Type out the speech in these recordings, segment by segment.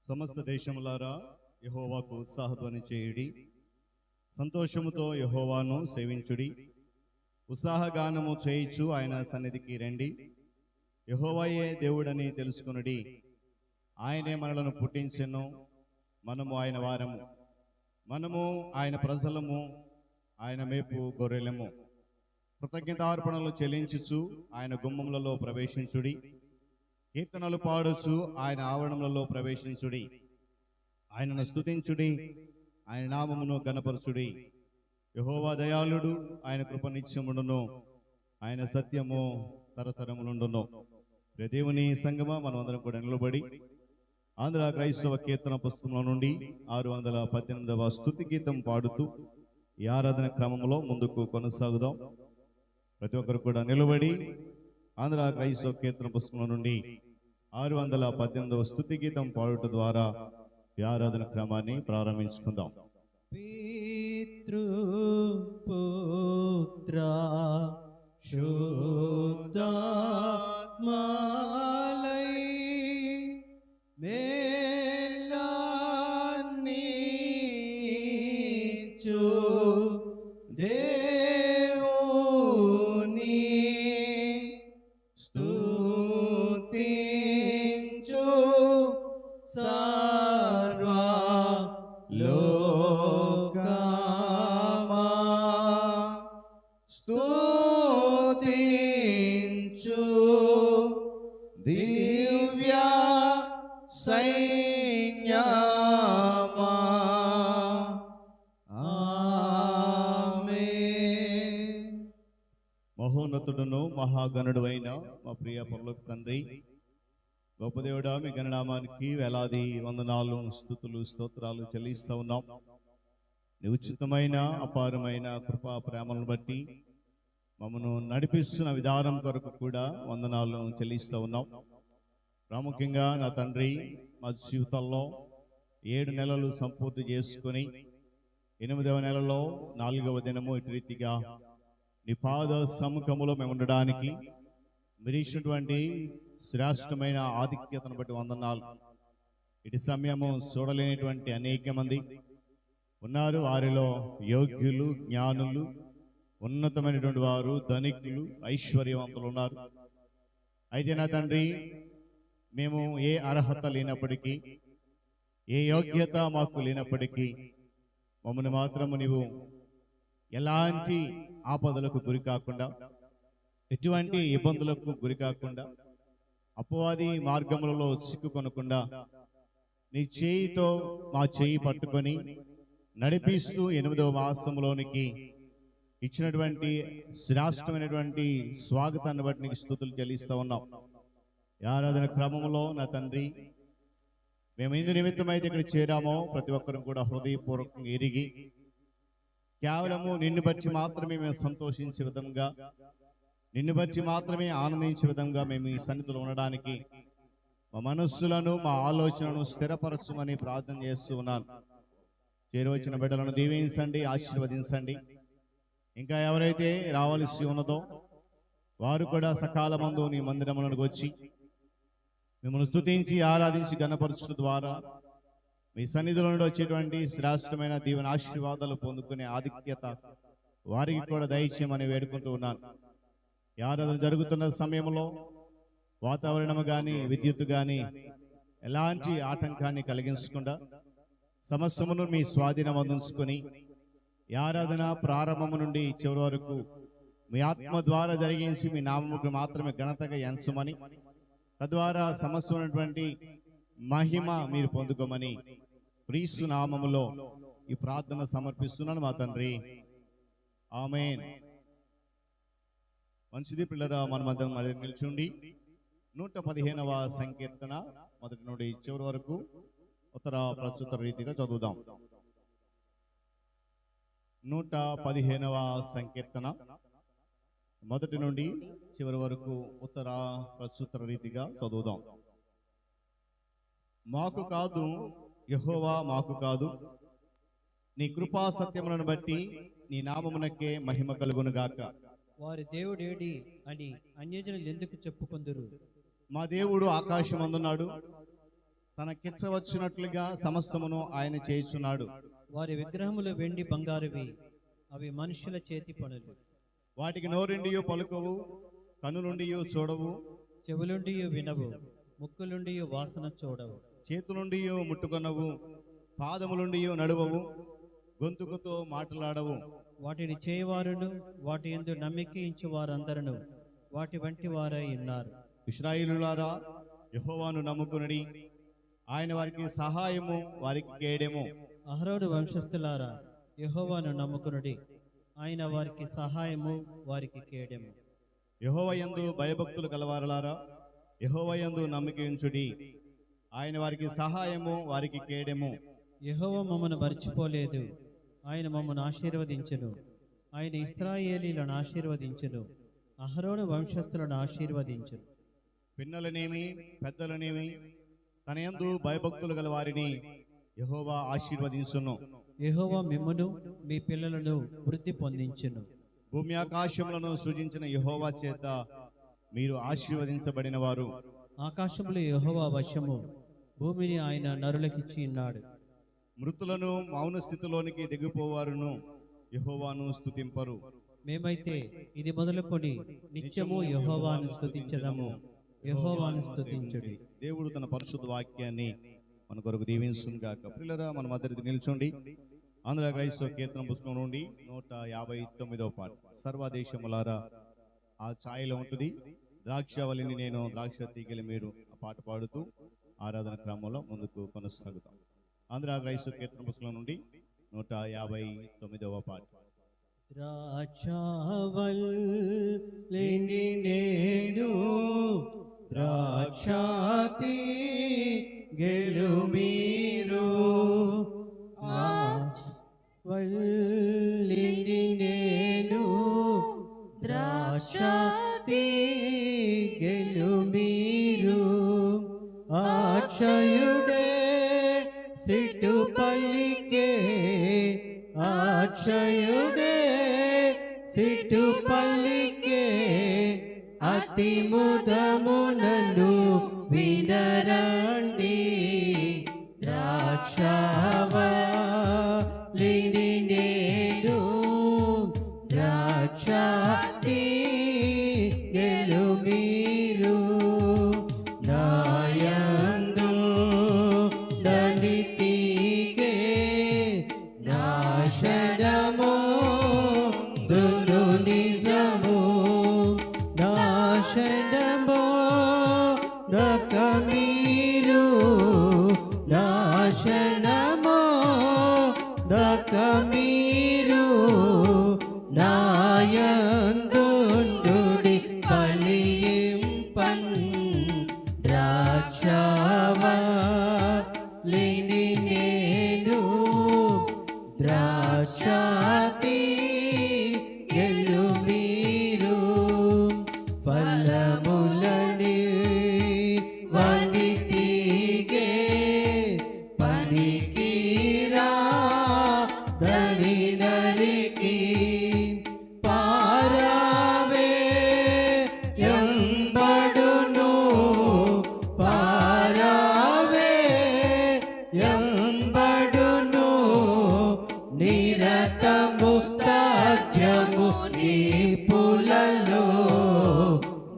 సమస్త దేశములారా యెహోవాకు ఉత్సాహధ్వని చేయుడి, సంతోషముతో యెహోవాను సేవించుడి. ఉత్సాహగానము చేయిచు ఆయన సన్నిధికి రండి. యెహోవాయే దేవుడని తెలుసుకొనుడి. ఆయనే మనలను పుట్టించెను, మనము ఆయన వారము, మనము ఆయన ప్రజలము, ఆయన మేపు గొర్రెలము. కృతజ్ఞతార్పణలు చెల్లించుచు ఆయన గుమ్మములలో ప్రవేశించుడి. కీర్తనలు పాడుచు ఆయన ఆవరణములలో ప్రవేశించుడి. ఆయనను స్తుతించుడి, ఆయన నామమును గణపరచుడి. యెహోవా దయాళుడు, ఆయన కృప నిత్యముండును, ఆయన సత్యము తరతరములుండును. దేవుని సంగమా, మనం అందరం కూడా నిలబడి ఆంధ్ర క్రైస్తవ కీర్తన పుస్తకంలో నుండి 618వ స్తుతి గీతం పాడుతూ ఈ ఆరాధన క్రమంలో ముందుకు కొనసాగుదాం. ప్రతి ఒక్కరు కూడా నిలబడి ఆంధ్ర క్రైస్తవ కీర్తన పుస్తకంలో నుండి 618వ స్తుతి గీతం పాడుట ద్వారా ఈ ఆరాధన క్రమాన్ని ప్రారంభించుకుందాం. పితృపుత్ర శుద్ధాత్మలై మేలాన్నిచు దేవుని స్తుతించు సర్వలోకమా. స్తుతించు దివ్య సైన్యమా. ఆమేన్. మహోన్నతుడును మహాగణుడు అయిన మా ప్రియ పరలోక తండ్రి, గొప్ప దేవుడా, మీ గణనామానికి వేలాది వందనాలు, స్తుతులు, స్తోత్రాలు చెల్లిస్తూ ఉన్నాం. నీ ఉచితమైన అపారమైన కృపా ప్రేమలను బట్టి మమ్మను నడిపిస్తున్న విధానం కొరకు కూడా వందనాలు చెల్లిస్తూ ఉన్నాం. ప్రాముఖ్యంగా నా తండ్రి, మా జీవితాల్లో 7 నెలలు సంపూర్తి చేసుకొని 8వ నెలలో 4వ దినము ఇటు రీతిగా నీ పాద సముఖములో మేము ఉండడానికి మీరు ఇచ్చినటువంటి శ్రేష్టమైన ఆధిక్యతను బట్టి వందనాలు. ఇటు సమయము చూడలేనటువంటి అనేక మంది ఉన్నారు. వారిలో యోగ్యులు, జ్ఞానులు, ఉన్నతమైనటువంటి వారు, ధనికులు, ఐశ్వర్యవంతులు ఉన్నారు. అయితే నా తండ్రి, మేము ఏ అర్హత లేనప్పటికీ, ఏ యోగ్యత మాకు లేనప్పటికీ మమ్మల్ని మాత్రము నీవు ఎలాంటి ఆపదలకు గురి కాకుండా, ఎటువంటి ఇబ్బందులకు గురి కాకుండా, అపవాది మార్గములలో చిక్కుకొనకుండా నీ చేయితో మా చేయి పట్టుకొని నడిపిస్తూ 8వ మాసంలోనికి ఇచ్చినటువంటి శ్రేష్టమైనటువంటి స్వాగతాన్ని బట్టి నీకు స్తుతులు చెల్లిస్తూ ఉన్నాం. ఈ ఆరాధన క్రమంలో నా తండ్రి, మేము ఎందు నిమిత్తమైతే ఇక్కడ చేరామో ప్రతి ఒక్కరం కూడా హృదయపూర్వకంగా ఎరిగి కేవలము నిన్ను బట్టి మాత్రమే మేము సంతోషించే విధంగా, నిన్ను బట్టి మాత్రమే ఆనందించే విధంగా మేము ఈ సన్నిధిలో ఉండడానికి మా మనస్సులను, మా ఆలోచనను స్థిరపరచమని ప్రార్థన చేస్తూ ఉన్నాను. చేరువచ్చిన బిడ్డలను దీవించండి, ఆశీర్వదించండి. ఇంకా ఎవరైతే రావాల్సి ఉన్నదో వారు కూడా సకాలమందు నీ మందిరములకు వచ్చి మిమ్మల్ని స్తుతించి ఆరాధించి గణపరచడం ద్వారా మీ సన్నిధిలో నుండి వచ్చేటువంటి శ్రేష్టమైన దీవెన ఆశీర్వాదాలు పొందుకునే ఆధిక్యత వారికి కూడా దయచేయమని వేడుకుంటూ ఉన్నాను. ఈ ఆరాధన జరుగుతున్న సమయంలో వాతావరణం కానీ, విద్యుత్ కానీ ఎలాంటి ఆటంకాన్ని కలిగించకుండా సమస్తమును మీ స్వాధీనం అందించుకొని ఈ ఆరాధన ప్రారంభము నుండి చివరి వరకు మీ ఆత్మ ద్వారా జరిగించి మీ నామముకు మాత్రమే ఘనతగా ఎంచమని, తద్వారా సమస్తమైనటువంటి మహిమ మీరు పొందుకోమని క్రీస్తు నామములో ఈ ప్రార్థన సమర్పిస్తున్నాను మా తండ్రి. ఆమేన్. మంచిది పిల్లరా, మన మధ్య నిల్చుండి 115వ సంకీర్తన మొదటి నుండి చివరి వరకు ఉత్తర ప్రస్తుత రీతిగా చదువుదాం. 115వ సంకీర్తన మొదటి నుండి చివరి వరకు ఉత్తర ప్రస్తుత రీతిగా చదువుదాం. మాకు కాదు యెహోవా, మాకు కాదు, నీ కృపా సత్యములను బట్టి నీ నామమునకే మహిమ కలుగును గాక. వారి దేవుడేడి అని అన్యజనులు ఎందుకు చెప్పుకొందురు? మా దేవుడు ఆకాశమందున్నాడు, తనకిచ్చవచ్చినట్లుగా సమస్తమును ఆయన చేయుచున్నాడు. వారి విగ్రహములు వెండి బంగారువి, అవి మనుషుల చేతి పనులు. వాటికి నోరుండియు పలుకవు, కనులుండియు చూడవు, చెవులుండియు వినవు, ముక్కులుండియు వాసన చూడవు. చేతులుండియు ముట్టుకొనవు, పాదములుండియు నడువవు, గొంతుకుతో మాట్లాడవు. వాటిని చేయవారును వాటి యందు నమ్మిక ఇంచు వారందరూ వాటి వంటి వారై ఉన్నారు. ఇశ్రాయేలులారా, యెహోవాను నమ్ముకునుడి, ఆయన వారికి సహాయము, వారికి కేడెము. అహరోను వంశస్థులారా, యెహోవాను నమ్ముకునుడి, ఆయన వారికి సహాయము, వారికి కేడెము. యెహోవా యందు భయభక్తులు కలవారలారా, యెహోవా యందు నమ్మిక ఉంచుడి, ఆయన వారికి సహాయము, వారికి కేడెము. యెహోవా మమ్మను మర్చిపోలేదు, ఆయన మమ్మను ఆశీర్వదించును. ఆయన ఇశ్రాయేలీలను ఆశీర్వదించును, అహరోను వంశస్థులను ఆశీర్వదించును. పిన్నలనేమి పెద్దలనేమి తన యందు భయభక్తులు గల వారిని యెహోవా ఆశీర్వదించును. యెహోవా మిమ్మును మీ పిల్లలను వృద్ధి పొందించును. భూమి ఆకాశములను సృజించిన యెహోవా చేత మీరు ఆశీర్వదించబడిన వారు. ఆకాశములు యెహోవా వశము, భూమిని ఆయన నరులకిచ్చి ఉన్నాడు. మృతులను మౌన స్థితిలోనికి దిగిపోవారును యెహోవాను స్తుతింపరు. మేమైతే ఇది మొదలుకొని నిత్యము యెహోవాను స్తుతించదము. యెహోవాను స్తుతించుడి. దేవుడు తన పరిశుద్ధ వాక్యాన్ని మన కొరకు దీవించును గాక. ప్రియులారా, మన మధ్య నిల్చోండి. ఆంధ్ర క్రైస్తవ కీర్తన పుస్తకం నుండి 159వ పాట. సర్వదేశములారా ఆ ఛాయలో ఉంటుంది. ద్రాక్షవల్లిని నేను, ద్రాక్ష తీగలి మీరు ఆ పాట పాడుతూ ఆరాధన క్రమంలో ముందుకు కొనసాగుతాం. ఆంధ్ర క్రైస్తవ కీర్తన పుస్తకం నుండి 159వ పాట. ద్రాక్షవల్లిని నేను, ద్రాక్షాతి గెలు మీరు. వల్లిని నేను, ద్రాక్షాతి గెలు మీరు. అక్షయుడే సిటు పల్లికే, అక్షయుడే సిటు పల్లికే, అతి ముదమునను వినరండి. ద్రాక్షవల్లిని నేను, ద్రాక్షాతి గెలు మీరు. నాయందు దళితికే నాశనము దును నిజము. నాశనము దక మీరు, నాశనము దక మీరు. నాయందుండుడి ఫలింపన్. ద్రాక్షవల్లిని నేను, ద్రాక్షాతి గెలు మీరు. ఫలములని వనితిగే పనికిరా దని నరికి. పారావే ఎంబడును, పారావే ఎంబడును. నిరతము తాజ్యము నీ పులలో.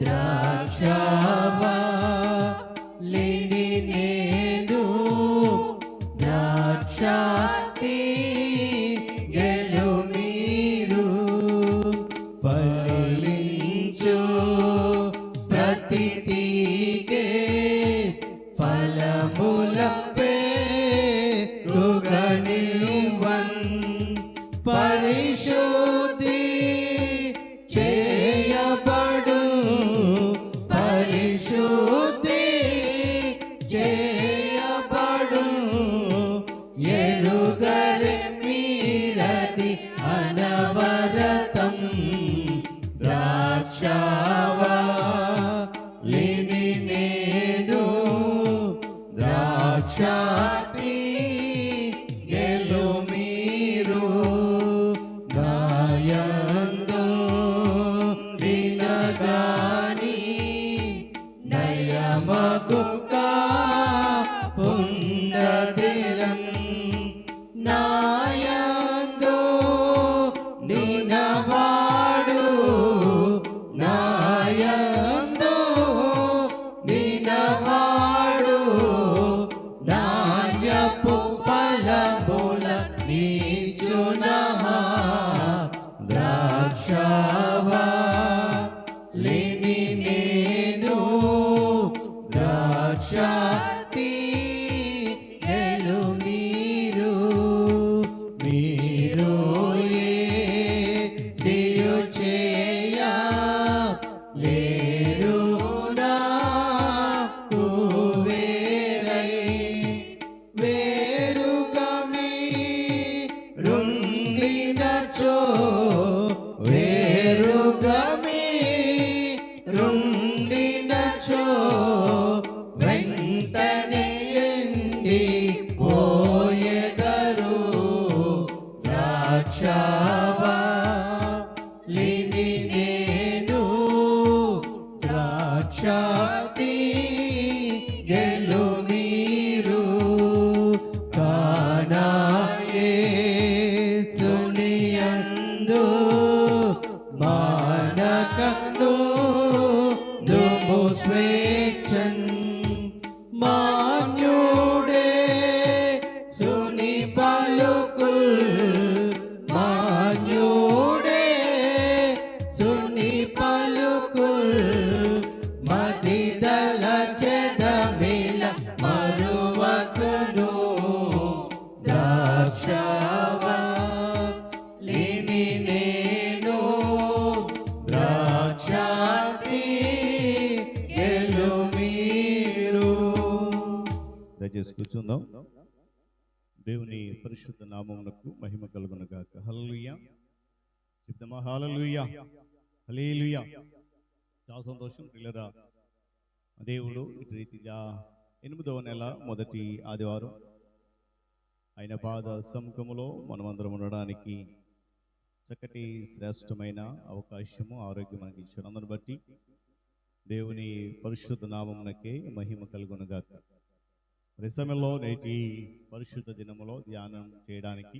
ద్రాక్షవల్లిని నేను, ద్రాక్షాతి గెలు మీరు. ఫలించు ప్రతి తీగే ఫలముల పేరుగనివన్. పరిశుద్ధి చేయబడు, పరిశుద్ధి చేయబడు. ఎరుగరే మీరది అనవరతం. ద్రాక్షవల్లిని నేను, ద్రాక్షాతి గెలు మీరు. గాయందు దినగాని నయమగు కాపు కూర్చుందాం. దేవుని పరిశుద్ధ నామమునకు మహిమ కలుగును గాక. హల్లెలూయా. చెప్దామా? హల్లెలూయా, హల్లెలూయా. చాలా సంతోషం పిల్లరా. దేవుడు ఇటు రీతిగా 8వ నెల మొదటి ఆదివారం ఆయన పాద సముఖములో మనమందరం ఉండడానికి చక్కటి శ్రేష్టమైన అవకాశము, ఆరోగ్యం మనకి ఇచ్చినందును బట్టి దేవుని పరిశుద్ధ నామమునకే మహిమ కలుగును గాక. ఈ సమయంలో నేటి పరిశుద్ధ దినములో ధ్యానం చేయడానికి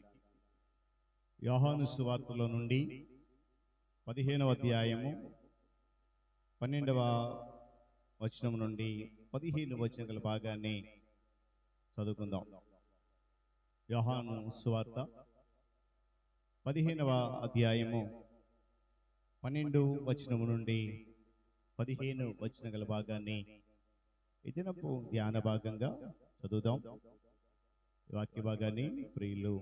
యోహాను సువార్తలో నుండి 15వ అధ్యాయము 12వ వచనం నుండి 15 వచనముల భాగాన్ని చదువుకుందాం. యోహాను సువార్త 15వ అధ్యాయము 12 వచనము నుండి 15 వచనముల భాగాన్ని ఈ దినపు ధ్యాన భాగంగా చదువుదాం. వాక్య భాగాన్ని ప్రియులు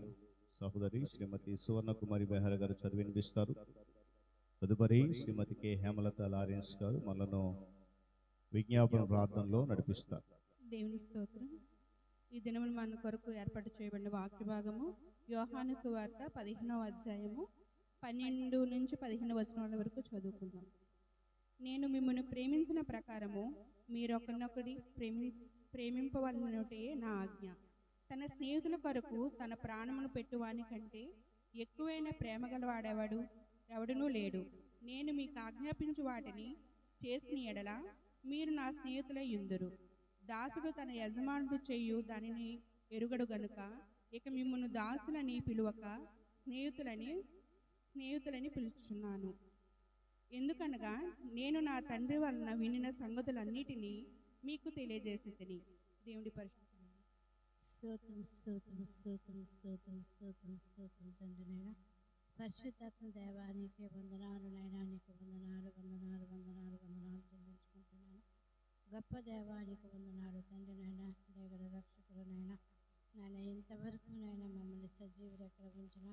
సహోదరి శ్రీమతి సువర్ణ కుమారి బెహర గారు చదివి వినిపిస్తారు. తదుపరి శ్రీమతి కె హేమలత లారెన్స్ గారు మనను విజ్ఞాపన ప్రార్థనలో నడిపిస్తారు. దేవుని స్తోత్రం. ఈ దినమున మన కొరకు ఏర్పాటు చేయబడిన వాక్య భాగము యోహాను సువార్త 15వ అధ్యాయము 12 నుంచి 15 వచనాల వరకు చదువుకుందాం. నేను మిమ్మల్ని ప్రేమించిన ప్రకారము మీరొకరినొకరి ప్రేమింపవలనటే నా ఆజ్ఞ. తన స్నేహితుల కొరకు తన ప్రాణమును పెట్టువాని కంటే ఎక్కువైన ప్రేమ గలవాడెవడు ఎవడునూ లేడు. నేను మీకు ఆజ్ఞాపించు వాటిని చేసిన ఎడల మీరు నా స్నేహితులై యుందురు. దాసుడు తన యజమానుడు చేయు దానిని ఎరుగడు గనుక ఇక మిమ్మల్ని దాసులని పిలువక స్నేహితులని పిలుచుచున్నాను. ఎందుకనగా నేను నా తండ్రి వలన వినిన సంగతులన్నిటినీ మీకు తెలియజేసేదని. దేవుడి పరిశుద్ధ స్తోత్రం స్తోత్రం స్తోత్రం స్తోత్రం స్తోత్రం స్తోత్రం తండ్రినైనా పరిశుద్ధాత్మ దేవానికి వందనాలు నైనా, నీకు వందనాలు వందనాలు వందనాలు వందనాలు చెల్లించుకుంటున్నాను. గొప్ప దేవానికి వందనాలు తండ్రినైనా, దేవర రక్షకులనైనా నాయన ఇంతవరకు నైనా మమ్మల్ని సజీవ రెక్కల ఉంచిన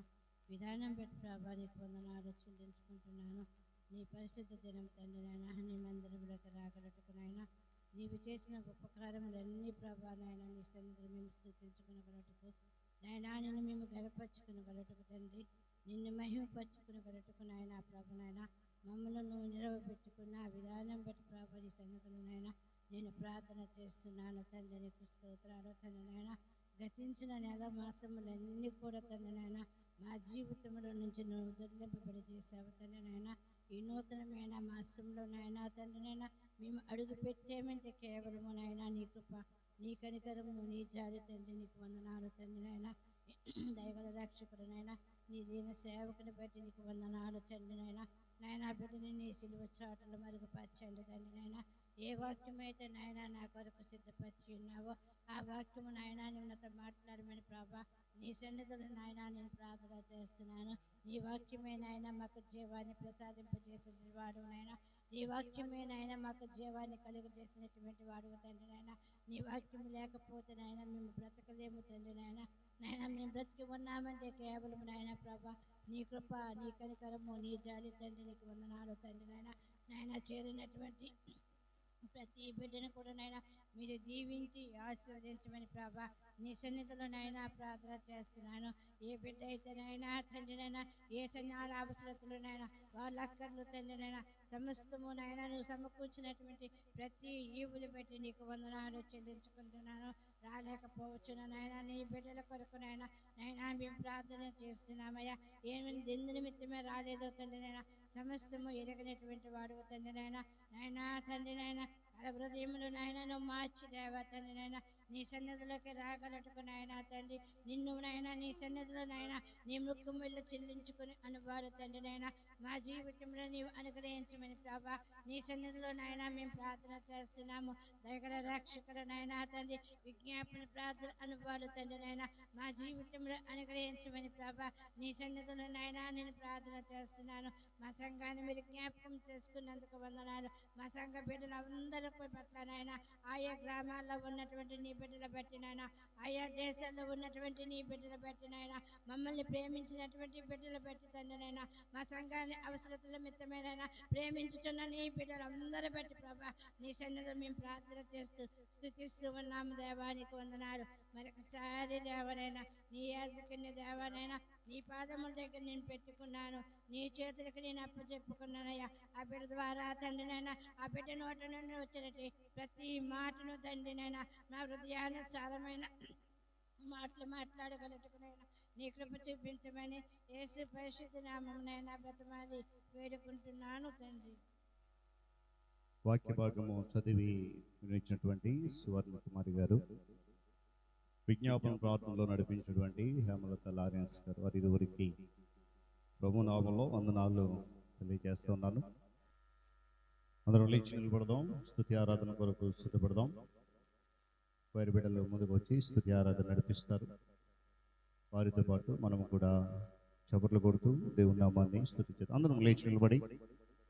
విధానం పెట్టి ప్రభానికి వందనాలు చెల్లించుకుంటున్నాను. నీ పరిశుద్ధ దినం తండ్రినైనా, నీ మందిరంలోకి రాగలటుకునైనా నీవు చేసిన ఉపకారములన్నీ ప్రభానైనా నీ సన్నిధిని మేము స్థుతించుకునగలటుకు నైనా, నిన్ను మేము గడపరుచుకునగలటుకు తండ్రి, నిన్ను మహిమపరుచుకునగలటుకు నాయన ప్రభునైనా మమ్మల్ని నిలవబెట్టుకున్న విధానం బట్టి ప్రభు నీ సన్నిధిలోనైనా నేను ప్రార్థన చేస్తున్నాను. తండ్రి నీకు స్తోత్రాలు తండ్రినైనా. గతించిన నెల మాసములన్నీ కూడా తండ్రినైనా మా జీవితంలో నుంచి నువ్వు దొరికింపబడి చేసావు తండ్రినైనా. ఈ నూతనమైన మాసంలోనైనా తండ్రినైనా మేము అడుగు పెట్టేమంటే కేవలము నాయన నీ కృప, నీ కనికరము, నీ జాలి తండ్రి, నీకు వందనాలు తండ్రినైనా. దైవల రక్షకుడునైనా నీ దీన సేవకుని బట్టి నీకు వందనాలు తండ్రినైనా. నాయన బిడ్డని నీ సిలువ చాటులు మరుగుపరచండి తండ్రినైనా. ఏ వాక్యమైతే నాయన నా కొరకు సిద్ధపరిచి ఉన్నావో ఆ వాక్యము నాయన నువ్వు నాతో మాట్లాడమని ప్రభా నీ సన్నిధిలో నాయన నేను ప్రార్థన చేస్తున్నాను. నీ వాక్యమే నాయన మాకు జీవాన్ని ప్రసాదింపజేసిన వాడు నాయన. నీ వాక్యమే నాయన మాకు జీవాన్ని కలుగజేసినటువంటి వాడు తండ్రి నాయన. నీ వాక్యం లేకపోతే నాయన మేము బ్రతకలేము తండ్రి నాయన. నాయన మేము బ్రతికి ఉన్నామంటే కేవలం నాయన ప్రభా నీ కృప, నీ కనికరము, నీ జాలి తండ్రి, నీకు వందనాలు తండ్రి నాయన. నాయన చేరినటువంటి ప్రతి బిడ్డను కూడా నాయన మీరు దీవించి ఆశీర్వదించమని ప్రభా నీ సన్నిధిలో నాయన ప్రార్థన చేస్తున్నాను. ఏ బిడ్డ అయితే నాయన తండ్రినైనా ఏ సన్యాల అవసరతలు నాయన వాళ్ళ అక్కర్లు తండ్రినైనా సమస్తము నాయన నువ్వు సమకూర్చినటువంటి ప్రతి ఈవులు బట్టి నీకు వందనాలు చెల్లించుకుంటున్నాను. రాలేకపోవచ్చున నాయన నీ బిడ్డల కొరకు నాయన మేము ప్రార్థన చేస్తున్నామయ్యా. ఏమైనా ఎందు నిమిత్తమే రాలేదో తండ్రినైనా సమస్తము ఎరగనటువంటి వాడు తండ్రినైనా. నాయనా తండ్రినైనా అలా హృదయములు నాయన నువ్వు మార్చి దేవా తండ్రినైనా నీ సన్నిధిలోకి రాగలటుకు నాయన తండ్రి. నిన్ను నాయన నీ సన్నిధిలో నాయన నీ ముక్కుముళ్ళు చెల్లించుకుని అనువారు తండ్రినైనా మా జీవితంలో నీవు అనుగ్రహించమని ప్రభా నీ సన్నిధిలో నాయన మేము ప్రార్థన చేస్తున్నాము. దయగల రక్షకుడు నాయన తండ్రి విజ్ఞాపన ప్రార్థన అనుభవాలు తండ్రినైనా మా జీవితంలో అనుగ్రహించమని ప్రభా నీ సన్నిధిలో నాయన నేను ప్రార్థన చేస్తున్నాను. మా సంఘాన్ని మీరు జ్ఞాపకం చేసుకున్నందుకు వందనాలు. మా సంఘ బిడ్డలు అందరూ పట్ల నాయన ఆయా గ్రామాల్లో ఉన్నటువంటి నీ బిడ్డల బట్టి నాయన, ఆయా దేశాల్లో ఉన్నటువంటి నీ బిడ్డల బట్టి నాయన, మమ్మల్ని ప్రేమించినటువంటి బిడ్డల బట్టి తండ్రినైనా మా సంఘాన్ని అవసరతల మిత్తమైనా ప్రేమించుతున్న నీ బిడ్డలందరూ బట్టి ప్రభా నీ సన్నిధిలో మేము ప్రార్థన చేస్తూ స్తుతిస్తూ ఉన్నాము. దేవానికి వందనాలు. మరొకసారి దేవనైనా నీ యాజకుని దేవనైనా నీ పాదముల దగ్గర నేను పెట్టుకున్నాను, నీ చేతులకు నేను అప్పచెప్పుకున్నానయ్యా. ఆ బిడ్డ ద్వారా తండ్రినైనా ఆ బిడ్డ నోట నుండి వచ్చినట్టు ప్రతి మాటను తండ్రినైనా నా హృదయానుసారమైన మాటలు మాట్లాడగలుగుతున్నైనా నీ కృప చూపించమని యేసు పరిశుద్ధ నామమునైనా బ్రతమాలి వేడుకుంటున్నాను తండ్రి. వాక్య భాగము చదివి వినిపించినటువంటి సువర్ణ కుమారి గారు, విజ్ఞాపన ప్రార్థనలో నడిపించినటువంటి హేమలత లారెన్స్ గారు, వారి ఇరువురికి ప్రభు నామంలో వందనాలు తెలియజేస్తున్నాను. అందరం లేచి నిలబడదాం, స్తుతి ఆరాధన కొరకు సిద్ధపడదాం. వారి బిడ్డలు ముందుకు వచ్చి స్తుతి ఆరాధన నడిపిస్తారు. వారితో పాటు మనము కూడా చప్పట్లు కొడుతూ దేవుని నామాన్ని స్తుతించారు. అందరం లేచి నిలబడి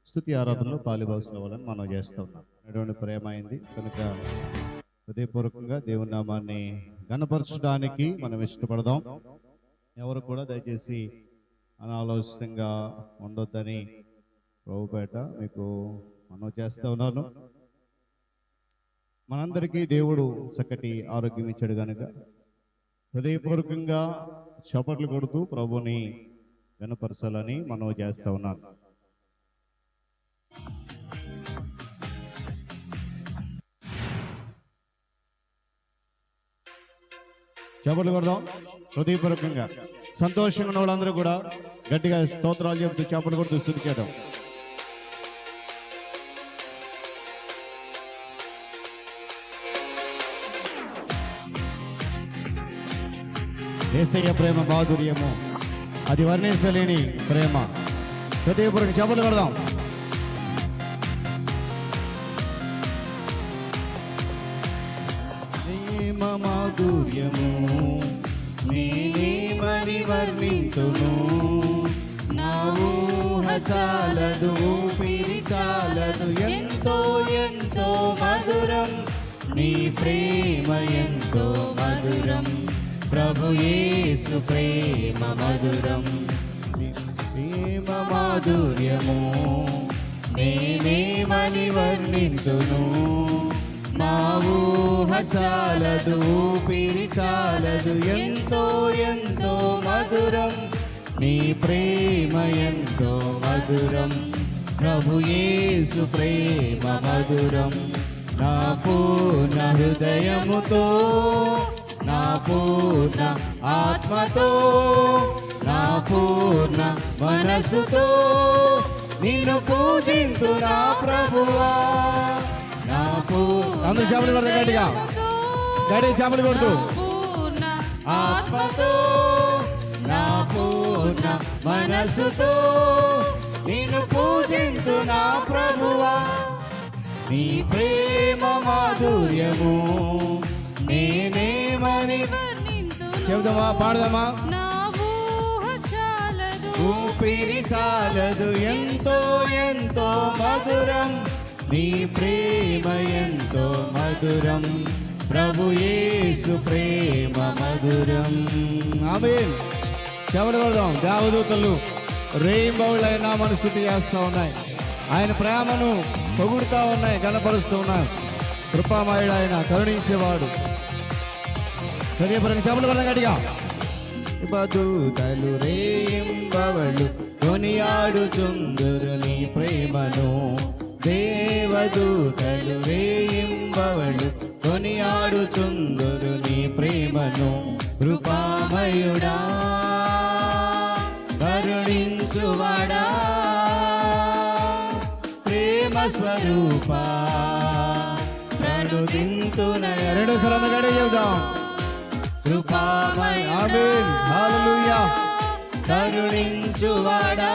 స్తుతి ఆరాధనలో పాలిభాగస్సులు అవ్వాలని మనం చేస్తూ ఉన్నాం. అటువంటి ప్రేమ అయింది కనుక హృదయపూర్వకంగా దేవుని నామాన్ని ఘనపరచడానికి మనం ఇష్టపడదాం. ఎవరు కూడా దయచేసి అనాలోచితంగా ఉండొద్దని ప్రభుపేట మీకు మనం చేస్తూ ఉన్నాను. మనందరికీ దేవుడు చక్కటి ఆరోగ్యం ఇచ్చాడు కనుక హృదయపూర్వకంగా చప్పట్లు కొడుతూ ప్రభుని ఘనపరచాలని మనం చేస్తూ ఉన్నాను. చప్పట్లు కొడదాం హృదయపూర్వకంగా. సంతోషంగా ఉన్న వాళ్ళందరూ కూడా గట్టిగా స్తోత్రాలు చెబుతూ చప్పట్లు కొడుతూ స్తుతి చేద్దాం. యేసయ్య ప్రేమ మాధుర్యము అది వర్ణించలేని ప్రేమ. హృదయపూర్వక చప్పట్లు కొడదాం. ప్రేమ మాధుర్యము నేనేమని వర్ణింతును, నా ఊహ చాలదు, ఊపిరి చాలదు, ఎంతో ఎంతో మధురం నీ ప్రేమ, ఎంతో మధురం ప్రభు యేసు ప్రేమ మధురం. ప్రేమ మాధుర్యము నేనేమని వర్ణింతును, నా ఊహ చాలదు, ఊపిరి చాలదు, ఎంతో ఎంతో మధురం నీ ప్రేమ, ఎంతో మధురం ప్రభు యేసు ప్రేమ మధురం. నా పూర్ణ హృదయముతో, నా పూర్ణ ఆత్మతో, నా పూర్ణ మనసుతో నిన్ను పూజింతు నా ప్రభువా. నా అందరూ చేపలు కొడతా గట్టిగా, గడి చేపలు కొడుతూ ఆత్మతో, నా పూర్ణ మనసుతో నిన్ను పూజింతు నా ప్రభువా. నీ ప్రేమ మాధుర్యము నేనేమని చెబుదామా, పాడదామా. ఊపిరి చాలదు, ఎంతో ఎంతో మధురం నీ ప్రేమ, ఎంతో మధురం ప్రభు యేసు ప్రేమ మధురం. ఆమేన్. చెబులు కొడదాం. దేవదూతలు రెయిన్బోలైన నామమును స్తుతి చేస్తూ ఉన్నాయి, ఆయన ప్రేమను పొగుడుతూ ఉన్నాయి, గణపరుస్తూ ఉన్నాయి. కృపామయుడు ఆయన, కరుణించేవాడు. హృదయపూర్వక చెబులు కొడదాం గట్టిగా. దూతలు రేయింబవళ్ళు కొనియాడుచుందురు నీ ప్రేమను, దేవదూతలు రేయింబవళ్ళు కొనియాడుచుందురు నీ ప్రేమను. కృపామయుడా, కరుణించువాడా, ప్రేమ స్వరూపా ప్రణుదింతున. రెండు సరళ గడి చెబుదాం. కృపామయ, ఆమేన్, హల్లెలూయా. కరుణించువాడా,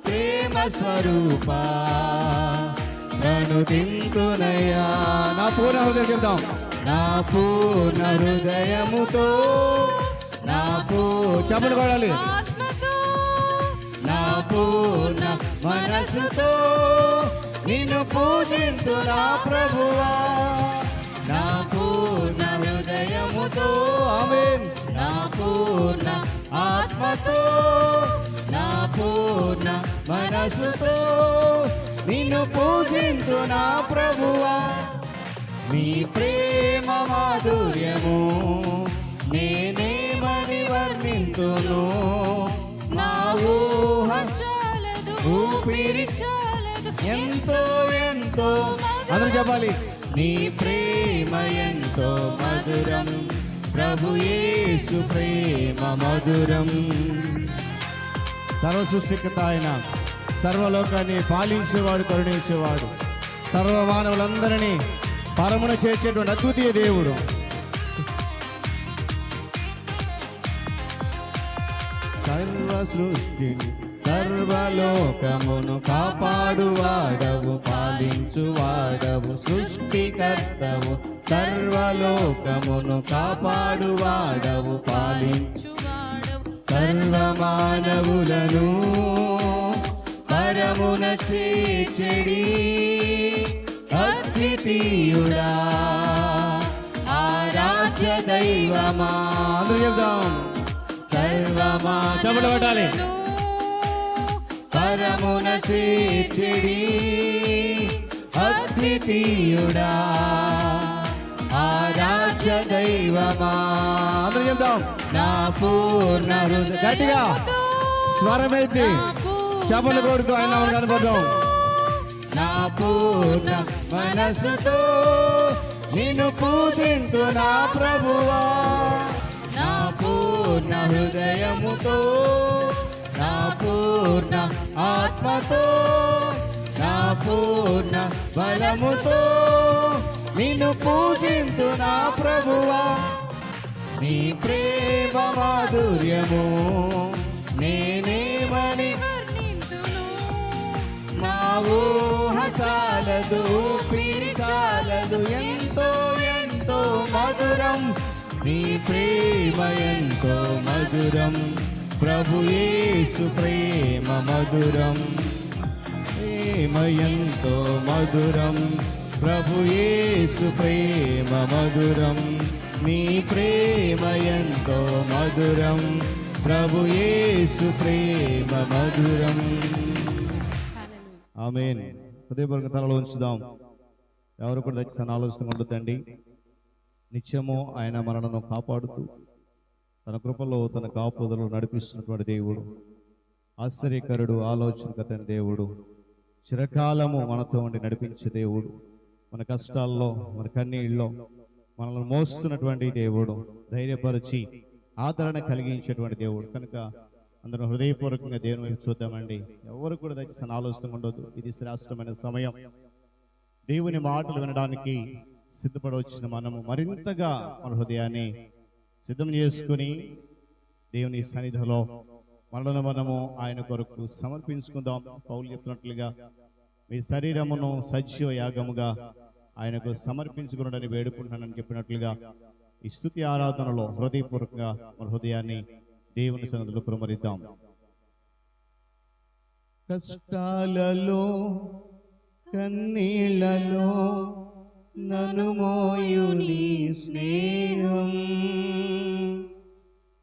ప్రేమ స్వరూపా ప్రణుదింతునయ్యా. నా పూర్ణ హృదయం చెప్తాం. నా పూర్ణ హృదయముతో, నా చప్పలు కొడాలి. నా పూర్ణ మనసుతో నిన్ను పూజింతు నా ప్రభువా. నా పూర్ణ హృదయముతో, ఆమేన్, నా పూర్ణ ఆత్మతో, నా పూర్ణ మనసుతో నిన్ను పూజింతు నా ప్రభువా. నీ ప్రేమ మాధుర్యము నేనేమని వర్ణింతును, నా ఊహ చాలదు, ఊపిరి చాలదు, ఎంతో ఎంతో అందరూ చెప్పాలి. నీ ప్రేమ ఎంతో మధురం, ప్రభు యేసు ప్రేమ మధురం. సర్వ సృష్టికర్త ఆయన, సర్వలోకాన్ని పాలించేవాడు, కరుణించేవాడు, సర్వ మానవులందరినీ పరమున చేర్చేటువంటి అద్వితీయ దేవుడు. సర్వ సృష్టిని సర్వలోకమును కాపాడువాడవు, పాలించువాడవు, సృష్టికర్తవు, సర్వలోకమును కాపాడువాడవు, పాలించువాడవు, సర్వ మానవులను పరమున చేర్చెడి అద్వితీయుడా, ఆరాధ్య దైవమా. అందరూ చెప్దాం. సర్వమా చెప్పబడాలి. పరమున చేర్చెడి అద్వితీయుడా, ఆరాధ్య దైవమా. అందరూ చెప్దాం. నా పూర్ణ హృదయ గట్టిగా స్వరమెత్తి చెప్పలు కొడుతూ ఆయన కనపడదాం. నా పూర్ణ మనసుతో నిన్ను పూజింతు నా ప్రభువా, నా పూర్ణ హృదయముతో, నా పూర్ణ ఆత్మతో, నా పూర్ణ బలముతో నిన్ను పూజింతు నా ప్రభువా. నీ ప్రేమ మాధుర్యము నేనేమని వర్ణింతును, నా ఊహ చాలదు, ఊపిరి చాలదు, ఎంతో ఎంతో మధురం. నీ ప్రేమ ఎంతో మధురం, ప్రభు యేసు ప్రేమ మధురం. ప్రేమ ఎంతో మధురం, ప్రభు యేసు ప్రేమ మధురం. నీ ప్రేమ ఎంతో మధురం, ప్రభు యేసు ప్రేమ మధురం. ఆమేన్. హృదయపూర్వక తలలో ఉంచుదాం. ఎవరు కూడా దయచేసి ఆలోచిస్తుండొద్దండి. నిత్యము ఆయన మనలను కాపాడుతూ తన కృపలో తన కాపుదలు నడిపిస్తున్నటువంటి దేవుడు, ఆశ్చర్యకరుడు, ఆలోచనకర్తైన దేవుడు, చిరకాలము మనతో ఉండి నడిపించే దేవుడు, మన కష్టాల్లో మన కన్నీళ్ళలో మనల్ని మోస్తున్నటువంటి దేవుడు, ధైర్యపరిచి ఆదరణ కలిగించేటువంటి దేవుడు. కనుక అందరూ హృదయపూర్వకంగా దేవుని వైపు చూద్దామండి. ఎవరు కూడా దయచేసి ఆలోచన ఉండదు. ఇది శ్రేష్టమైన సమయం. దేవుని మాటలు వినడానికి సిద్ధపడవచ్చిన మనము మరింతగా మన హృదయాన్ని సిద్ధం చేసుకుని దేవుని సన్నిధిలో మనలను మనము ఆయన కొరకు సమర్పించుకుందాం. పౌలు చెప్పినట్లుగా మీ శరీరమును సజీవ యాగముగా ఆయనకు సమర్పించుకున్నాడని వేడుకుంటున్నానని చెప్పినట్లుగా ఈ స్తుతి ఆరాధనలో హృదయపూర్వకంగా మన హృదయాన్ని దేవుని సన్నిధిలో కుమరిద్దాం. కష్టాలలో కన్నీళ్లలో నన్ను మోయు నీ స్నేహం,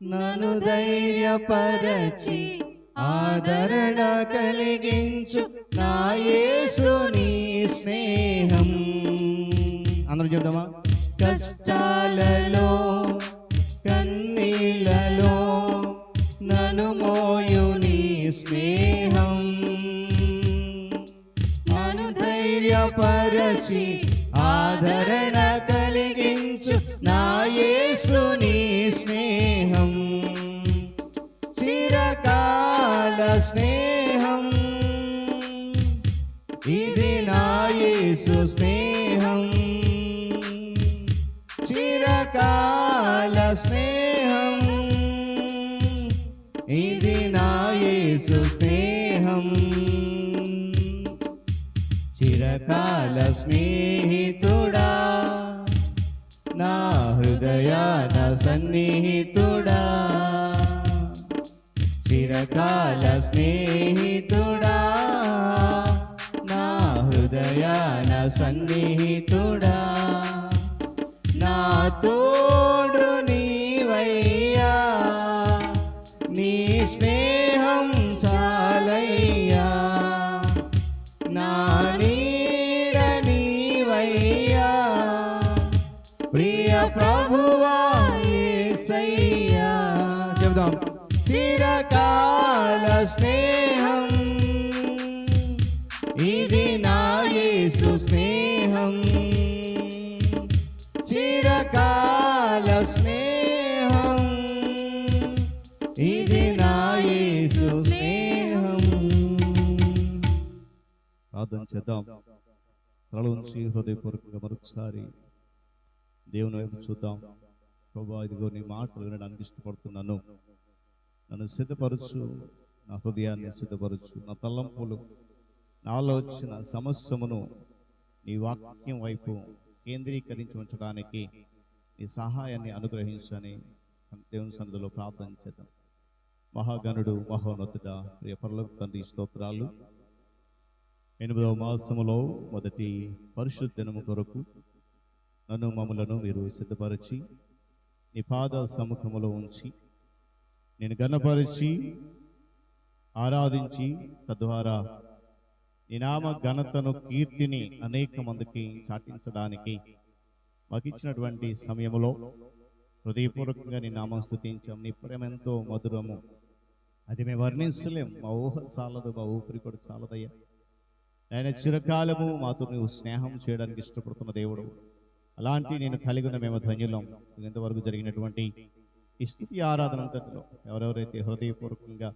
నన్ను ధైర్యపరచి ఆదరణ కలిగించు నా యేసు నీ స్నేహం. అందరూ చెప్దామా? కష్టాలలో కన్నీళ్లలో నన్ను మోయు నీ స్నేహం, నన్ను ధైర్యపరచి ఆదరణ కలిగించు నా యేసు నీ స్నేహం. చిరకాల స్నేహం ఇది నా యేసు స్నేహం, చిరకాల స్నేహం ఇది నా యేసు స్నేహం. చిరకాల స్నేహితుడా, నా హృదయాన సన్నిహితుడా, చిరకాల స్నేహితుడా, నా హృదయాన సన్నిహితుడా, నా తోడు నీవయ్యా, నీ స్నేహం చాలయ్యా, నా నీడ నీవయ్యా, ప్రియ చెప్దాం. చిరకాల స్నేహం, ఇది నా యేసు స్నేహం. చిరకాల స్నేహం, ఇది నా యేసు స్నేహం. ప్రార్థన చేద్దాం. తల ఉంచి హృదయపూర్వకంగా మరొకసారి దేవుని వైపు చూద్దాం. ప్రభువా, ఇదిగో నీ మాటలు వినడానికి ఇష్టపడుతున్నాను. నన్ను సిద్ధపరచు, నా హృదయాన్ని సిద్ధపరచు, నా తలంపులు, నా ఆలోచన సమస్యమును నీ వాక్యం వైపు కేంద్రీకరించి ఉంచడానికి నీ సహాయాన్ని అనుగ్రహించని దేవుని సన్నిధిలో ప్రార్థన చేద్దాం. మహాగణుడు, మహోన్నతుడ, ప్రియ పరలోక తండ్రి, స్తోత్రాలు. 8వ మాసములో మొదటి పరిశుద్ధ దినము కొరకు నన్ను మమ్మలను మీరు సిద్ధపరిచి నీ పాద సముఖములో ఉంచి నేను ఘనపరిచి ఆరాధించి తద్వారా నీ నామ ఘనతను, కీర్తిని అనేక మందికి చాటించడానికి మాకు ఇచ్చినటువంటి సమయంలో హృదయపూర్వకంగా నీ నామం స్తుతించాం. నీ ప్రేమ ఎంతో మధురము, అది మేము వర్ణించలేం. మా ఊహ చాలదు, మా ఊపిరి కూడా చాలదయ్యా. ఆయన చిరకాలము మాతో నువ్వు స్నేహం చేయడానికి ఇష్టపడుతున్న దేవుడు. అలాంటి నేను కలిగి ఉన్న మేము ధన్యులం. ఇంతవరకు జరిగినటువంటి ఈ స్తుతి ఆరాధన అంతటిలో ఎవరెవరైతే హృదయపూర్వకంగా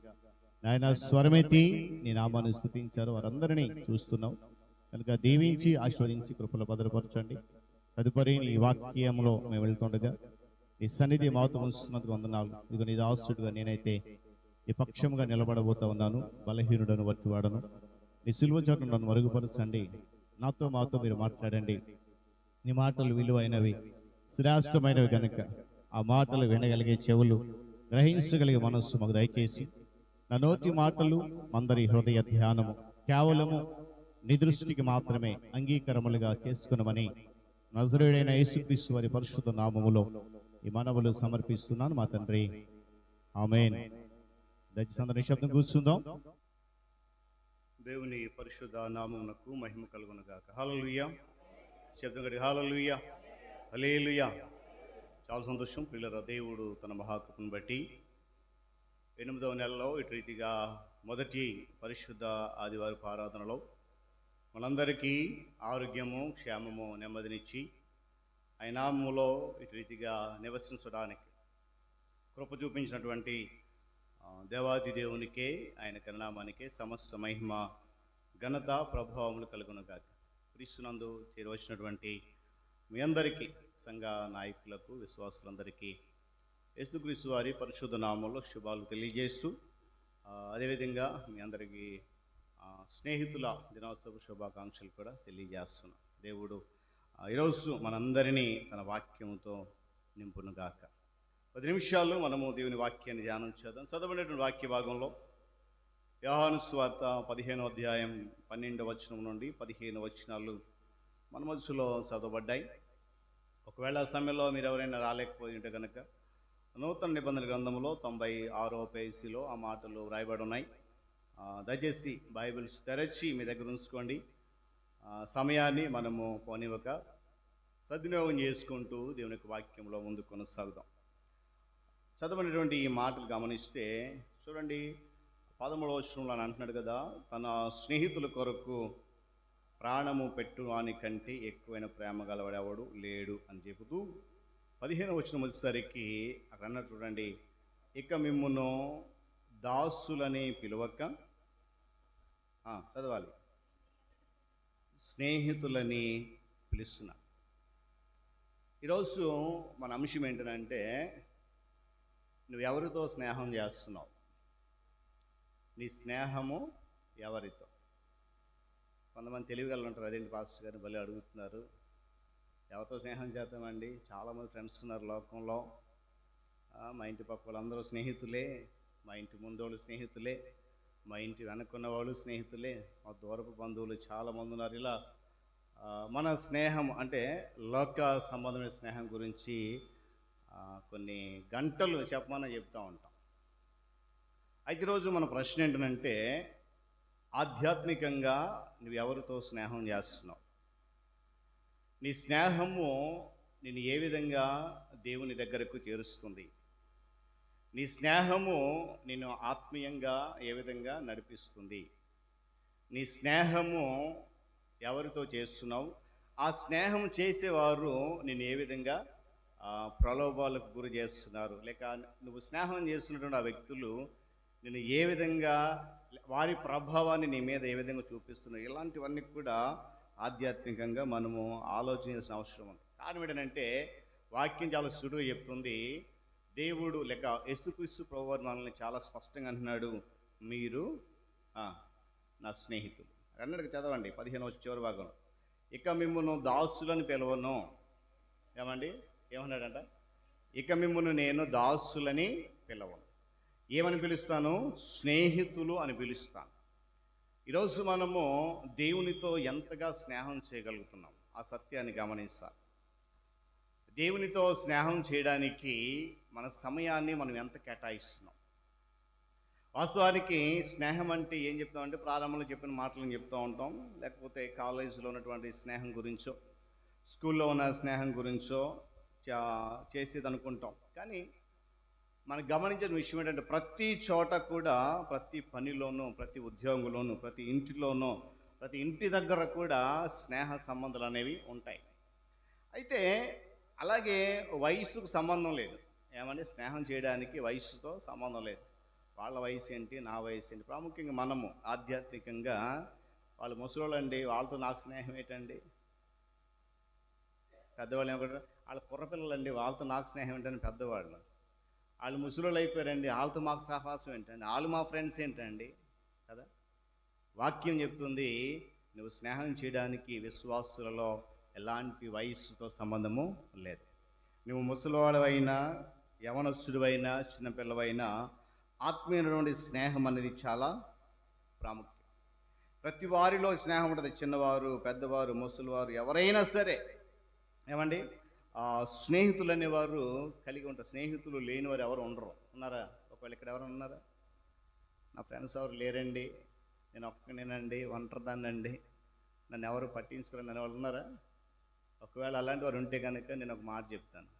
నాయన స్వరమెత్తి నీ నామాన్ని స్తుతించారో వారందరినీ చూస్తున్నాం కనుక దీవించి ఆశీర్వదించి కృపలో భద్రపరచండి. తదుపరి నీ వాక్యంలో మేము వెళ్తుండగా నీ సన్నిధి మాతో ఉంచుతున్నందుకు వందనాలు. ఇదిగో నీ దాసుడుగా నేనైతే ఈ పక్షంగా నిలబడబోతా ఉన్నాను. బలహీనుడను వట్టివాడను. నీ సిలువ చాటును నన్ను మరుగుపరచండి. నాతో మాతో మీరు మాట్లాడండి. నీ మాటలు విలువైనవి, శ్రేష్టమైనవి కనుక ఆ మాటలు వినగలిగే చెవులు, గ్రహించగలిగే మనస్సు మాకు దయచేసి నా నోటి మాటలు అందరి హృదయ ధ్యానము కేవలము నీ దృష్టికి మాత్రమే అంగీకారములుగా చేసుకునమని నజరేయుడైన యేసుక్రీస్తు వారి పరిశుద్ధ నామములో ఈ మనవులు సమర్పిస్తున్నాను మా తండ్రి, ఆమేన్. దయచేసి అందరి నిశ్శబ్దం కూర్చుందాం. దేవుని పరిశుద్ధ నామమునకు మహిమ కలుగునుగాక. హల్లెలూయా. శబ్దం గడి హల్లెలూయా, హల్లెలూయా. చాలా సంతోషం పిల్లల. దేవుడు తన మహాకృపను బట్టి 8వ నెలలో ఇటు రీతిగా మొదటి పరిశుద్ధ ఆదివారపు ఆరాధనలో మనందరికీ ఆరోగ్యము, క్షేమము, నెమ్మదినిచ్చి ఆయన నామములో ఇటు రీతిగా నివసించడానికి కృప చూపించినటువంటి దేవాది దేవునికే, ఆయన కరుణామానికే సమస్త మహిమ, ఘనత, ప్రభావములు కలుగునుగాక. క్రీస్తునందు చేరవచ్చినటువంటి మీ అందరికీ, సంఘ నాయకులకు, విశ్వాసులందరికీ యేసుక్రీస్తు వారి పరిశుద్ధ నామంలో శుభాలు తెలియజేస్తూ అదేవిధంగా మీ అందరికీ స్నేహితుల దినోత్సవ శుభాకాంక్షలు కూడా తెలియజేస్తున్నాం. దేవుడు ఈరోజు మనందరినీ తన వాక్యంతో నింపునుగాక. 10 నిమిషాలు మనము దేవుని వాక్యాన్ని ధ్యానం చేద్దాం. చదవబడినటువంటి వాక్య భాగంలో యోహాను సువార్త 15వ అధ్యాయం 12వ వచనం నుండి 15 వచనాలు మన మధ్యలో చదవబడ్డాయి. ఒకవేళ ఆ సమయంలో మీరు ఎవరైనా రాలేకపోయి ఉంటే కనుక నూతన నిబంధన గ్రంథంలో 96వ పేజీలో ఆ మాటలు రాయబడి ఉన్నాయి. దయచేసి బైబిల్స్ తెరచి మీ దగ్గర ఉంచుకోండి. సమయాన్ని మనము పోనివ్వక సద్వినియోగం చేసుకుంటూ దేవుని యొక్క వాక్యంలో ముందు కొనసాగుదాం. చదవనటువంటి ఈ మాటలు గమనిస్తే చూడండి, 13వ వచనంలో అని అంటున్నాడు కదా, తన స్నేహితుల కొరకు ప్రాణము పెట్టువానికంటే ఎక్కువైన ప్రేమ గలవాడెవడు లేడు అని చెబుతూ 15వ వచనం వచ్చేసరికి అక్కడ అన్న చూడండి, ఇక మిమ్మును దాసులని పిలువక చదవాలి, స్నేహితులని పిలుస్తున్నా. ఈరోజు మన అంశం ఏంటంటే, నువ్వు ఎవరితో స్నేహం చేస్తున్నావు? నీ స్నేహము ఎవరితో? కొంతమంది తెలివిగల ఉంటారు, అదేంటి పాస్టర్ గారిని భలే అడుగుతున్నారు, ఎవరితో స్నేహం చేద్దామండి? చాలామంది ఫ్రెండ్స్ ఉన్నారు లోకంలో. మా ఇంటి పక్క వాళ్ళందరూ స్నేహితులే, మా ఇంటి ముందోళ్ళు స్నేహితులే, మా ఇంటి వెనక్కున్న వాళ్ళు స్నేహితులే, మా దూరపు బంధువులు చాలామంది ఉన్నారు. ఇలా మన స్నేహం అంటే లోక సంబంధమైన స్నేహం గురించి కొన్ని గంటలు చెప్పమని చెప్తూ ఉంటాం. అయితే ఈరోజు మన ప్రశ్న ఏంటంటే, ఆధ్యాత్మికంగా నువ్వు ఎవరితో స్నేహం చేస్తున్నావు? నీ స్నేహము నిన్ను ఏ విధంగా దేవుని దగ్గరకు చేరుస్తుంది? నీ స్నేహము నిన్ను ఆత్మీయంగా ఏ విధంగా నడిపిస్తుంది, నీ స్నేహము ఎవరితో చేస్తున్నావు, ఆ స్నేహం చేసేవారు నేను ఏ విధంగా ప్రలోభాలకు గురి చేస్తున్నారు, లేక నువ్వు స్నేహం చేస్తున్నటువంటి ఆ వ్యక్తులు నేను ఏ విధంగా వారి ప్రభావాన్ని నీ మీద ఏ విధంగా చూపిస్తున్నారు, ఇలాంటివన్నీ కూడా ఆధ్యాత్మికంగా మనము ఆలోచించాల్సిన అవసరం ఉంది. కారణం ఏంటంటే వాక్యం చాలా సుడుగా చెప్తుంది. దేవుడు లేక యేసుక్రీస్తు ప్రభువారు మనల్ని చాలా స్పష్టంగా అంటున్నాడు, మీరు నా స్నేహితులు అన్నాడు. చదవండి 15వ చివరి భాగం. ఇక మిమ్మల్ని దాసులని పిలవను. ఏమండి ఏమన్నాడంట? ఇక మిమ్మల్ని నేను దాసులని పిలవను. ఏమని పిలుస్తాను? స్నేహితులు అని పిలుస్తాను. ఈరోజు మనము దేవునితో ఎంతగా స్నేహం చేయగలుగుతున్నాం ఆ సత్యాన్ని గమనించాలి. దేవునితో స్నేహం చేయడానికి మన సమయాన్ని మనం ఎంత కేటాయిస్తున్నాం. వాస్తవానికి స్నేహం అంటే ఏం చెప్తామంటే ప్రారంభంలో చెప్పిన మాటలను చెప్తూ ఉంటాం, లేకపోతే కాలేజీలో ఉన్నటువంటి స్నేహం గురించో స్కూల్లో ఉన్న స్నేహం గురించో చేసేది అనుకుంటాం. కానీ మనం గమనించిన విషయం ఏంటంటే ప్రతి చోట కూడా, ప్రతి పనిలోనూ, ప్రతి ఉద్యోగంలోనూ, ప్రతి ఇంటిలోనూ, ప్రతి ఇంటి దగ్గర కూడా స్నేహ సంబంధాలు అనేవి ఉంటాయి. అయితే అలాగే వయసుకు సంబంధం లేదు. ఏమంటే స్నేహం చేయడానికి వయసుతో సంబంధం లేదు. వాళ్ళ వయసు ఏంటి, నా వయసు ఏంటి. ప్రాముఖ్యంగా మనము ఆధ్యాత్మికంగా వాళ్ళు ముసలోళ్ళండి, వాళ్ళతో నాకు స్నేహం ఏంటండి. పెద్దవాళ్ళు ఏమంటారు, వాళ్ళ కుర్రపిల్లలండి, వాళ్ళతో నాకు స్నేహం ఏంటండి పెద్దవాళ్ళు. వాళ్ళు ముసలోళ్ళు అయిపోయారండి, వాళ్ళతో మాకు సహవాసం ఏంటండి, వాళ్ళు మా ఫ్రెండ్స్ ఏంటండి కదా. వాక్యం చెప్తుంది, నువ్వు స్నేహం చేయడానికి విశ్వాసులలో ఎలాంటి వయస్సుతో సంబంధము లేదు. నువ్వు ముసలివాడవైనా, యవనస్తుడివైనా, చిన్నపిల్లవైనా ఆత్మీయమైనటువంటి స్నేహం అనేది చాలా ప్రాముఖ్యం. ప్రతి వారిలో స్నేహం ఉంటుంది. చిన్నవారు, పెద్దవారు, ముసలివారు ఎవరైనా సరే ఏమండి స్నేహితులు అనేవారు కలిగి ఉంటారు. స్నేహితులు లేని వారు ఎవరు ఉండరు. ఉన్నారా? ఒకవేళ ఇక్కడ ఎవరు ఉన్నారా? నా ఫ్రెండ్స్ ఎవరు లేరండి, నేను ఒక్కనేనండి, ఒంటరిదాన్నండి, నన్ను ఎవరు పట్టించుకోలేని వాళ్ళు ఉన్నారా? ఒకవేళ అలాంటి వారు ఉంటే కనుక నేను ఒక మాట చెప్తాను.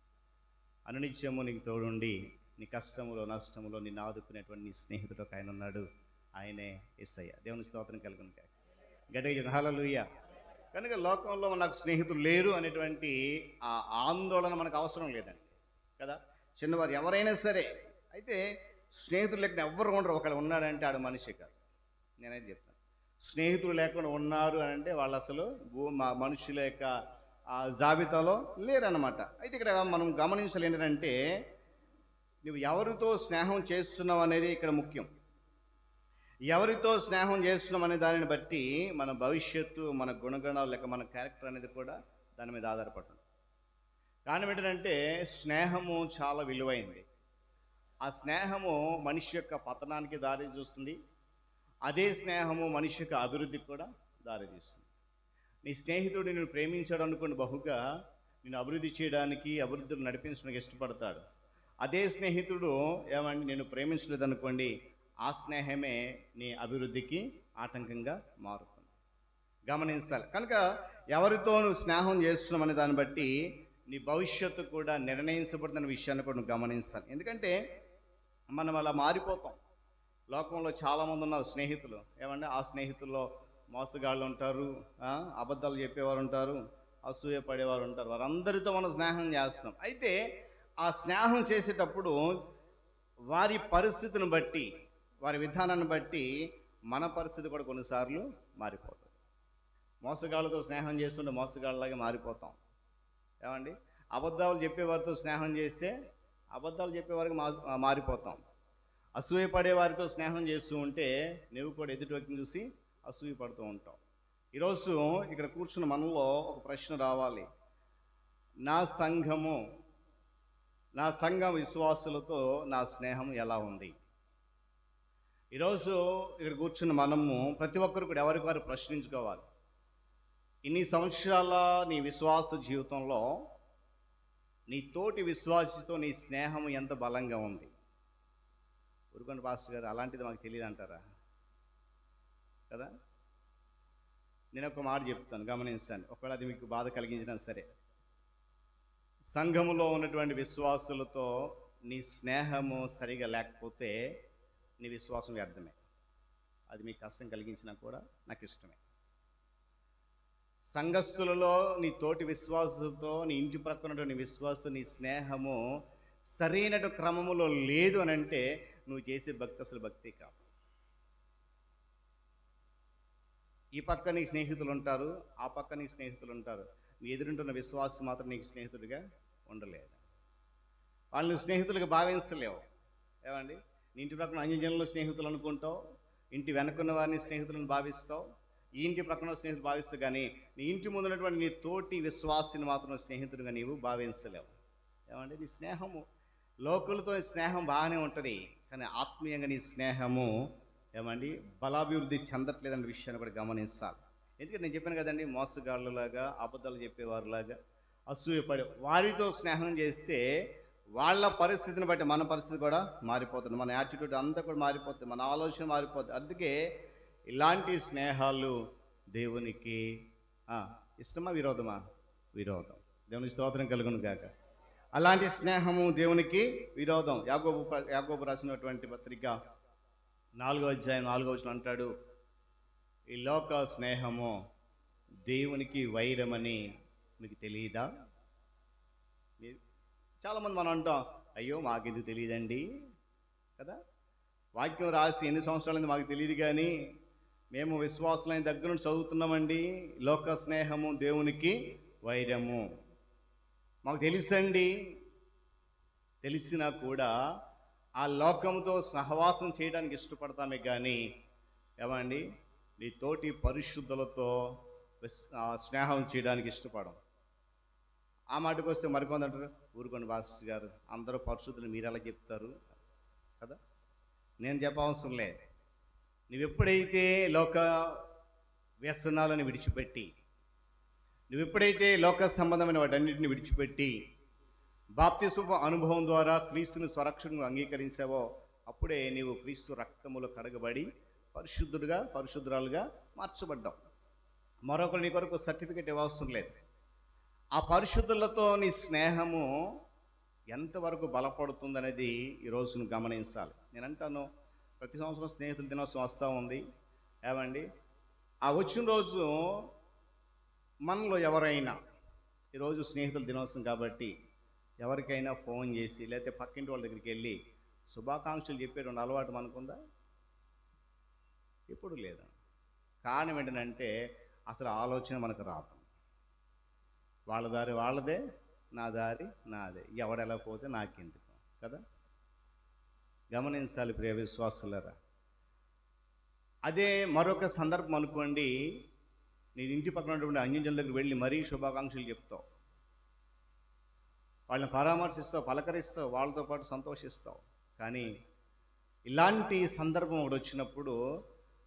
అనునిత్యము నీకు తోడుండి నీ కష్టములో నష్టములో నిన్ను ఆదుకునేటువంటి నీ స్నేహితుడు ఒక ఆయన ఉన్నాడు, ఆయనే యేసయ్య. దేవుని స్తోత్రం కలుగును గాక. గట్టిగా హల్లెలూయా. కనుక లోకంలో నాకు స్నేహితులు లేరు అనేటువంటి ఆ ఆందోళన మనకు అవసరం లేదండి కదా. చిన్నవారు ఎవరైనా సరే. అయితే స్నేహితులు లేకుండా ఎవ్వరు ఉండరు. ఒకళ్ళు ఉన్నాడంటే ఆడు మనిషి కాదు. నేనైతే చెప్తాను, స్నేహితులు లేకుండా ఉన్నారు అని అంటే వాళ్ళు అసలు మనుషుల యొక్క జాబితాలో లేరన్నమాట. అయితే ఇక్కడ మనం గమనించాలి ఏంటంటే నువ్వు ఎవరితో స్నేహం చేస్తున్నావు అనేది ఇక్కడ ముఖ్యం. ఎవరితో స్నేహం చేస్తున్నాం అనే దానిని బట్టి మన భవిష్యత్తు, మన గుణగణాలు లేక మన క్యారెక్టర్ అనేది కూడా దాని మీద ఆధారపడుతుంది. కారణం ఏంటంటే స్నేహము చాలా విలువైంది. ఆ స్నేహము మనిషి యొక్క పతనానికి దారి చూస్తుంది. అదే స్నేహము మనిషి యొక్క అభివృద్ధికి కూడా దారి తీస్తుంది. నీ స్నేహితుడు నిన్ను ప్రేమించాడు అనుకోండి, బహుగా నిన్ను అభివృద్ధి చేయడానికి, అభివృద్ధిని నడిపించడానికి ఇష్టపడతాడు. అదే స్నేహితుడు ఏమండి నేను ప్రేమించలేదు అనుకోండి, ఆ స్నేహమే నీ అభివృద్ధికి ఆటంకంగా మారుతుంది. గమనించాలి. కనుక ఎవరితో నువ్వు స్నేహం చేస్తున్నావు అనే దాన్ని బట్టి నీ భవిష్యత్తు కూడా నిర్ణయించబడుతున్న విషయాన్ని కూడా నువ్వు గమనించాలి. ఎందుకంటే మనం అలా మారిపోతాం. లోకంలో చాలామంది ఉన్నారు స్నేహితులు. ఏమంటే ఆ స్నేహితుల్లో మోసగాళ్ళు ఉంటారు, అబద్ధాలు చెప్పేవారు ఉంటారు, అసూయ పడేవారు ఉంటారు. వారందరితో మనం స్నేహం చేస్తున్నాం. అయితే ఆ స్నేహం చేసేటప్పుడు వారి పరిస్థితిని బట్టి, వారి విధానాన్ని బట్టి మన పరిస్థితి కూడా కొన్నిసార్లు మారిపోతుంది. మోసగాళ్ళతో స్నేహం చేస్తుంటే మోసగాళ్ళలాగే మారిపోతాం. ఏమండి అబద్ధాలు చెప్పేవారితో స్నేహం చేస్తే అబద్ధాలు చెప్పేవారికి మారిపోతాం. అసూయ పడే వారితో స్నేహం చేస్తూ ఉంటే నువ్వు కూడా ఎదుటి వ్యక్తిని చూసి అసూయ పడుతూ ఉంటావు. ఈరోజు ఇక్కడ కూర్చున్న మనలో ఒక ప్రశ్న రావాలి, నా సంఘం విశ్వాసులతో నా స్నేహం ఎలా ఉంది? ఈరోజు ఇక్కడ కూర్చున్న మనము ప్రతి ఒక్కరు కూడా ఎవరికి వారు ప్రశ్నించుకోవాలి. ఇన్ని సంవత్సరాల నీ విశ్వాస జీవితంలో నీ తోటి విశ్వాసితో నీ స్నేహం ఎంత బలంగా ఉంది? ఊరుకోండి పాస్టర్ గారు, అలాంటిది మాకు తెలియదు అంటారా కదా. నేను ఒక మాట చెప్తాను, గమనించండి. ఒకవేళ అది మీకు బాధ కలిగించినా సరే, సంఘములో ఉన్నటువంటి విశ్వాసులతో నీ స్నేహము సరిగా లేకపోతే నీ విశ్వాసం వ్యర్థమే. అది మీకు కష్టం కలిగించినా కూడా నాకు ఇష్టమే. సంఘస్థులలో నీ తోటి విశ్వాసులతో, నీ ఇంటి ప్రక్కన నీ విశ్వాసంతో నీ స్నేహము సరైన క్రమములో లేదు అని అంటే నువ్వు చేసే భక్తి అసలు భక్తి కాదు. ఈ పక్క నీకు స్నేహితులు ఉంటారు, ఆ పక్క నీకు స్నేహితులు ఉంటారు. నీ ఎదురుంటున్న విశ్వాసం మాత్రం నీకు స్నేహితుడిగా ఉండలేదు. వాళ్ళని స్నేహితులుగా భావించలేవు. ఏమండి, నీ ఇంటి ప్రక్కన అన్యజనులు స్నేహితులు అనుకుంటావు, ఇంటి వెనకున్న వారిని స్నేహితులను భావిస్తావు, ఈ ఇంటి ప్రక్కన స్నేహితులు భావిస్తావు, కానీ నీ ఇంటి ముందున్నటువంటి నీ తోటి విశ్వాసిని మాత్రం స్నేహితుడిగా నీవు భావించలేవు. ఏమండి, నీ స్నేహము లోకులతో స్నేహం బాగానే ఉంటుంది, కానీ ఆత్మీయంగా నీ స్నేహము ఏమండి బలాభివృద్ధి చెందట్లేదనే విషయాన్ని కూడా గమనించాలి. ఎందుకంటే నేను చెప్పాను కదండి, మోసగాళ్ళలాగా, అబద్ధాలు చెప్పేవారిలాగా, అసూయపడే వారితో స్నేహం చేస్తే వాళ్ళ పరిస్థితిని బట్టి మన పరిస్థితి కూడా మారిపోతుంది, మన యాటిట్యూడ్ అంతా కూడా మారిపోతుంది, మన ఆలోచన మారిపోతుంది. అందుకే ఇలాంటి స్నేహాలు దేవునికి ఇష్టమా విరోధమా? విరోధం. దేవుని స్తోత్రం కలుగును గాక. అలాంటి స్నేహము దేవునికి విరోధం. యాకోబు రాసినటువంటి పత్రిక 4వ అధ్యాయం 4వ వచనం అంటాడు, ఈ లోక స్నేహము దేవునికి వైరమని మీకు తెలియదా? చాలామంది మనం అంటాం, అయ్యో మాకెందుకు తెలియదండి కదా, వాక్యం రాసి ఎన్ని సంవత్సరాలైంది మాకు తెలియదు, కానీ మేము విశ్వాసులైన దగ్గర నుంచి చదువుతున్నామండి. లోక స్నేహము దేవునికి వైరము మాకు తెలుసండి. తెలిసినా కూడా ఆ లోకముతో సహవాసం చేయడానికి ఇష్టపడతామే, కానీ ఏమండి నీ తోటి పరిశుద్ధులతో స్నేహం చేయడానికి ఇష్టపడం. ఆ మాటకు వస్తే మరికొంది అంటారు, ఊరుకోండి పాస్టర్ గారు, అందరూ పరిశుద్ధులు మీరు ఎలా చెప్తారు కదా. నేను చెప్పవసరం లేదు. నువ్వెప్పుడైతే లోక వ్యసనాలను విడిచిపెట్టి, నువ్వెప్పుడైతే లోక సంబంధమైన వాటన్నిటిని విడిచిపెట్టి బాప్తిస్మ అనుభవం ద్వారా క్రీస్తుని స్వరక్షణను అంగీకరించావో, అప్పుడే నీవు క్రీస్తు రక్తములో కడగబడి పరిశుద్ధుడుగా, పరిశుద్ధురాలుగా మార్చబడ్డావు. మరొకరు నీ కొరకు సర్టిఫికెట్ ఇవ్వవసరం లేదు. ఆ పరిశుద్ధులతో నీ స్నేహము ఎంతవరకు బలపడుతుందనేది ఈరోజు నువ్వు గమనించాలి. నేను అంటాను, ప్రతి సంవత్సరం స్నేహితుల దినోత్సవం వస్తూ ఉంది. ఏమండి, ఆ వచ్చిన రోజు మనలో ఎవరైనా, ఈరోజు స్నేహితుల దినోత్సవం కాబట్టి ఎవరికైనా ఫోన్ చేసి లేకపోతే పక్కింటి వాళ్ళ దగ్గరికి వెళ్ళి శుభాకాంక్షలు చెప్పేటువంటి అలవాటు మనకుందా? ఎప్పుడు లేదు. కారణం ఏంటంటే అసలు ఆలోచన మనకు రాదు. వాళ్ళ దారి వాళ్ళదే, నా దారి నాదే, ఎవడెలా పోతే నాకెందుకు కదా. గమనించాలి ప్రియ విశ్వాసులారా. అదే మరొక సందర్భం అనుకోండి, నేను ఇంటి పక్కన ఉన్నటువంటి అన్యజనుల దగ్గర వెళ్ళి మరీ శుభాకాంక్షలు చెప్తావు, వాళ్ళని పరామర్శిస్తావు, పలకరిస్తావు, వాళ్ళతో పాటు సంతోషిస్తావు. కానీ ఇలాంటి సందర్భం ఒకటి వచ్చినప్పుడు,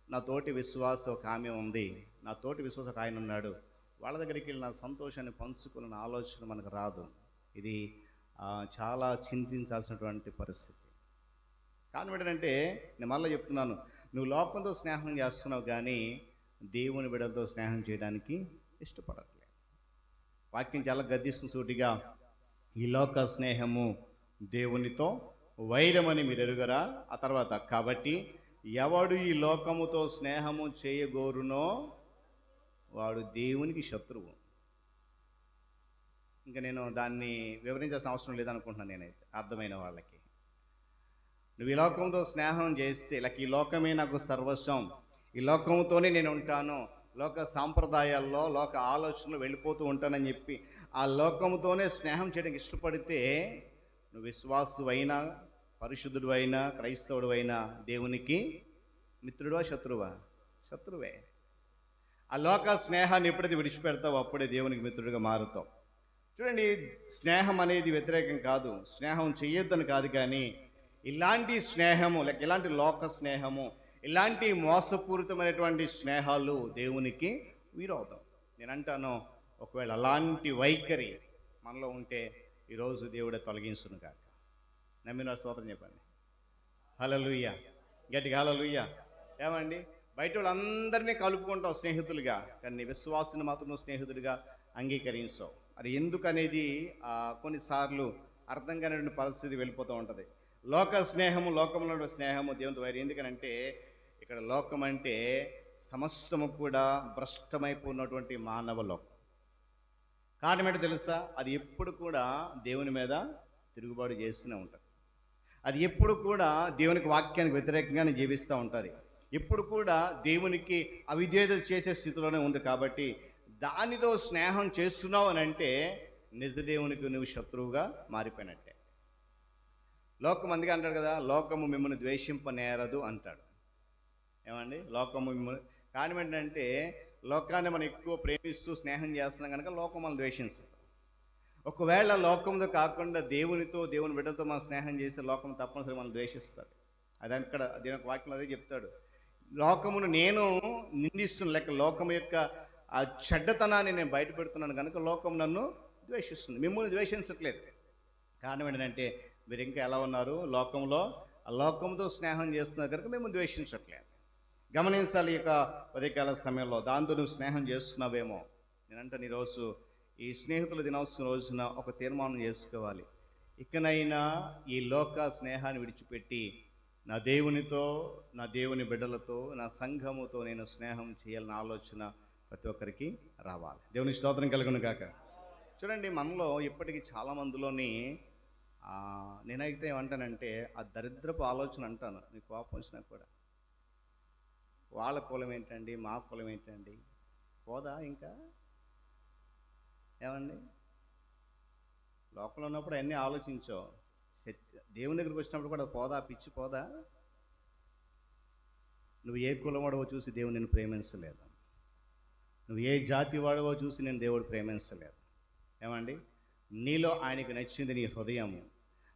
నా తోటి విశ్వాసం ఒక ఆమె ఉంది, నా తోటి విశ్వాసం ఒక ఆయన ఉన్నాడు, వాళ్ళ దగ్గరికి వెళ్ళి నా సంతోషాన్ని పంచుకున్న ఆలోచన మనకు రాదు. ఇది చాలా చింతించాల్సినటువంటి పరిస్థితి. కారణం ఏంటంటే, నేను మళ్ళీ చెప్తున్నాను, నువ్వు లోకంతో స్నేహం చేస్తున్నావు, కానీ దేవుని బిడ్డలతో స్నేహం చేయడానికి ఇష్టపడట్లేదు. వాక్యం చాలా గద్దిస్తుంది సూటిగా, ఈ లోక స్నేహము దేవునితో వైరమని మీరు ఎరుగరా. ఆ తర్వాత, కాబట్టి ఎవడు ఈ లోకముతో స్నేహము చేయగోరునో వాడు దేవునికి శత్రువు. ఇంకా నేను దాన్ని వివరించాల్సిన అవసరం లేదనుకుంటున్నాను. నేనైతే అర్థమైన వాళ్ళకి, నువ్వు ఈ లోకంతో స్నేహం చేస్తే, ఈ లోకమే నాకు సర్వస్వం, ఈ లోకంతోనే నేను ఉంటాను, లోక సాంప్రదాయాల్లో, లోక ఆలోచనలు వెళ్ళిపోతూ ఉంటానని చెప్పి ఆ లోకంతోనే స్నేహం చేయడానికి ఇష్టపడితే, నువ్వు విశ్వాసు అయినా, పరిశుద్ధుడు అయినా, క్రైస్తవుడు అయినా దేవునికి మిత్రుడువా శత్రువా? శత్రువే. ఆ లోక స్నేహాన్ని ఎప్పుడైతే విడిచిపెడతావో అప్పుడే దేవునికి మిత్రుడిగా మారుతావు. చూడండి, స్నేహం అనేది వ్యతిరేకం కాదు, స్నేహం చెయ్యొద్దని కాదు, కానీ ఇలాంటి స్నేహము, ఇలాంటి లోక స్నేహము, ఇలాంటి మోసపూరితమైనటువంటి స్నేహాలు దేవునికి విరోధం. నేను అంటాను, ఒకవేళ అలాంటి వైఖరి మనలో ఉంటే ఈరోజు దేవుడే తొలగించును కాక. నమ్మిన స్తోత్రం చెప్పండి. హల్లెలూయా, గట్టిగా హల్లెలూయా. ఏమండి, బయట వాళ్ళందరినీ కలుపుకుంటావు స్నేహితులుగా, కానీ విశ్వాసుని మాత్రం స్నేహితుడిగా అంగీకరించావు. అది ఎందుకనేది కొన్నిసార్లు అర్థం కానిటువంటి పరిస్థితి వెళ్ళిపోతూ ఉంటుంది. లోక స్నేహము, లోకంలో స్నేహము దేవునితో వైరం. ఎందుకనంటే ఇక్కడ లోకం అంటే సమస్తము కూడా భ్రష్టమైపోయినటువంటి మానవ లోకం. కారణం ఏంటో తెలుసా? అది ఎప్పుడు కూడా దేవుని మీద తిరుగుబాటు చేస్తూనే ఉంటుంది. అది ఎప్పుడు కూడా దేవునికి వాక్యానికి వ్యతిరేకంగానే జీవిస్తూ ఉంటుంది. ఎప్పుడు కూడా దేవునికి అవిధేయత చేసే స్థితిలోనే ఉంది. కాబట్టి దానితో స్నేహం చేస్తున్నావు అని అంటే నిజ దేవునికి నువ్వు శత్రువుగా మారిపోయినట్టే. లోకం అందుకే అంటాడు కదా, లోకము మిమ్మల్ని ద్వేషింపనేరదు అంటాడు. ఏమండి? లోకము మిమ్మల్ని, కారణం ఏంటంటే లోకాన్ని మనం ఎక్కువ ప్రేమిస్తూ స్నేహం చేస్తున్నాం కనుక లోకం మనం ద్వేషిస్తుంది. ఒకవేళ లోకంతో కాకుండా దేవునితో, దేవుని బిడ్డతో మనం స్నేహం చేస్తే లోకం తప్పనిసరి మనం ద్వేషిస్తారు. అది అక్కడ దేవుని యొక్క వాక్యం అదే చెప్తాడు. లోకమును నేను నిందిస్తున్నాను, లేక లోకం యొక్క ఆ చెడ్డతనాన్ని నేను బయటపెడుతున్నాను కనుక లోకం నన్ను ద్వేషిస్తుంది. మిమ్మల్ని ద్వేషించట్లేదు. కారణం ఏంటంటే మీరు ఇంకా ఎలా ఉన్నారు? లోకంలో ఆ లోకంతో స్నేహం చేస్తున్నారు కనుక మిమ్మల్ని ద్వేషించట్లేదు. గమనించాలి. ఈ యొక్క ఉదయకాల సమయంలో దాంతో నువ్వు స్నేహం చేస్తున్నావేమో. నేనంటాను ఈరోజు ఈ స్నేహితుల దినోత్సవం రోజున ఒక తీర్మానం చేసుకోవాలి. ఇకనైనా ఈ లోక స్నేహాన్ని విడిచిపెట్టి నా దేవునితో, నా దేవుని బిడ్డలతో, నా సంఘముతో నేను స్నేహం చేయాలన్న ఆలోచన ప్రతి ఒక్కరికి రావాలి. దేవుని స్తోత్రం కలుగును గాక. చూడండి, మనలో ఇప్పటికీ చాలా మందిలోని నేనైతే ఏమంటానంటే ఆ దరిద్రపు ఆలోచన అంటాను. నీకు కోపం వచ్చినా కూడా వాళ్ళ కులం ఏంటండి, మా కులం ఏంటండి, పోదా ఇంకా? ఏమండి? లోకంలో ఉన్నప్పుడు అన్నీ ఆలోచించో, దేవుని దగ్గరికి వచ్చినప్పుడు కూడా పోదా, పిచ్చి పోదా? నువ్వు ఏ కులం వాడవో చూసి దేవుడు నిన్ను ప్రేమించలేదు. నువ్వు ఏ జాతి వాడవో చూసి నేను దేవుడు ప్రేమించలేదు. ఏమండి? నీలో ఆయనకు నచ్చింది నీ హృదయము.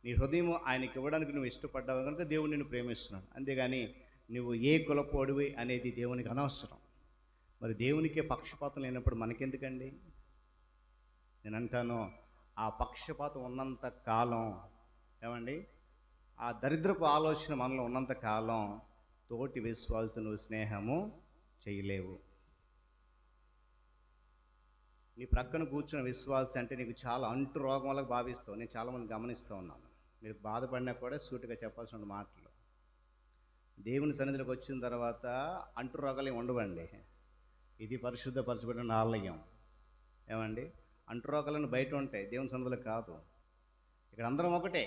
నీ హృదయము ఆయనకి ఇవ్వడానికి నువ్వు ఇష్టపడ్డావు కనుక దేవుడు నిన్ను ప్రేమిస్తున్నాడు. అంతేగాని నువ్వు ఏ కులపోడివి అనేది దేవునికి అనవసరం. మరి దేవునికే పక్షపాతం లేనప్పుడు మనకెందుకండి? నేను అంటాను, ఆ పక్షపాతం ఉన్నంత కాలం, ఏమండి, ఆ దరిద్రపు ఆలోచన మనలో ఉన్నంత కాలం తోటి విశ్వాసంతో నువ్వు స్నేహము చేయలేవు. నీ ప్రక్కన కూర్చున్న విశ్వాస అంటే నీకు చాలా అంటు రోగం వల్ల భావిస్తావు. నేను చాలామంది గమనిస్తూ ఉన్నాను. మీరు బాధపడినా కూడా సూటిగా చెప్పాల్సిన మాటలు. దేవుని సన్నిధిలోకి వచ్చిన తర్వాత అంటు రోగాలు ఏమి ఉండవండి. ఇది పరిశుద్ధపరచబడిన ఆలయం. ఏమండి? అంటు రోగాలను బయట ఉంటాయి, దేవుని సన్నిధిలో కాదు. ఇక్కడ అందరం ఒకటే.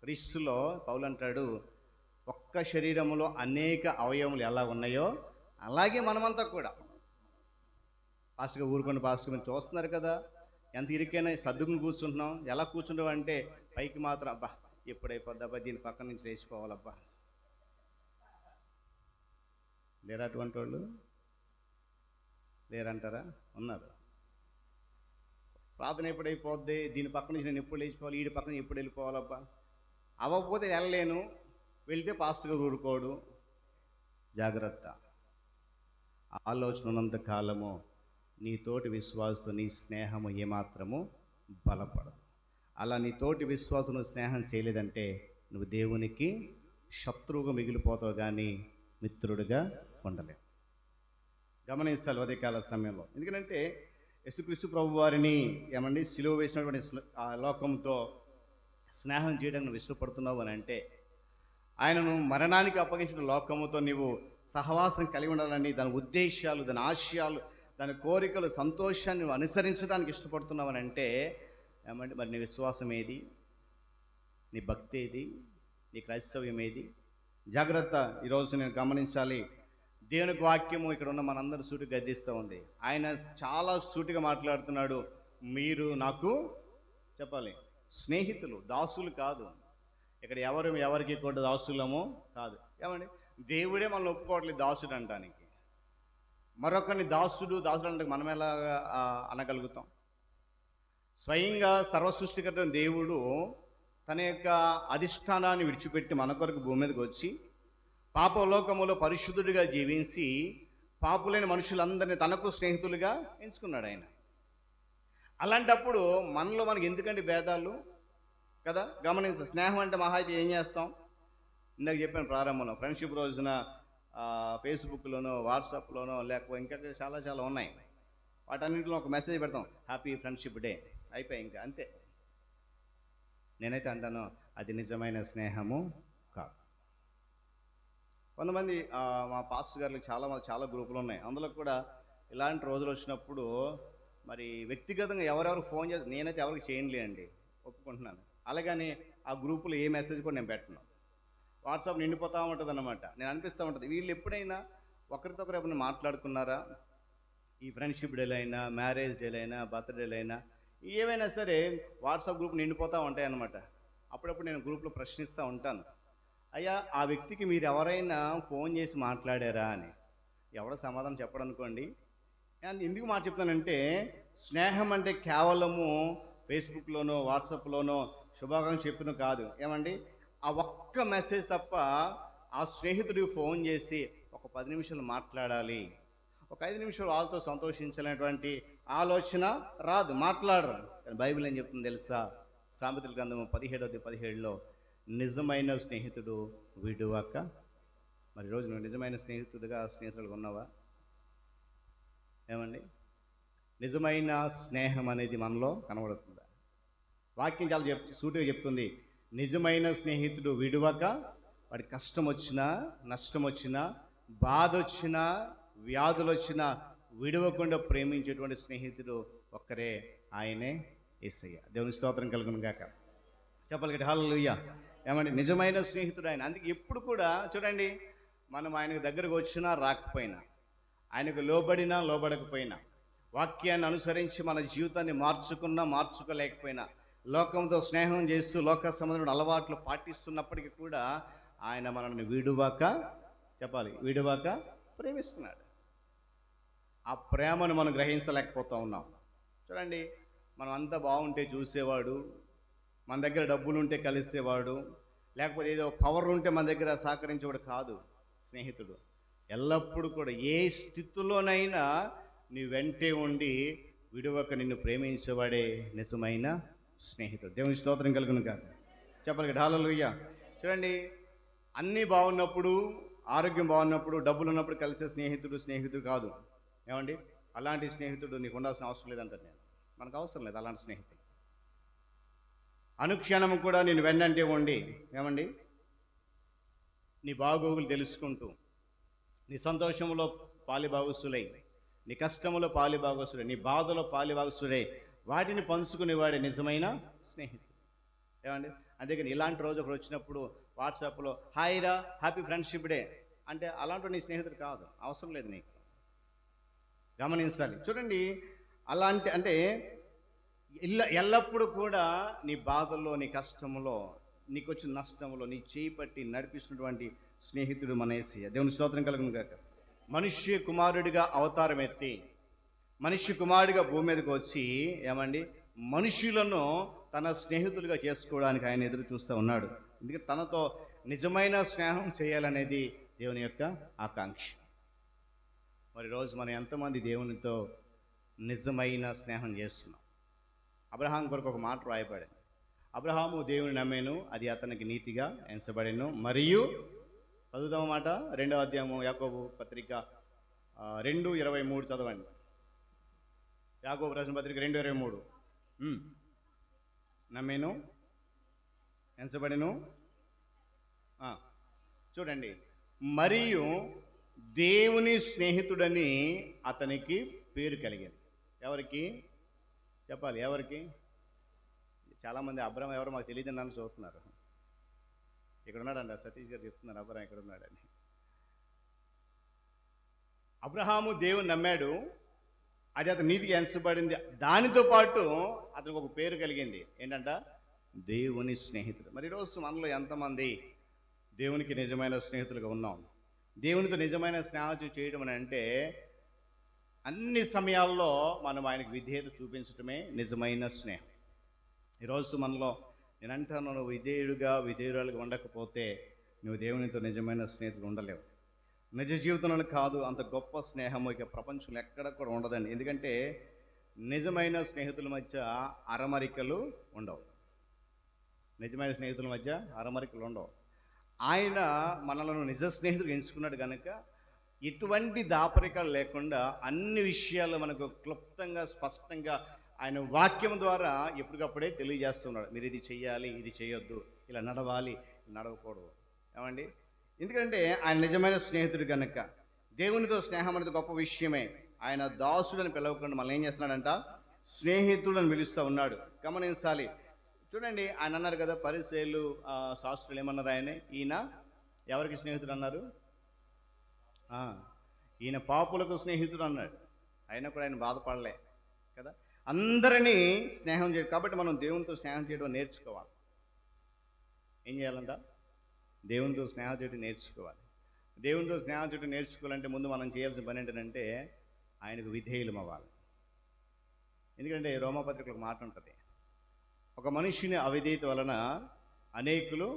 క్రీస్తులో పౌలు అంటాడు, ఒక్క శరీరములో అనేక అవయవములు ఎలా ఉన్నాయో అలాగే మనమంతా కూడా. పాస్ట్గా ఊరుకోండి, పాస్ట్గా మీరు చూస్తున్నారు కదా, ఎంత ఇరికైనా సర్దుకుని కూర్చుంటున్నాం. ఎలా కూర్చుంటాం అంటే పైకి మాత్రం అబ్బా ఎప్పుడైపోద్దబ్బా, దీని పక్కన నుంచి లేచిపోవాలబ్బా. లేరా అటువంటి వాళ్ళు? లేరంటారా? ఉన్నారు. ప్రార్థన ఎప్పుడైపోద్ది, దీని పక్క నుంచి నేను ఎప్పుడు లేచిపోవాలి, వీడి పక్కన ఎప్పుడు వెళ్ళిపోవాలబ్బా. అవ్వకపోతే వెళ్ళలేను, వెళ్తే పాస్ట్గా ఊరుకోడు. జాగ్రత్త. ఆలోచన ఉన్నంత కాలము నీ తోటి విశ్వాసం, నీ స్నేహము ఏమాత్రము బలపడదు. అలా నీ తోటి విశ్వాసం స్నేహం చేయలేదంటే నువ్వు దేవునికి శత్రువుగా మిగిలిపోతావు కానీ మిత్రుడిగా ఉండలేవు. గమనించాలి ఉదయకాల సమయంలో. ఎందుకంటే యేసుక్రీస్తు ప్రభు వారిని ఏమండి సిలువ వేసినటువంటి ఆ లోకంతో స్నేహం చేయడానికి నువ్వు ఇష్టపడుతున్నావు అని అంటే, ఆయనను మరణానికి అప్పగించిన లోకముతో నీవు సహవాసం కలిగి ఉండాలని దాని ఉద్దేశాలు, దాని ఆశయాలు, దాని కోరికలు, సంతోషాన్ని నువ్వు అనుసరించడానికి ఇష్టపడుతున్నావు అని అంటే ఏమంటే మరి నీ విశ్వాసం ఏది? నీ భక్తి ఏది? నీ క్రైస్తవ్యం ఏది? జాగ్రత్త. ఈరోజు నేను గమనించాలి. దేవునికి వాక్యము ఇక్కడ ఉన్న మనందరూ సూటిగా గద్దిస్తూ ఉంది. ఆయన చాలా సూటిగా మాట్లాడుతున్నాడు. మీరు నాకు చెప్పాలి స్నేహితులు, దాసులు కాదు. ఇక్కడ ఎవరికి కూడా దాసులమో కాదు. ఏమండి? దేవుడే మనల్ని ఒప్పుకోవట్లేదు దాసుడు అంటానికి. మరొకరిని దాసుడు అంటే మనం ఎలా అనగలుగుతాం? స్వయంగా సర్వసృష్టికర్త దేవుడు తన యొక్క అధిష్టానాన్ని విడిచిపెట్టి మన కొరకు భూమి మీదకి వచ్చి పాపలోకములో పరిశుద్ధుడిగా జీవించి పాపులైన మనుషులందరినీ తనకు స్నేహితులుగా ఎంచుకున్నాడు ఆయన. అలాంటప్పుడు మనలో మనకి ఎందుకండి భేదాలు కదా? గమనించ. స్నేహం అంటే మహా అయితే ఏం చేస్తాం? ఇందాక చెప్పాను ప్రారంభంలో, ఫ్రెండ్షిప్ రోజున ఫేస్బుక్లోనో, వాట్సాప్లోనో, లేకపోతే ఇంకా చాలా చాలా ఉన్నాయి. వాటన్నింటిలో ఒక మెసేజ్ పెడతాం, హ్యాపీ ఫ్రెండ్షిప్ డే, అయిపోయి ఇంకా అంతే. నేనైతే అంటాను అది నిజమైన స్నేహము కాదు. కొంతమంది మా పాస్టర్ గారికి చాలా గ్రూపులు ఉన్నాయి. అందులో కూడా ఇలాంటి రోజులు వచ్చినప్పుడు మరి వ్యక్తిగతంగా ఎవరెవరు ఫోన్ చేసి నేనైతే ఎవరికి చేయనులే అండి, ఒప్పుకుంటున్నాను. అలాగని ఆ గ్రూపులో ఏ మెసేజ్ కూడా నేను పెట్టను. వాట్సాప్ నిండిపోతూ ఉంటుంది అన్నమాట. నేను అనిపిస్తూ ఉంటుంది, వీళ్ళు ఎప్పుడైనా ఒకరితో ఒకరు ఎప్పుడైనా మాట్లాడుకున్నారా? ఈ ఫ్రెండ్షిప్ డేలు అయినా, మ్యారేజ్ డేలు అయినా, బర్త్డేలు అయినా, ఏవైనా సరే వాట్సాప్ గ్రూప్ నిండిపోతూ ఉంటాయి అన్నమాట. అప్పుడప్పుడు నేను గ్రూప్లో ప్రశ్నిస్తూ ఉంటాను, అయ్యా ఆ వ్యక్తికి మీరు ఎవరైనా ఫోన్ చేసి మాట్లాడారా అని. ఎవడో సమాధానం చెప్పడం అనుకోండి. ఎందుకు మాట చెప్తానంటే, స్నేహం అంటే కేవలము ఫేస్బుక్లోనో వాట్సాప్లోనో శుభాకాంక్ష చెప్పిన కాదు. ఏమండి, ఆ ఒక్క మెసేజ్ తప్ప ఆ స్నేహితుడికి ఫోన్ చేసి ఒక 10 నిమిషాలు మాట్లాడాలి, ఒక 5 నిమిషాలు వాళ్ళతో సంతోషించాలనేటువంటి ఆలోచన రాదు, మాట్లాడరు. కానీ బైబిల్ ఏం చెప్తుంది తెలుసా? సామెతల గ్రంథము 17:17లో నిజమైన స్నేహితుడు విడువక. మరి ఈరోజు నువ్వు నిజమైన స్నేహితుడిగా ఉన్నావా? ఏమండి, నిజమైన స్నేహం అనేది మనలో కనబడుతుందా? వాక్యం చాలా సూటిగా చెప్తుంది, నిజమైన స్నేహితుడు విడువక, వాడి కష్టం వచ్చినా, నష్టం వచ్చినా, బాధ వచ్చినా, వ్యాధులు వచ్చినా విడవకుండా ప్రేమించేటువంటి స్నేహితుడు ఒక్కరే, ఆయనే యేసయ్య. దేవుని స్తోత్రం కలుగును గాక. చెప్పాలి కదా, హల్లెలూయా. ఏమండి, నిజమైన స్నేహితుడు ఆయన. అందుకే ఎప్పుడు కూడా చూడండి, మనం ఆయనకు దగ్గరకు వచ్చినా రాకపోయినా, ఆయనకు లోబడినా లోబడకపోయినా, వాక్యాన్ని అనుసరించి మన జీవితాన్ని మార్చుకున్నా మార్చుకోలేకపోయినా, లోకంతో స్నేహం చేస్తూ లోక సంబంధమైన అలవాట్లు పాటిస్తున్నప్పటికీ కూడా ఆయన మనల్ని విడువాక, చెప్పాలి, విడువాక ప్రేమిస్తున్నాడు. ఆ ప్రేమను మనం గ్రహించలేకపోతూ ఉన్నాం. చూడండి, మనం అంతా బాగుంటే చూసేవాడు, మన దగ్గర డబ్బులు ఉంటే కలిసేవాడు, లేకపోతే ఏదో పవర్ ఉంటే మన దగ్గర సహకరించేవాడు కాదు స్నేహితుడు. ఎల్లప్పుడూ కూడా ఏ స్థితిలోనైనా నీ వెంటే ఉండి విడువక నిన్ను ప్రేమించేవాడే నిజమైన స్నేహితుడు. దేవుని స్తోత్రం కలుగును కాదు. చెప్పాలి కదా, హల్లెలూయా. చూడండి, అన్నీ బాగున్నప్పుడు, ఆరోగ్యం బాగున్నప్పుడు, డబ్బులు ఉన్నప్పుడు కలిసే స్నేహితుడు కాదు. ఏమండి, అలాంటి స్నేహితుడు నీకు ఉండాల్సిన అవసరం లేదంటారు నేను. మనకు అవసరం లేదు అలాంటి స్నేహితుడు. అనుక్షణం కూడా నేను వెన్నంటే ఉండి, ఏమండి, నీ బాగోగులు తెలుసుకుంటూ, నీ సంతోషంలో పాలిభాగస్తులై, నీ కష్టంలో పాలిభాగస్తులై, నీ బాధలో పాలిభాగస్తులై వాటిని పంచుకునేవాడే నిజమైన స్నేహితుడు. ఏమండి, అందుకని ఇలాంటి రోజు ఒకరు వచ్చినప్పుడు వాట్సాప్లో హాయ్ రా, హ్యాపీ ఫ్రెండ్షిప్ డే అంటే అలాంటి నీ స్నేహితుడు కాదు, అవసరం లేదు నీకు. గమనించాలి. చూడండి, అలాంటి అంటే ఎల్లప్పుడూ కూడా నీ బాధల్లో, నీ కష్టంలో, నీకు వచ్చిన నష్టంలో నీ చేయి పట్టి నడిపిస్తున్నటువంటి స్నేహితుడు మన యేసయ్య. దేవుని స్తోత్రం కలుగును గాక. మనుష్య కుమారుడిగా అవతారం ఎత్తి, మనుష్య కుమారుడిగా భూమి మీదకి వచ్చి, ఏమండి, మనుషులను తన స్నేహితులుగా చేసుకోవడానికి ఆయన ఎదురు చూస్తూ ఉన్నాడు. ఎందుకంటే తనతో నిజమైన స్నేహం చేయాలనేది దేవుని యొక్క ఆకాంక్ష. మరి రోజు మనం ఎంతమంది దేవునితో నిజమైన స్నేహం చేస్తున్నాం? అబ్రహాం కొరకు ఒక మాట రాయబడింది, అబ్రహాము దేవుని నమ్మేను, అది అతనికి నీతిగా ఎంచబడెను. మరియు చదువుదాం మాట, 2వ అధ్యాయము యాకోబు పత్రిక 2:23 చదవండి. యాకోబు రాసిన పత్రిక 2:23. నమ్మేను, ఎంచబడెను. చూడండి, మరియు దేవుని స్నేహితుడని అతనికి పేరు కలిగింది. ఎవరికి చెప్పాలి? ఎవరికి? చాలామంది అబ్రహాం ఎవరో మాకు తెలియదు నన్ను చూస్తున్నారు. ఇక్కడ ఉన్నాడంట, సతీష్ గారు చెప్తున్నారు అబ్రహాం ఇక్కడ ఉన్నాడని. అబ్రహాము దేవుని నమ్మాడు, అది అతను నీతికి ఎంచబడింది. దానితో పాటు అతనికి ఒక పేరు కలిగింది, ఏంటంట? దేవుని స్నేహితుడు. మరి ఈరోజు మనలో ఎంతమంది దేవునికి నిజమైన స్నేహితులుగా ఉన్నాం? దేవునితో నిజమైన స్నేహం చేయడం అని అంటే అన్ని సమయాల్లో మనం ఆయనకు విధేయత చూపించడమే నిజమైన స్నేహం. ఈరోజు మనలో నేను అంటాను, నువ్వు విధేయురాలుగా ఉండకపోతే నువ్వు దేవునితో నిజమైన స్నేహితులు ఉండలేవు. నిజ జీవితంలో కాదు, అంత గొప్ప స్నేహం ఇక ప్రపంచంలో ఎక్కడ కూడా ఉండదండి. ఎందుకంటే నిజమైన స్నేహితుల మధ్య అరమరికలు ఉండవు. నిజమైన స్నేహితుల మధ్య అరమరికలు ఉండవు. ఆయన మనలను నిజ స్నేహితులు ఎంచుకున్నాడు కనుక ఎటువంటి దాపరికాలు లేకుండా అన్ని విషయాలు మనకు క్లుప్తంగా, స్పష్టంగా ఆయన వాక్యం ద్వారా ఎప్పటికప్పుడే తెలియజేస్తున్నాడు. మీరు ఇది చెయ్యాలి, ఇది చేయొద్దు, ఇలా నడవాలి, నడవకూడదు. ఏమండి? ఎందుకంటే ఆయన నిజమైన స్నేహితుడు కనుక. దేవునితో స్నేహం అనేది గొప్ప విషయమే. ఆయన దాసుడని పిలవకుండా మనల్ని ఏం చేస్తున్నాడంట? స్నేహితుడు అని పిలుస్తూ ఉన్నాడు. గమనించాలి. చూడండి, ఆయన అన్నారు కదా, పరిసయ్యులు శాస్త్రులు ఏమన్నారు? ఈయన ఎవరికి స్నేహితుడు అన్నారు? ఈయన పాపులకు స్నేహితుడు అన్నాడు. అయినా కూడా ఆయన బాధపడలే కదా. అందరినీ స్నేహం చేయడం. కాబట్టి మనం దేవునితో స్నేహం చేయడం నేర్చుకోవాలి. ఏం చేయాలంట? దేవునితో స్నేహం చేయడం నేర్చుకోవాలి. దేవునితో స్నేహం చేయడం నేర్చుకోవాలంటే ముందు మనం చేయాల్సిన పని ఏంటంటే ఆయనకు విధేయులం అవ్వాలి. ఎందుకంటే రోమాపత్రికలో ఒక మాట ఉంటుంది, ఒక మనిషిని అవిధేయత వలన అనేకులు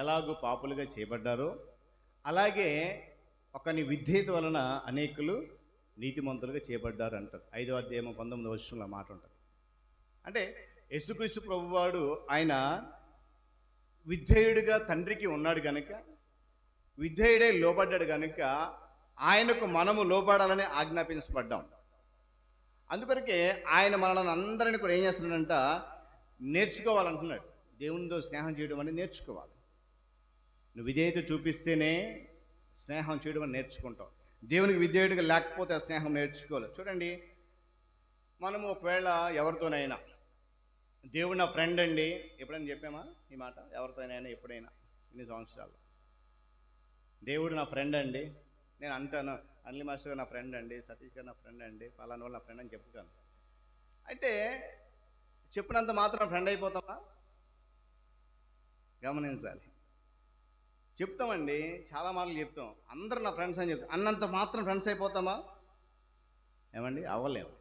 ఎలాగూ పాపులుగా చేయబడ్డారో అలాగే ఒకని విధేయత వలన అనేకులు నీతిమంతులుగా చేయబడ్డారు అంటారు. 5వ అధ్యాయం 19వ వచనంలో మాట ఉంటుంది. అంటే యేసుక్రీస్తు ప్రభువాడు ఆయన విధేయుడిగా తండ్రికి ఉన్నాడు కనుక, విధేయుడే లోబడ్డాడు కనుక ఆయనకు మనము లోబడాలని ఆజ్ఞాపించబడ్డాం. అందుకొరకే ఆయన మనల్ని అందరినీ కూడా ఏం చేస్తున్నాడంట? నేర్చుకోవాలంటున్నాడు. దేవునితో స్నేహం చేయడం అనేది నేర్చుకోవాలి. నువ్వు విధేయత చూపిస్తేనే స్నేహం చేయడం అని నేర్చుకుంటావు. దేవునికి విధేయుడిగా లేకపోతే ఆ స్నేహం నేర్చుకోవాలి. చూడండి, మనము ఒకవేళ ఎవరితోనైనా దేవుడు నా ఫ్రెండ్ అండి, ఎప్పుడైనా చెప్పామా ఈ మాట? ఎవరితోనైనా ఎప్పుడైనా ఇన్ని సంవత్సరాలు దేవుడు నా ఫ్రెండ్ అండి, నేను అంటాను, అనిల్ మాస్టర్ గారు నా ఫ్రెండ్ అండి, సతీష్ గారు నా ఫ్రెండ్ అండి, పలానా వాళ్ళు నా ఫ్రెండ్ అని చెప్తాను. అయితే చెప్పినంత మాత్రం ఫ్రెండ్ అయిపోతామా? గమనించాలి. చెప్తామండి, చాలా మాటలు చెప్తాం, అందరూ నా ఫ్రెండ్స్ అని చెప్తాం. అన్నంత మాత్రం ఫ్రెండ్స్ అయిపోతామా? ఏమండి? అవ్వలేము.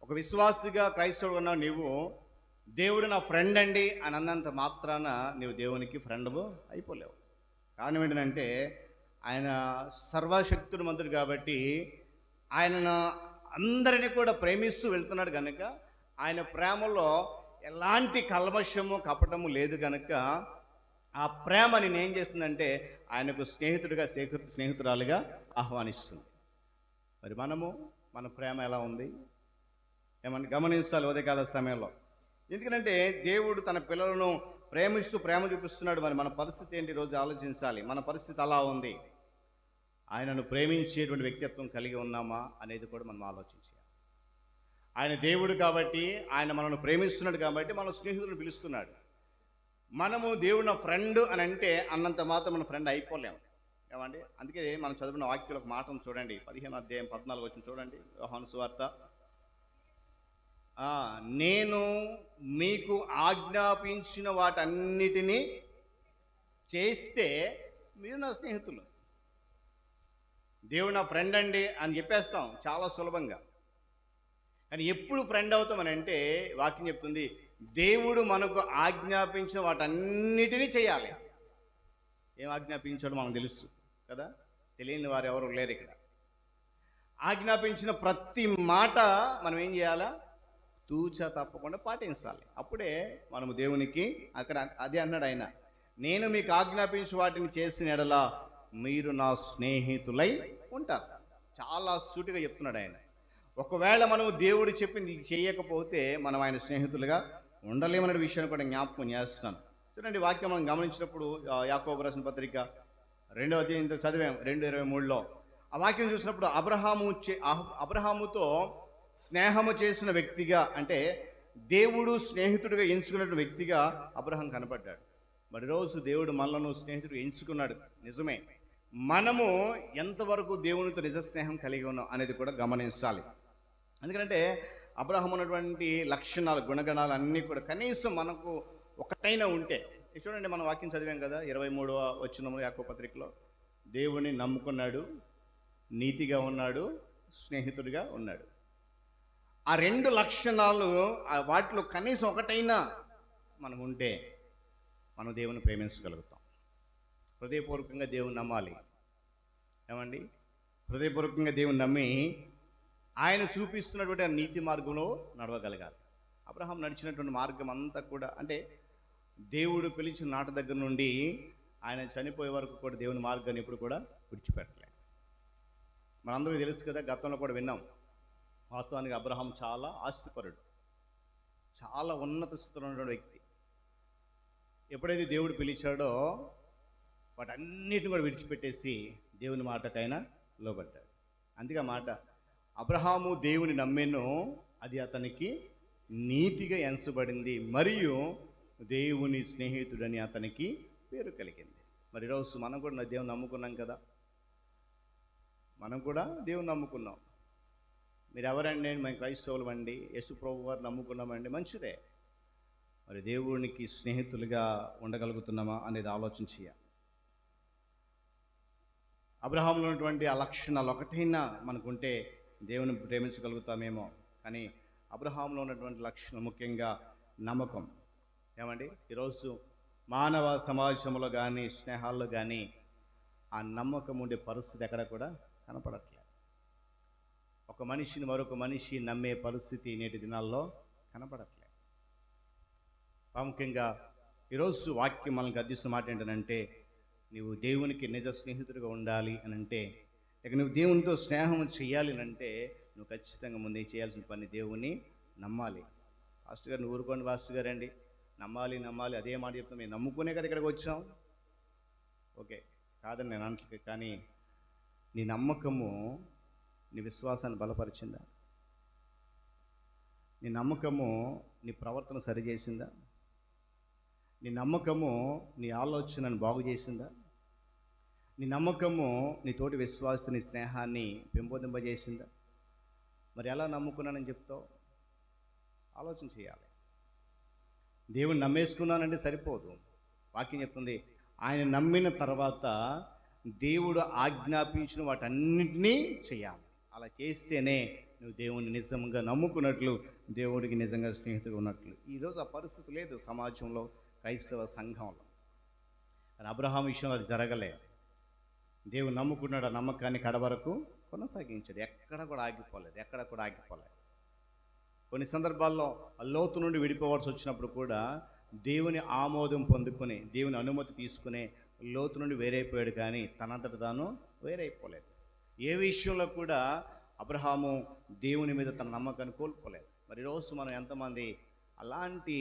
ఒక విశ్వాసిగా క్రైస్తవుడు ఉన్నావు, నీవు దేవుడు నా ఫ్రెండ్ అండి అని అన్నంత మాత్రాన నీవు దేవునికి ఫ్రెండ్వు అయిపోలేవు. కారణం ఏంటంటే ఆయన సర్వశక్తుడు మంత్రుడు కాబట్టి ఆయన అందరినీ కూడా ప్రేమిస్తూ వెళ్తున్నాడు కనుక ఆయన ప్రేమలో ఎలాంటి కల్మషము కపటము లేదు కనుక ఆ ప్రేమ నేనేం చేస్తుందంటే ఆయనకు స్నేహితురాలుగా ఆహ్వానిస్తుంది. మరి మన ప్రేమ ఎలా ఉంది? ఏమన్నా గమనించాలి ఉదయకాల సమయంలో. ఎందుకంటే దేవుడు తన పిల్లలను ప్రేమిస్తూ ప్రేమ చూపిస్తున్నాడు. మరి మన పరిస్థితి ఏంటి? రోజు ఆలోచించాలి. మన పరిస్థితి అలా ఉంది. ఆయనను ప్రేమించేటువంటి వ్యక్తిత్వం కలిగి ఉన్నామా అనేది కూడా మనం ఆలోచించాలి. ఆయన దేవుడు కాబట్టి, ఆయన మనల్ని ప్రేమిస్తున్నాడు కాబట్టి మన స్నేహితులను పిలుస్తున్నాడు. మనము దేవుడు నా ఫ్రెండ్ అని అంటే అన్నంత మాత్రం మన ఫ్రెండ్ అయిపోలేము. ఏమండి? అందుకే మనం చదివిన వాక్యంలో ఒక మాటను చూడండి, 15వ అధ్యాయం 14వ వచనం చూడండి, యోహాను సువార్త. నేను మీకు ఆజ్ఞాపించిన వాటన్నిటినీ చేస్తే మీరు నా స్నేహితులు. దేవుడు నా ఫ్రెండ్ అండి అని చెప్పేస్తాం చాలా సులభంగా. కానీ ఎప్పుడు ఫ్రెండ్ అవుతామని అంటే వాక్యం చెప్తుంది, దేవుడు మనకు ఆజ్ఞాపించిన వాటన్నిటినీ చేయాలి. ఏం ఆజ్ఞాపించాడో మనకు తెలుసు కదా, తెలియని వారు ఎవరు లేరు ఇక్కడ. ఆజ్ఞాపించిన ప్రతి మాట మనం ఏం చేయాలా? తూచా తప్పకుండా పాటించాలి. అప్పుడే మనము దేవునికి అక్కడ అదే అన్నాడు ఆయన, నేను మీకు ఆజ్ఞాపించి వాటిని చేసిన ఎడల మీరు నా స్నేహితులై ఉంటారు. చాలా సూటిగా చెప్తున్నాడు ఆయన. ఒకవేళ మనము దేవుడు చెప్పింది చేయకపోతే మనం ఆయన స్నేహితులుగా ఉండలేమనే విషయాన్ని కూడా జ్ఞాపకం చేస్తాను. చూడండి, వాక్యం మనం గమనించినప్పుడు యాకోబు రాసిన పత్రిక 2వ అధ్యాయం చదివాం 2:23లో. ఆ వాక్యం చూసినప్పుడు అబ్రహాముతో స్నేహము చేసిన వ్యక్తిగా, అంటే దేవుడు స్నేహితుడిగా ఎంచుకున్న వ్యక్తిగా అబ్రహాం కనపడ్డాడు. మరి రోజు దేవుడు మనలను స్నేహితుడు ఎంచుకున్నాడు, నిజమే. మనము ఎంతవరకు దేవునితో నిజ స్నేహం కలిగి ఉన్నాం అనేది కూడా గమనించాలి. ఎందుకంటే అబ్రహాం ఉన్నటువంటి లక్షణాలు, గుణగణాలు అన్నీ కూడా కనీసం మనకు ఒకటైనా ఉంటే. చూడండి, మనం వాక్యం చదివాం కదా 23వ వచనము యాకోబు పత్రికలో, దేవుని నమ్ముకున్నాడు, నీతిగా ఉన్నాడు, స్నేహితుడిగా ఉన్నాడు. ఆ 2 లక్షణాలు వాటిలో కనీసం ఒకటైనా మనం ఉంటే మనం దేవుని ప్రేమించగలుగుతాం. హృదయపూర్వకంగా దేవుని నమ్మాలి. ఏమండి? హృదయపూర్వకంగా దేవుని నమ్మి ఆయన చూపిస్తున్నటువంటి ఆ నీతి మార్గంలో నడవగలగాలి. అబ్రహాం నడిచినటువంటి మార్గం అంతా కూడా, అంటే దేవుడు పిలిచిన నాట దగ్గర నుండి ఆయన చనిపోయే వరకు కూడా దేవుని మార్గాన్ని ఎప్పుడు కూడా విడిచిపెట్టలేదు. మనందరికీ తెలుసు కదా, గతంలో కూడా విన్నాం. వాస్తవానికి అబ్రహాం చాలా ఆస్తిపరుడు, చాలా ఉన్నత స్థితిలో ఉన్నటువంటి వ్యక్తి. ఎప్పుడైతే దేవుడు పిలిచాడో వాటన్నిటిని కూడా విడిచిపెట్టేసి దేవుని మాటకైనా లోబడ్డాడు. అందుకే ఆ మాట, అబ్రహాము దేవుని నమ్మెను, అది అతనికి నీతిగా ఎంచబడింది, మరియు దేవుని స్నేహితుడని అతనికి పేరు కలిగింది. మరి ఈరోజు మనం కూడా దేవుని నమ్ముకున్నాం కదా, మనం కూడా దేవుని నమ్ముకున్నాం. మీరు ఎవరండి? మేము క్రైస్తవులు అండి, యేసు ప్రభు వారు నమ్ముకున్నామండి, మంచిదే. మరి దేవునికి స్నేహితులుగా ఉండగలుగుతున్నామా అనేది ఆలోచన చేయాలి. అబ్రహాంలో ఉన్నటువంటి ఆ లక్షణాలు ఒకటైనా మనకుంటే దేవుని ప్రేమించగలుగుతామేమో. కానీ అబ్రహాంలో ఉన్నటువంటి లక్షణం ముఖ్యంగా నమ్మకం. ఏమండి, ఈరోజు మానవ సమాజంలో కానీ స్నేహాల్లో కానీ ఆ నమ్మకం ఉండే పరిస్థితి ఎక్కడ కూడా కనపడట్లేదు. ఒక మనిషిని మరొక మనిషి నమ్మే పరిస్థితి నేటి దినాల్లో కనపడట్లేదు. ప్రాముఖ్యంగా ఈరోజు వాక్యం మనకు అందిస్తున్న మాట ఏంటంటే, నీవు దేవునికి నిజ స్నేహితుడిగా ఉండాలి అని అంటే, ఇక నువ్వు దేవునితో స్నేహం చేయాలి అని అంటే నువ్వు ఖచ్చితంగా ముందే చేయాల్సిన పని దేవుని నమ్మాలి. పాస్టర్ గారు, నువ్వు ఊరుకోండి పాస్టర్ గారు అండి, నమ్మాలి నమ్మాలి అదే మాట చెప్తాం. మేము నమ్ముకునే కదా ఇక్కడికి వచ్చాం. ఓకే, కాదని నేను అంటలే, కానీ నీ నమ్మకము నీ విశ్వాసాన్ని బలపరిచిందా? నీ నమ్మకము నీ ప్రవర్తన సరిచేసిందా? నీ నమ్మకము నీ ఆలోచనను బాగు చేసిందా? నీ నమ్మకము నీ తోటి విశ్వాస నీ స్నేహాన్ని పెంపొందింపజేసిందా? మరి ఎలా నమ్ముకున్నానని చెప్తావు? ఆలోచన చేయాలి. దేవుని నమ్మేసుకున్నానంటే సరిపోదు. వాక్యం చెప్తుంది, ఆయన నమ్మిన తర్వాత దేవుడు ఆజ్ఞాపించిన వాటన్నిటినీ చేయాలి. అలా చేస్తేనే నువ్వు దేవుని నిజంగా నమ్ముకున్నట్లు, దేవుడికి నిజంగా స్నేహితుడు ఉన్నట్లు. ఈరోజు ఆ పరిస్థితి లేదు సమాజంలో, క్రైస్తవ సంఘంలో. కానీ అబ్రహాం విషయంలో అది జరగలే. దేవుడు నమ్ముకున్నాడు, ఆ నమ్మకాన్ని కడవరకు కొనసాగించాడు. ఎక్కడ కూడా ఆగిపోలేదు. కొన్ని సందర్భాల్లో లోతు నుండి విడిపోవాల్సి వచ్చినప్పుడు కూడా దేవుని ఆమోదం పొందుకొని, దేవుని అనుమతి తీసుకునే లోతు నుండి వేరైపోయాడు, కానీ తనంతట తాను వేరైపోలేదు. ఏ విషయంలో కూడా అబ్రహాము దేవుని మీద తన నమ్మకాన్ని కోల్పోలేదు. మరి ఈరోజు మనం ఎంతమంది అలాంటి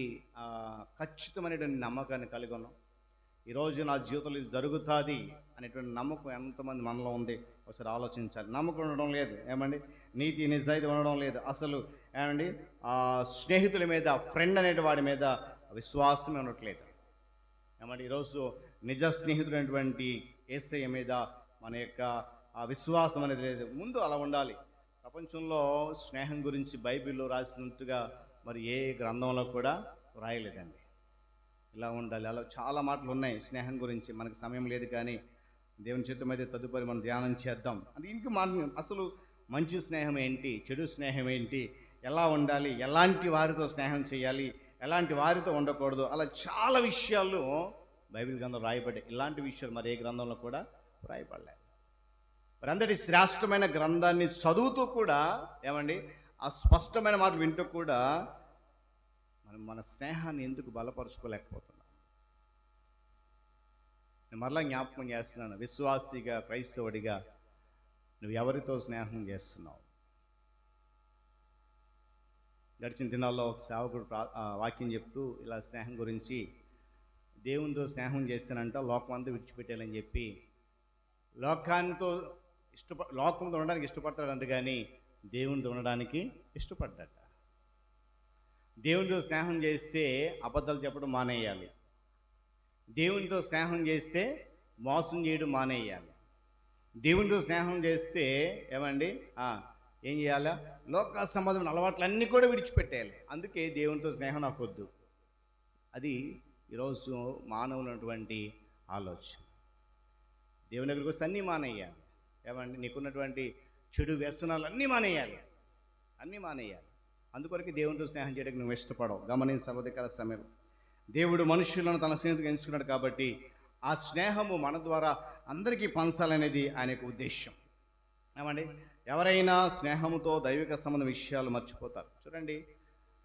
ఖచ్చితమైనటువంటి నమ్మకాన్ని కలిగి ఉన్నాం? ఈరోజు నా జీవితంలో ఇది జరుగుతుంది అనేటువంటి నమ్మకం ఎంతమంది మనలో ఉంది? ఒకసారి ఆలోచించాలి. నమ్మకం ఉండడం లేదు. ఏమండి, నీతి నిజాయితీ ఉండడం లేదు అసలు. ఏమండి, స్నేహితుల మీద, ఫ్రెండ్ అనే వాడి మీద విశ్వాసమే ఉండట్లేదు. ఏమండి, ఈరోజు నిజ స్నేహితుడైనటువంటి యేసయ్య మీద మన యొక్క విశ్వాసం అనేది లేదు. ముందు అలా ఉండాలి. ప్రపంచంలో స్నేహం గురించి బైబిల్లో రాసినట్టుగా మరి ఏ గ్రంథంలో కూడా రాయలేదండి. ఇలా ఉండాలి, అలా చాలా మాటలు ఉన్నాయి స్నేహం గురించి. మనకు సమయం లేదు, కానీ దేవుని చిత్తం అయితే తదుపరి మనం ధ్యానం చేద్దాం. అది ఇంక అసలు మంచి స్నేహం ఏంటి, చెడు స్నేహం ఏంటి, ఎలా ఉండాలి, ఎలాంటి వారితో స్నేహం చేయాలి, ఎలాంటి వారితో ఉండకూడదు, అలా చాలా విషయాలు బైబిల్ గ్రంథంలో రాయబడ్డాయి. ఇలాంటి విషయాలు మరి ఏ గ్రంథంలో కూడా రాయబడలేదు. మరి అంతటి శ్రేష్టమైన గ్రంథాన్ని చదువుతూ కూడా, ఏమండి, ఆ స్పష్టమైన మాట వింటూ కూడా మనం మన స్నేహాన్ని ఎందుకు బలపరుచుకోలేకపోతున్నాం? నేను మరలా జ్ఞాపకం చేస్తున్నాను, విశ్వాసిగా, క్రైస్తవుడిగా నువ్వు ఎవరితో స్నేహం చేస్తున్నావు? గడిచిన దినాల్లో ఒక సేవకుడు వాక్యం చెప్తూ ఇలా స్నేహం గురించి, దేవునితో స్నేహం చేస్తానంట లోకమంతా విడిచిపెట్టాలని చెప్పి లోకంతో ఉండడానికి ఇష్టపడతాడంట, కానీ దేవునితో ఉండడానికి ఇష్టపడ్డాట. దేవునితో స్నేహం చేస్తే అబద్ధాలు చెప్పడం మానేయాలి. దేవునితో స్నేహం చేస్తే మోసం చేయడం మానేయాలి. దేవునితో స్నేహం చేస్తే ఏమండి ఏం చేయాలా? లోక సంబంధమైన అలవాట్లన్నీ కూడా విడిచిపెట్టేయాలి. అందుకే దేవునితో స్నేహం నాకు వద్దు. అది ఈరోజు మానవులైనటువంటి ఆలోచన. దేవుని దగ్గరికి వస్తే అన్నీ మానేయాలి. ఏమండి, నీకున్నటువంటి చెడు వ్యసనాలు అన్నీ మానేయాలి. అందుకొరకు దేవునితో స్నేహం చేయడానికి నువ్వు ఇష్టపడవు. గమనించవద్దు కదా సమయం. దేవుడు మనుషులను తన స్నేహితుడిగా ఎంచుకున్నాడు కాబట్టి ఆ స్నేహము మన ద్వారా అందరికీ పంచాలనేది ఆయన యొక్క ఉద్దేశం. ఏమండి, ఎవరైనా స్నేహంతో దైవిక సంబంధ విషయాలు మర్చిపోతారు. చూడండి,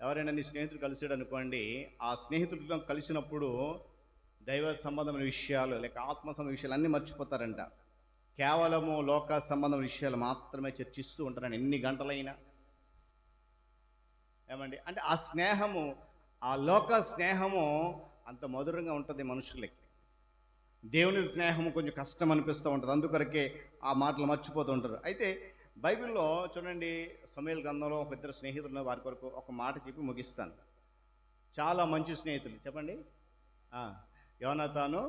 ఎవరైనా నీ స్నేహితుడు కలిసాడు అనుకోండి, ఆ స్నేహితుడితో కలిసినప్పుడు దైవ సంబంధమైన విషయాలు లేక ఆత్మ సంబంధ విషయాలు అన్నీ మర్చిపోతారంట. కేవలము లోక సంబంధం విషయాలు మాత్రమే చర్చిస్తూ ఉంటారని ఎన్ని గంటలైనా. ఏమండి, అంటే ఆ స్నేహము, ఆ లోక స్నేహము అంత మధురంగా ఉంటుంది మనుషులకి. దేవుని స్నేహం కొంచెం కష్టం అనిపిస్తూ ఉంటుంది, అందుకొరకే ఆ మాటలు మర్చిపోతూ ఉంటారు. అయితే బైబిల్లో చూడండి, సమూయేలు గ్రంథంలో ఒక ఇద్దరు స్నేహితులు ఉన్నారు. వారి కొరకు ఒక మాట చెప్పి ముగిస్తాను. చాలా మంచి స్నేహితులు, చెప్పండి. యోనాతాను,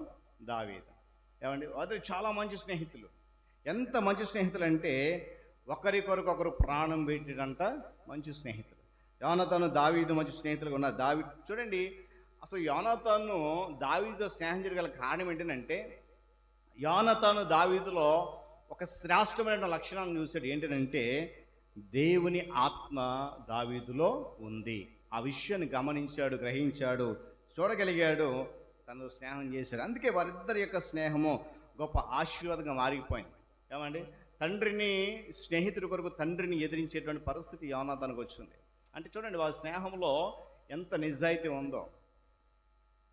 దావీదు. ఏమండి, వారు చాలా మంచి స్నేహితులు. ఎంత మంచి స్నేహితులు అంటే ఒకరి కొరకు ఒకరు ప్రాణం పెట్టినంత మంచి స్నేహితులు. యోనాతాను, దావీదు మంచి స్నేహితులుగా ఉన్నారు. చూడండి, అసలు యోనాతాను దావీదుతో స్నేహం జరగల కారణం ఏంటంటే, యోనాతాను దావీదులో ఒక శ్రేష్టమైన లక్షణాలను చూశాడు. ఏంటంటే దేవుని ఆత్మ దావీదులో ఉంది. ఆ విషయాన్ని గమనించాడు, గ్రహించాడు, చూడగలిగాడు, తను స్నేహం చేశాడు. అందుకే వారిద్దరి యొక్క స్నేహము గొప్ప ఆశీర్వాదంగా మారిపోయింది. ఏమండి, తండ్రిని, స్నేహితుడి కొరకు తండ్రిని ఎదిరించేటువంటి పరిస్థితి యోనాతానుకు వచ్చింది. అంటే చూడండి, వారి స్నేహంలో ఎంత నిజాయితీ ఉందో.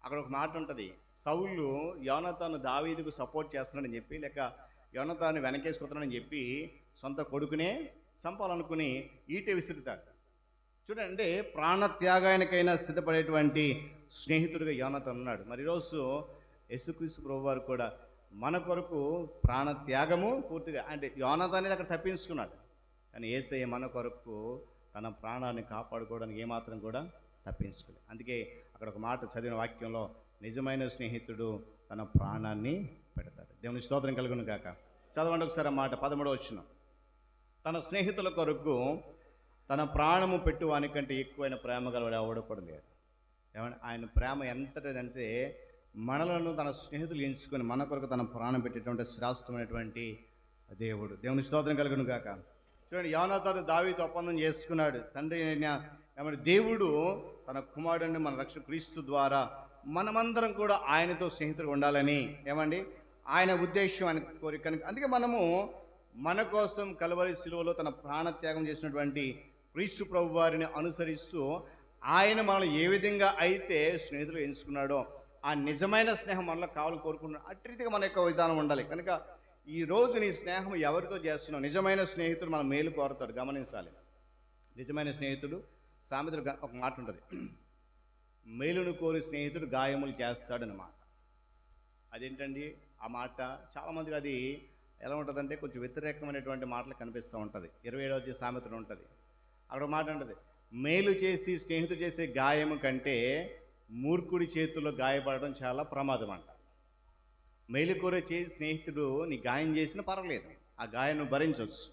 అక్కడ ఒక మాట ఉంటుంది, సౌలు యోనాతాను దావీదుకు సపోర్ట్ చేస్తున్నాడని చెప్పి, లేక యోనాతాను వెనకేసుకుతున్నాడని చెప్పి సొంత కొడుకునే చంపాలనుకుని ఈటే విసురుతాడు. చూడండి, ప్రాణత్యాగానికైనా సిద్ధపడేటువంటి స్నేహితుడిగా యోనాతాను ఉన్నాడు. మరి ఈరోజు యేసుక్రీస్తు ప్రభువారు కూడా మన కొరకు ప్రాణత్యాగము పూర్తిగా, అంటే యోనాతాను అక్కడ తప్పించుకున్నాడు, కానీ యేసయ్య మన కొరకు తన ప్రాణాన్ని కాపాడుకోవడానికి ఏమాత్రం కూడా తప్పించుకోలేదు. అందుకే అక్కడ ఒక మాట చదివిన వాక్యంలో, నిజమైన స్నేహితుడు తన ప్రాణాన్ని పెడతాడు. దేవుని స్తోత్రం కలుగును గాక. చదవండి ఒకసారి ఆ మాట, 13వ వచనం. తన స్నేహితుల కొరకు తన ప్రాణము పెట్టువానికంటే ఎక్కువైన ప్రేమ గలవాడు ఎవడు కూడా లేడు. ఏమంటే ఆయన ప్రేమ ఎంతటిదంటే, మనలను తన స్నేహితులు ఎంచుకొని మన కొరకు తన ప్రాణం పెట్టేటువంటి శ్రేష్టమైనటువంటి దేవుడు. దేవుని స్తోత్రం కలుగును గాక. చూడండి, యోనాతాను దావీదుతో ఒప్పందం చేసుకున్నాడు. తండ్రి ఏమంటే దేవుడు తన కుమారుడిని మన రక్షణ క్రీస్తు ద్వారా మనమందరం కూడా ఆయనతో స్నేహితులు ఉండాలని, ఏమండి, ఆయన ఉద్దేశం, ఆయన కోరిక. అందుకే మనము మన కోసం కల్వరి శిలువలో తన ప్రాణత్యాగం చేసినటువంటి క్రీస్తు ప్రభు వారిని అనుసరిస్తూ ఆయన మనల్ని ఏ విధంగా అయితే స్నేహితులు ఎంచుకున్నాడో ఆ నిజమైన స్నేహం మనలో కావాలని కోరుకున్నాడు. అట్టి రీతిగా మన యొక్క విధానం ఉండాలి. కనుక ఈరోజు నీ స్నేహం ఎవరితో చేస్తున్నావు? నిజమైన స్నేహితుడు మన మేలు కోరుతాడు, గమనించాలి. నిజమైన స్నేహితుడు, సామెతలు ఒక మాట ఉంటుంది, మేలును కోరి స్నేహితుడు గాయములు చేస్తాడన్నమాట. అదేంటండి ఆ మాట? చాలామందికి అది ఎలా ఉంటుందంటే కొంచెం వ్యతిరేకమైనటువంటి మాటలు కనిపిస్తూ ఉంటుంది. 27వ సామెతలు ఉంటుంది, అక్కడ మాట ఉంటుంది, మేలు చేసి స్నేహితుడు చేసే గాయము కంటే మూర్ఖుడి చేతుల్లో గాయపడడం చాలా ప్రమాదం అంట. మేలు కోరే చేసి స్నేహితుడు నీ గాయం చేసినా పర్వాలేదు, ఆ గాయాన్ని భరించవచ్చు.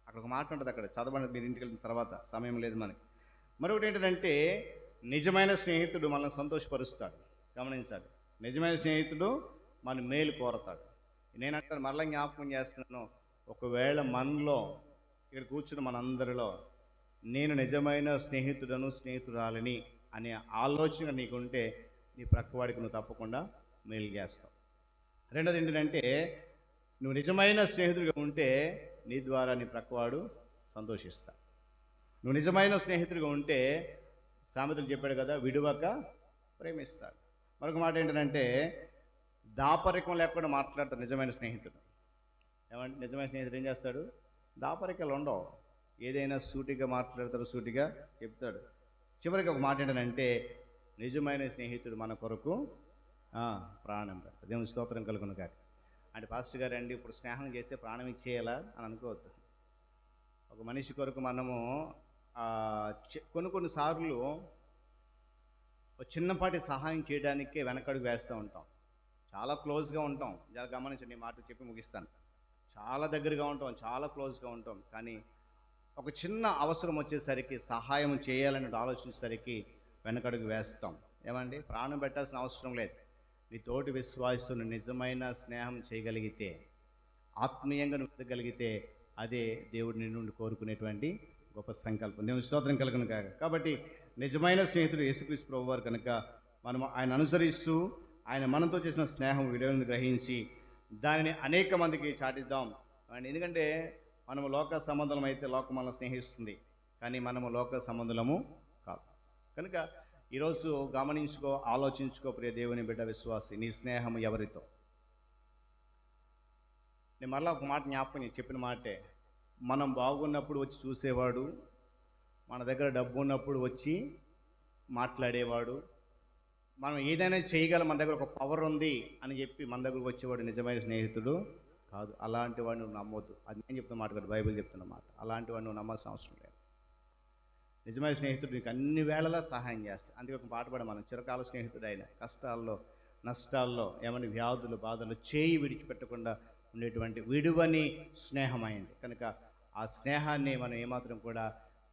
అక్కడ ఒక మాట ఉంటుంది, అక్కడ చదవండి మీరు ఇంటికి వెళ్ళిన తర్వాత, సమయం లేదు మనకి. మరొకటి ఏంటంటే, నిజమైన స్నేహితుడు మనల్ని సంతోషపరుస్తాడు. గమనించాలి, నిజమైన స్నేహితుడు మన మేలు కోరతాడు. నేను అక్కడ మరలా జ్ఞాపకం చేస్తున్నాను, ఒకవేళ మనలో ఇక్కడ కూర్చున్న మనందరిలో నేను నిజమైన స్నేహితుడను, స్నేహితురాలని అనే ఆలోచన నీకుంటే నీ ప్రక్కవాడికి నువ్వు తప్పకుండా మేలు చేస్తావు. రెండోది ఏంటంటే, నువ్వు నిజమైన స్నేహితుడిగా ఉంటే నీ ద్వారా నీ ప్రక్కవాడు సంతోషిస్తాడు. నువ్వు నిజమైన స్నేహితుడిగా ఉంటే సామెతలు చెప్పాడు కదా, విడువక ప్రేమిస్తాడు. మరొక మాట ఏంటంటే, దాపరికం లేకుండా మాట్లాడతాడు నిజమైన స్నేహితుడు. ఏమంటే నిజమైన స్నేహితుడు ఏం చేస్తాడు? దాపరికాలు ఉండవు, ఏదైనా సూటిగా మాట్లాడతాడు, సూటిగా చెప్తాడు. చివరికి ఒక మాట ఏంటంటే, నిజమైన స్నేహితుడు మన కొరకు ప్రాణం పెడతాడు. దేవుని స్తోత్రం కలుగును కాక. అంటే పాస్టర్ గారు అండి ఇప్పుడు స్నేహం చేస్తే ప్రాణం ఇచ్చేయాలా అని అనుకోవద్దు. ఒక మనిషి కొరకు మనము కొన్ని సార్లు చిన్నపాటి సహాయం చేయడానికే వెనకడుగు వేస్తూ ఉంటాం. చాలా క్లోజ్గా ఉంటాం, చాలా గమనించండి, ఈ మాట చెప్పి ముగిస్తాను. చాలా దగ్గరగా ఉంటాం, చాలా క్లోజ్గా ఉంటాం, కానీ ఒక చిన్న అవసరం వచ్చేసరికి సహాయం చేయాలని ఆలోచించేసరికి వెనకడుగు వేస్తాం. ఏమండి, ప్రాణం పెట్టాల్సిన అవసరం లేదు. నీ తోటి విశ్వాసంతో నిజమైన స్నేహం చేయగలిగితే, ఆత్మీయంగా నువ్వు అదే దేవుడి నుండి కోరుకునేటువంటి గొప్ప సంకల్పం. దేవుని స్తోత్రం కలుగును కాక. కాబట్టి నిజమైన స్నేహితుడు యేసుక్రీస్తు ప్రభువారు కనుక మనం ఆయన అనుసరిస్తూ ఆయన మనతో చేసిన స్నేహం విలువలను గ్రహించి దానిని అనేక మందికి చాటిద్దాం. ఎందుకంటే మనము లోక సంబంధం అయితే లోకం మనల్ని స్నేహిస్తుంది, కానీ మనము లోక సంబంధులము కాదు. కనుక ఈరోజు గమనించుకో, ఆలోచించుకో ప్రియ దేవుని బిడ్డ విశ్వాసి, నీ స్నేహం ఎవరితో? నేను మరలా ఒక మాట జ్ఞాపకం చెప్పిన మాటే, మనం బాగున్నప్పుడు వచ్చి చూసేవాడు, మన దగ్గర డబ్బు ఉన్నప్పుడు వచ్చి మాట్లాడేవాడు, మనం ఏదైనా చేయగలం, మన దగ్గర ఒక పవర్ ఉంది అని చెప్పి మన దగ్గరకు వచ్చేవాడు నిజమైన స్నేహితుడు కాదు. అలాంటి వాడిని నువ్వు నమ్మొద్దు. అది నేను చెప్తున్న మాట కాదు, బైబిల్ చెప్తున్న మాట. అలాంటి వాడిని నువ్వు నమ్మాల్సిన అవసరం లేదు. నిజమైన స్నేహితుడు నీకు అన్ని వేళలా సహాయం చేస్తాడు. అందుకే ఒక పాట పాడ, మనం చిరకాల స్నేహితుడు ఆయన, కష్టాల్లో నష్టాల్లో ఏమైనా వ్యాధులు బాధలు చేయి విడిచిపెట్టకుండా ఉండేటువంటి విడువని స్నేహమైంది. కనుక ఆ స్నేహాన్ని మనం ఏమాత్రం కూడా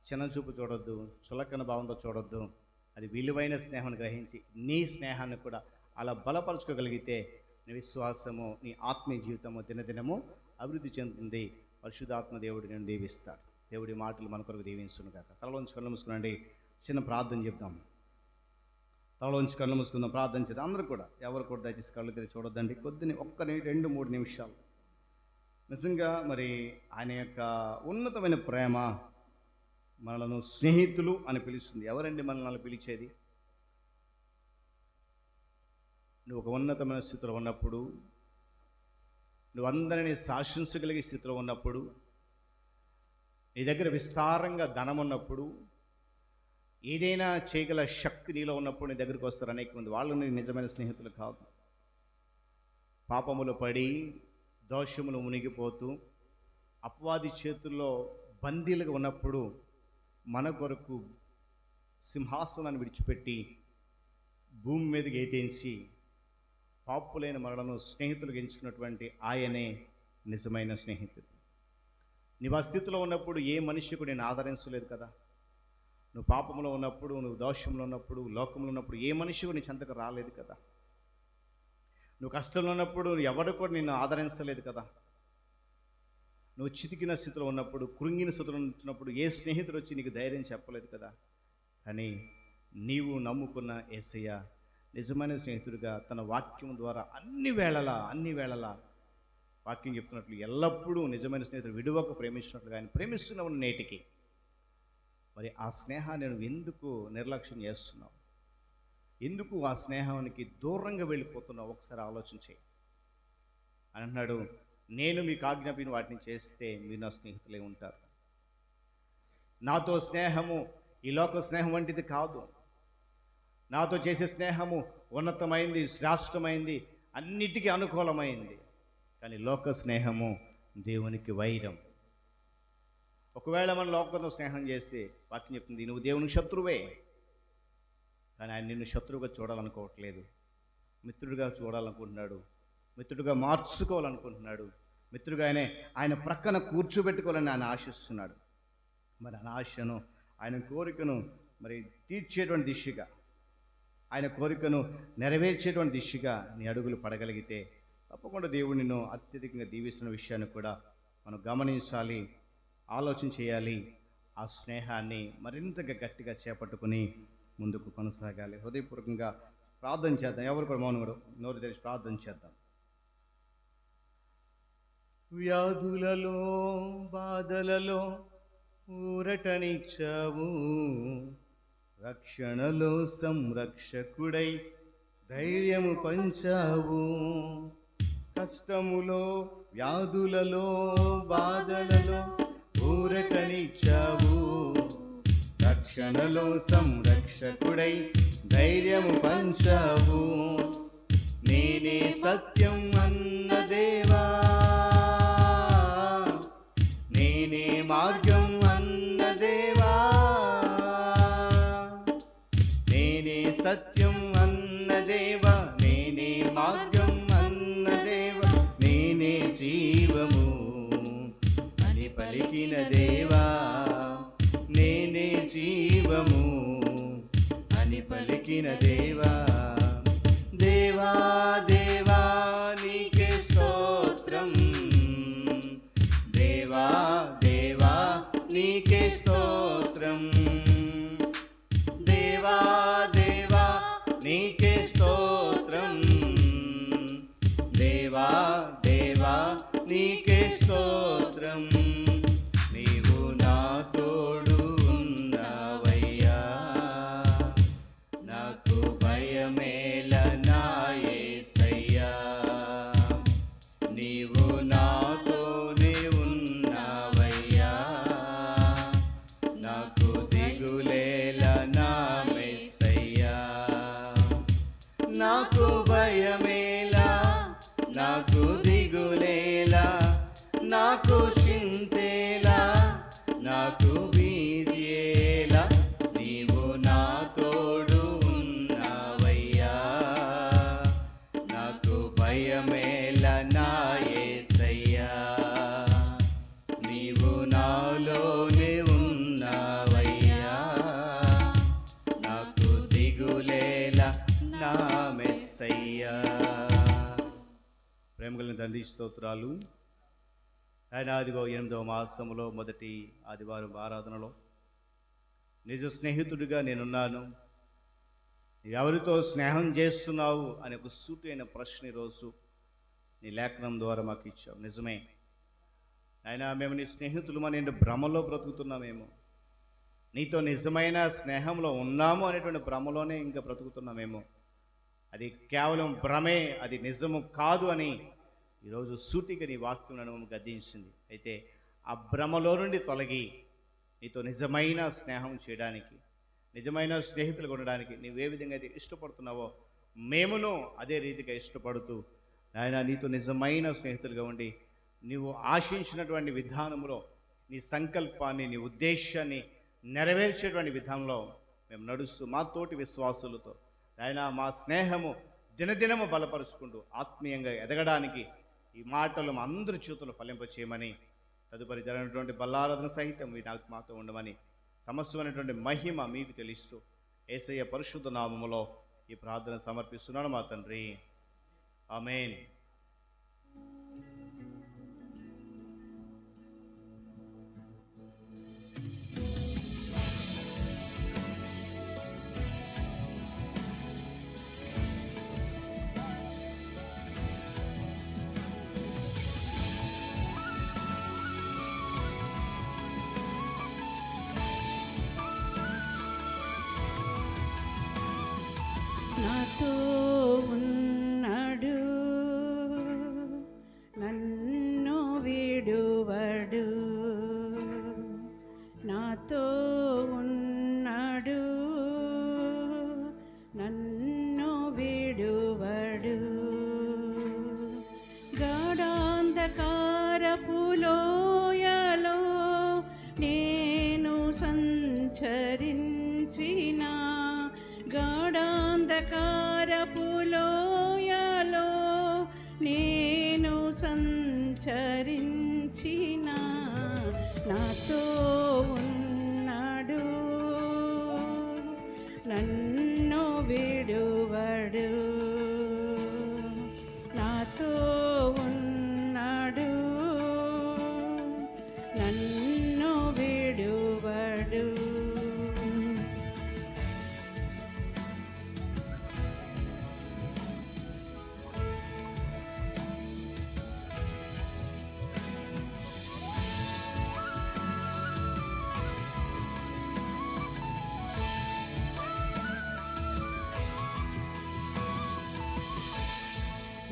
చిన్నచూపు చూడొద్దు, చులకన భావంతో చూడొద్దు. అది విలువైన స్నేహాన్ని గ్రహించి నీ స్నేహాన్ని కూడా అలా బలపరచుకోగలిగితే నీ విశ్వాసము, నీ ఆత్మీయ జీవితము దినదినము అభివృద్ధి చెందుతుంది. పరిశుద్ధాత్మ దేవుడు నేను దీవిస్తాడు. దేవుడి మాటలు మన కొరకు దీవించును గాక. తలలోంచి కళ్ళు మూసుకునండి, చిన్న ప్రార్థన చెప్తాం. తలలోంచి కళ్ళు మూసుకుందాం, ప్రార్థన చేద్దాం. అందరూ కూడా, ఎవరు కూడా దయచేసి కళ్ళు తెరిచి చూడొద్దండి. కొద్దిని 2-3 నిమిషాలు నిజంగా మరి ఆయన యొక్క ఉన్నతమైన ప్రేమ మనలను స్నేహితులు అని పిలుస్తుంది. ఎవరండి మనల్ని పిలిచేది? నువ్వు ఒక ఉన్నతమైన స్థితిలో ఉన్నప్పుడు, నువ్వు అందరినీ శాసించగలిగే స్థితిలో ఉన్నప్పుడు, నీ దగ్గర విస్తారంగా ధనం ఉన్నప్పుడు, ఏదైనా చేయగల శక్తి నీలో ఉన్నప్పుడు నీ దగ్గరికి వస్తారు అనేక మంది. వాళ్ళు నీ నిజమైన స్నేహితులు కాదు. పాపములు పడి దోషములు మునిగిపోతూ అపవాది చేతుల్లో బందీలుగా ఉన్నప్పుడు మన కొరకు సింహాసనాన్ని విడిచిపెట్టి భూమి మీదకి ఏతేంచి పాపులైన మనలను స్నేహితులుగా ఎంచుకున్నటువంటి ఆయనే నిజమైన స్నేహితుడు. నీవు ఆ స్థితిలో ఉన్నప్పుడు ఏ మనిషి కూడా నేను ఆదరించలేదు కదా. నువ్వు పాపంలో ఉన్నప్పుడు, నువ్వు దోషంలో ఉన్నప్పుడు, లోకంలో ఉన్నప్పుడు ఏ మనిషి కూడా నీ చెంతకు రాలేదు కదా. నువ్వు కష్టంలో ఉన్నప్పుడు ఎవడు కూడా నిన్ను ఆదరించలేదు కదా. నువ్వు చితికిన స్థితిలో ఉన్నప్పుడు, కృంగిన స్థితిలో ఉంటున్నప్పుడు ఏ స్నేహితుడు వచ్చి నీకు ధైర్యం చెప్పలేదు కదా. కానీ నీవు నమ్ముకున్న యేసయ్య నిజమైన స్నేహితుడిగా తన వాక్యం ద్వారా అన్ని వేళలా వాక్యం చెప్తున్నట్లు ఎల్లప్పుడూ నిజమైన స్నేహితుడు విడువక ప్రేమించినట్లుగా ఆయన ప్రేమిస్తున్నావు నేటికి. మరి ఆ స్నేహాన్ని నువ్వు ఎందుకు నిర్లక్ష్యం చేస్తున్నావు? ఎందుకు ఆ స్నేహానికి దూరంగా వెళ్ళిపోతున్నావు? ఒకసారి ఆలోచన చేయి. అని అంటున్నాడు, నేను మీకు ఆజ్ఞాపించిన వాటిని చేస్తే మీరు నా స్నేహితులే ఉంటారు. నాతో స్నేహము ఈ లోక స్నేహం వంటిది కాదు. నాతో చేసే స్నేహము ఉన్నతమైంది, శ్రేష్టమైంది, అన్నిటికీ అనుకూలమైంది. కానీ లోక స్నేహము దేవునికి వైరం. ఒకవేళ మన లోకంతో స్నేహం చేస్తే వాక్యం చెప్తుంది నువ్వు దేవునికి శత్రువే. కానీ ఆయన నిన్ను శత్రువుగా చూడాలనుకోవట్లేదు, మిత్రుడిగా చూడాలనుకుంటున్నాడు, మిత్రుడిగా మార్చుకోవాలనుకుంటున్నాడు, మిత్రుడిగా ఆయన ప్రక్కన కూర్చోబెట్టుకోవాలని ఆయన ఆశిస్తున్నాడు. మరి ఆయన ఆశను, ఆయన కోరికను మరి తీర్చేటువంటి దిశగా, ఆయన కోరికను నెరవేర్చేటువంటి దిశగా నీ అడుగులు పడగలిగితే తప్పకుండా దేవుడు నిన్ను అత్యధికంగా దీవిస్తున్న విషయాన్ని కూడా మనం గమనించాలి, ఆలోచన చేయాలి. ఆ స్నేహాన్ని మరింతగా గట్టిగా చేపట్టుకుని ముందుకు కొనసాగాలి. హృదయపూర్వకంగా ప్రార్థన చేద్దాం. ఎవరు కూడా మౌనం కూడా నోరు తెరిచి ప్రార్థన చేద్దాం. వ్యాధులలో బాధలలో ఊరటనిచ్చావు, రక్షణలో సంరక్షకుడై ధైర్యము పంచావు. కష్టములో వ్యాధులలో బాధలలో ఊరటనిచ్చావు, రక్షణలో సంరక్షకుడై ధైర్యము పంచావు. నేనే సత్యం అన్న దేవా, నేనే మార్గం అన్న దేవా, నేనే సత్యం అన్న దేవా, నేనే మార్గం అన్న దేవా, నేనే జీవము అని పలికిన దేవా, నేనే జీవము అని పలికిన దేవా. దేవా దేవా నీకే స్తోత్రం, దేవా దేవా నీకే స్తోత్రం, దేవా దేవా నీకే స్తోత్రం, దేవా దేవా నీకే స్తోత్రం. నీవు నా తోడు ఉన్నావయ్యా, నాకు భయమేల నా యేసయ్యా. నీవు నాతోనే ఉన్నావయ్యా, నాకు నాకు చింతేలా, నాకు భీతియేలా, నీవు నా తోడు ఉన్నావయ్యా. నాకు భయమేలా నా యేసయ్యా, నీవు నాలోనే ఉన్నావయ్యా. నాకు దిగులేలా నా మెస్సయ్యా. ప్రేమగలిగిన తండ్రి స్తోత్రాలు. ఆయన అదిగో 8వ మాసములో మొదటి ఆదివారం ఆరాధనలో నిజ స్నేహితుడిగా నేనున్నాను, ఎవరితో స్నేహం చేస్తున్నావు అనే ఒక సూటైన ప్రశ్న ఈరోజు నీ లేఖనం ద్వారా మాకు ఇచ్చావు. నిజమే ఆయన, మేము నీ స్నేహితులమా, నేను భ్రమలో బ్రతుకుతున్నామేమో, నీతో నిజమైన స్నేహంలో ఉన్నాము అనేటువంటి భ్రమలోనే ఇంకా బ్రతుకుతున్నామేమో. అది కేవలం భ్రమే, అది నిజము కాదు అని ఈరోజు సూటిగా నీ వాక్యం నన్ను గద్దించింది. అయితే ఆ భ్రమలో నుండి తొలగి నీతో నిజమైన స్నేహం చేయడానికి, నిజమైన స్నేహితులుగా ఉండడానికి నీవే విధంగా అయితే ఇష్టపడుతున్నావో మేమును అదే రీతిగా ఇష్టపడుతూ నాయన నీతో నిజమైన స్నేహితులుగా ఉండి నీవు ఆశించినటువంటి విధానంలో నీ సంకల్పాన్ని, నీ ఉద్దేశాన్ని నెరవేర్చేటువంటి విధానంలో మేము నడుస్తూ మా తోటి విశ్వాసులతో నాయన మా స్నేహము దినదినము బలపరుచుకుంటూ ఆత్మీయంగా ఎదగడానికి ఈ మాటలు మా అందరి చేతులు ఫలింపచేయమని, తదుపరి జరిగినటువంటి బల్లారాధన సహితం మీ నాకు మాతో ఉండమని సమస్తమైనటువంటి మహిమ మీకు తెలుస్తూ యేసయ్య పరిశుద్ధ నామములో ఈ ప్రార్థన సమర్పిస్తున్నాను మా తండ్రి. ఆమేన్. నాతో ఉన్నాడు, నన్ను విడువడు. నాతో ఉన్నాడు, నన్ను విడువడు. గాఢాంధకారపు లోయలో నేను సంచరించిన, గాఢాంధకారపు లోయలో నేను సంచరించిన, నాతో ఉన్నాడు, నన్ను విడువడు. నాతో ఉన్నాడు, నన్ను విడువడు.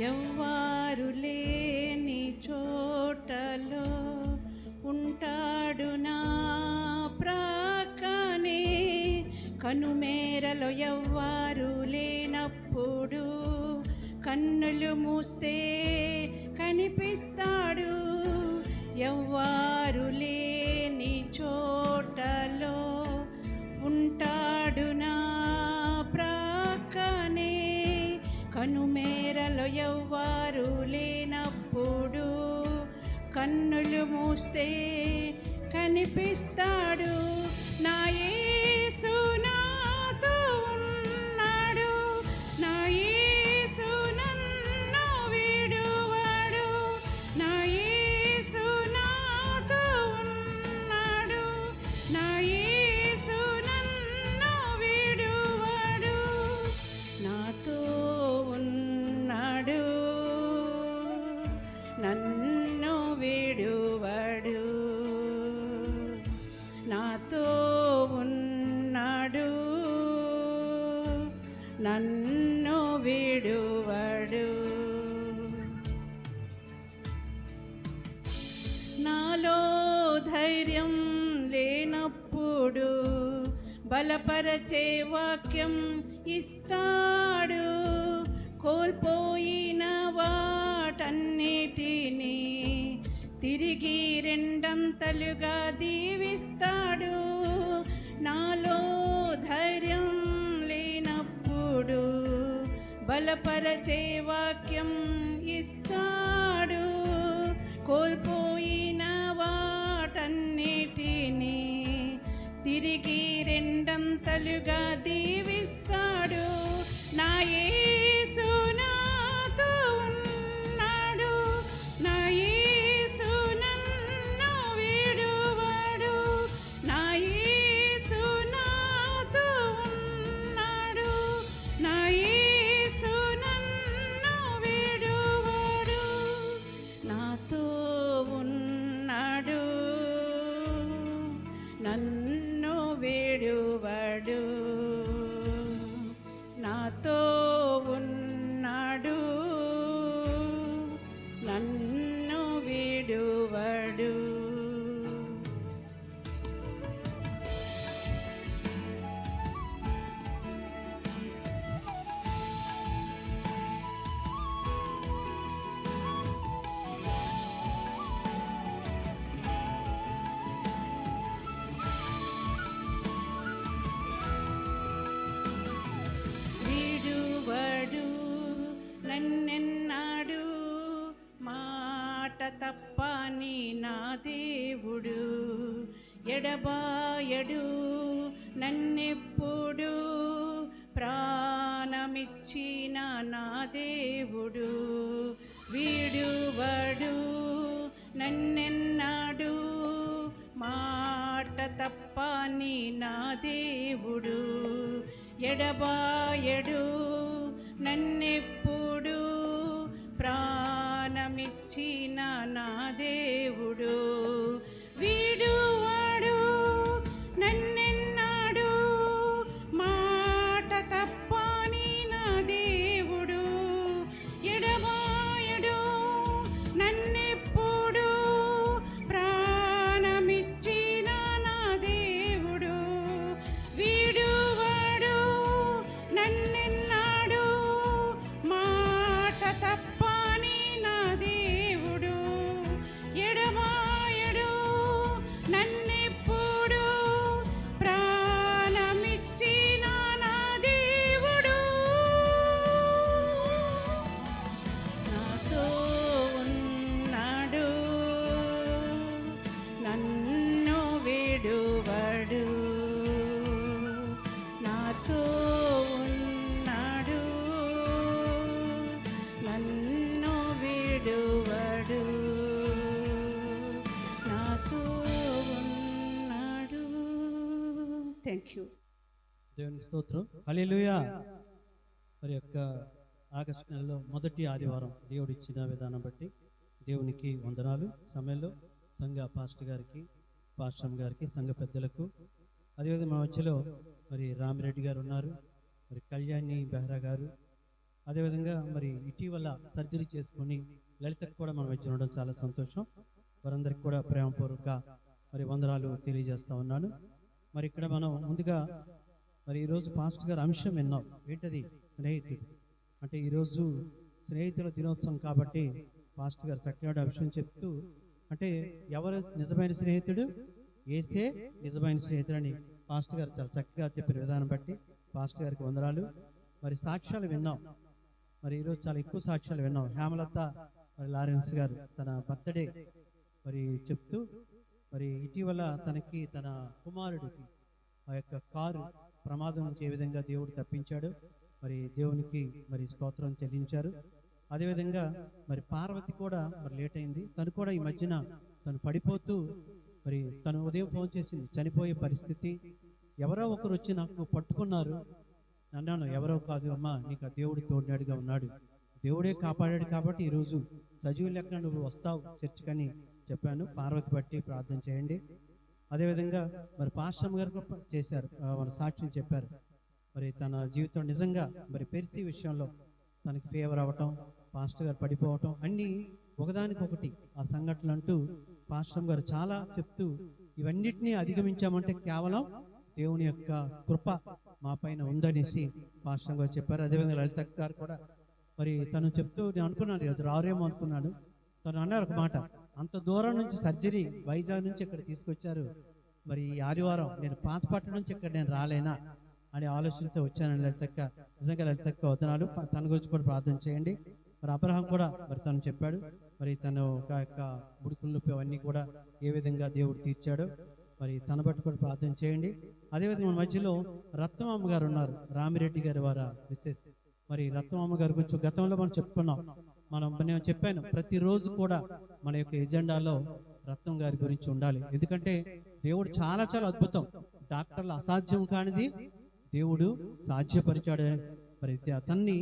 ఎవ్వారు లేని చోటలో ఉంటాడు నా ప్రక్కనే, కనుమేరలో ఎవ్వారు లేనప్పుడు కన్నులు మూస్తే కనిపిస్తాడు. ఎవ్వారు లేని చోటలో ఉంటాడు నా ప్రక్కనే, కనుమేరలో ఎవ్వారు లేనప్పుడు కన్నులు మూస్తే కనిపిస్తాడు. నా యేసు నాతో ఉన్నాడు, నా యేసు నన్ను విడువడు. నా యేసు నాతో ఉన్నాడు, నా యేసు నన్ను విడువడు. నాతో ఉన్నాడు, నన్ను విడువడు. నాతో ఉన్నాడు, నన్ను విడువడు. నాలో ధైర్యం లేనప్పుడు బలపరచే వాక్యం ఇస్తాడు. కోల్పోయిన వాటన్నిటినీ తిరిగి రెండంతలుగా దీవిస్తాడు. నాలో ధైర్యం లేనప్పుడు బలపరచే వాక్యం ఇస్తాడు. కోల్పోయిన వాటన్నిటినీ తిరిగి రెండంతలుగా దీవిస్తాడు. నా యేసు నాతో ఉన్నాడు, నా యేసు నన్ను విడువడు, నా యేసు నాతో ఉన్నాడు, నా యేసు నన్ను విడువడు, నాతో ఉన్నాడు, నన్ను విడువడు, నాతో ఉన్నాడు, నన్ను విడువడు. విడువడు నన్నెన్నాడు, మాట తప్పని నా దేవుడు. ఎడబాయడు నన్నెప్పుడు, ప్రాణమిచ్చిన నా దేవుడు. విడువడు నన్నెన్నాడు, మాట తప్పని నా దేవుడు. ఎడబాయడు నన్నెప్పుడు, ప్రాణమిచ్చిన నా దేవుడు. విడువడు నన్నెన్నాడు, మాట తప్పని నా దేవుడు. ఎడబాయడు నన్నెప్పుడు, ప్రాణమిచ్చిన నా దేవుడు. విడువడు నన్నెన్నాడు, మాట తప్పని నా దేవుడు. ఎడబాయడు నన్నెప్పుడు, ప్రాణమిచ్చిన నా దేవుడు. నాతో ఉన్నాడు, నన్ను విడువడు, నాతో ఉన్నాడు, నన్ను విడువడు, నాతో ఉన్నాడు. Thank you. దేవునికి స్తోత్రం. హల్లెలూయా. మరి యొక్క ఆగస్టు నెలలో మొదటి ఆదివారం దేవుడు ఇచ్చిన విధానం బట్టి దేవునికి వందనాలు. సమయంలో సంఘ పాస్టర్ గారికి, పాస్టర్ గారికి, సంఘ పెద్దలకు, అదేవిధంగా మా మధ్యలో మరి రామిరెడ్డి గారు ఉన్నారు, మరి కళ్యాణి బెహ్రా గారు, అదేవిధంగా మరి ఇటీవల సర్జరీ చేసుకొని లలితకు కూడా మన మధ్య ఉండడం చాలా సంతోషం. వారందరికీ కూడా ప్రేమపూర్వక మరి వందనాలు తెలియజేస్తా ఉన్నాను. మరి ఇక్కడ మనం ముందుగా మరి ఈరోజు పాస్టర్ గారు అంశం విన్నాం. ఏంటది? స్నేహితుడు. అంటే ఈరోజు స్నేహితుల దినోత్సవం కాబట్టి పాస్టర్ గారు చక్కగా అంశం చెప్తూ, అంటే ఎవరు నిజమైన స్నేహితుడు? యేసే నిజమైన స్నేహితుడు అని పాస్టర్ గారు చాలా చక్కగా చెప్పిన విధానం బట్టి పాస్టర్ గారికి వందనాలు. మరి సాక్ష్యాలు విన్నాం. మరి ఈరోజు చాలా ఎక్కువ సాక్ష్యాలు విన్నాం. హేమలత మరి లారెన్స్ గారు తన బర్త్డే మరి చెప్తూ, మరి ఇటీవల తనకి తన కుమారుడికి ఆ యొక్క కారు ప్రమాదం నుంచి ఏ విధంగా దేవుడు తప్పించాడు, మరి దేవునికి మరి స్తోత్రం చెల్లించారు. అదేవిధంగా మరి పార్వతి కూడా మరి లేట్ అయింది. తను కూడా ఈ మధ్యన తను పడిపోతూ మరి తను ఉదయం ఫోన్ చేసింది, చనిపోయే పరిస్థితి. ఎవరో ఒకరు వచ్చి నాకు పట్టుకున్నారు. అన్నాను, ఎవరో కాదు అమ్మా, నీకు ఆ దేవుడు తోడినాడుగా ఉన్నాడు, దేవుడే కాపాడాడు కాబట్టి ఈరోజు సజీవు లెక్కన నువ్వు వస్తావు చర్చికని చెప్పాను. పార్వతి బట్టి ప్రార్థన చేయండి. అదేవిధంగా మరి పాస్టర్ గారు కూడా చేశారు, మన సాక్ష్యం చెప్పారు. మరి తన జీవితం నిజంగా మరి పెర్సీ విషయంలో తనకి ఫేవర్ అవ్వటం, పాస్టర్ గారు పడిపోవటం, అన్నీ ఒకదానికొకటి ఆ సంఘటనలు అంటూ పాస్టర్ గారు చాలా చెప్తూ, ఇవన్నిటినీ అధిగమించామంటే కేవలం దేవుని యొక్క కృప మా పైన ఉందనేసి పాస్టర్ గారు చెప్పారు. అదేవిధంగా లలిత గారు కూడా మరి తను చెప్తూ, నేను అనుకున్నాను ఈరోజు రారేమో అనుకున్నాను. తను అన్నారు ఒక మాట, అంత దూరం నుంచి సర్జరీ వైజాగ్ నుంచి ఇక్కడ తీసుకొచ్చారు. మరి ఈ ఆదివారం నేను పాతపట్నం నుంచి ఇక్కడ నేను రాలేనా అనే ఆలోచనతో వచ్చాను. లలితక్క, నిజంగా లలితక్క వదనాలు. తన గురించి కూడా ప్రార్థన చేయండి. మరి అబ్రహాం కూడా మరి తను చెప్పాడు, మరి తను యొక్క ముడుకులు నొప్పి అవన్నీ కూడా ఏ విధంగా దేవుడు తీర్చాడో మరి తన బట్టి కూడా ప్రార్థన చేయండి. అదేవిధంగా మన మధ్యలో రత్నమ్మ గారు ఉన్నారు, రామిరెడ్డి గారి వారి మిస్సెస్. మరి రత్నమ్మ గారి గురించి గతంలో మనం చెప్పుకున్నాం. నేను చెప్పాను, ప్రతిరోజు కూడా మన యొక్క ఎజెండాలో రత్నం గారి గురించి ఉండాలి. ఎందుకంటే దేవుడు చాలా చాలా అద్భుతం. డాక్టర్లు అసాధ్యం కానిది దేవుడు సాధ్యపరిచాడు. మరి అతన్ని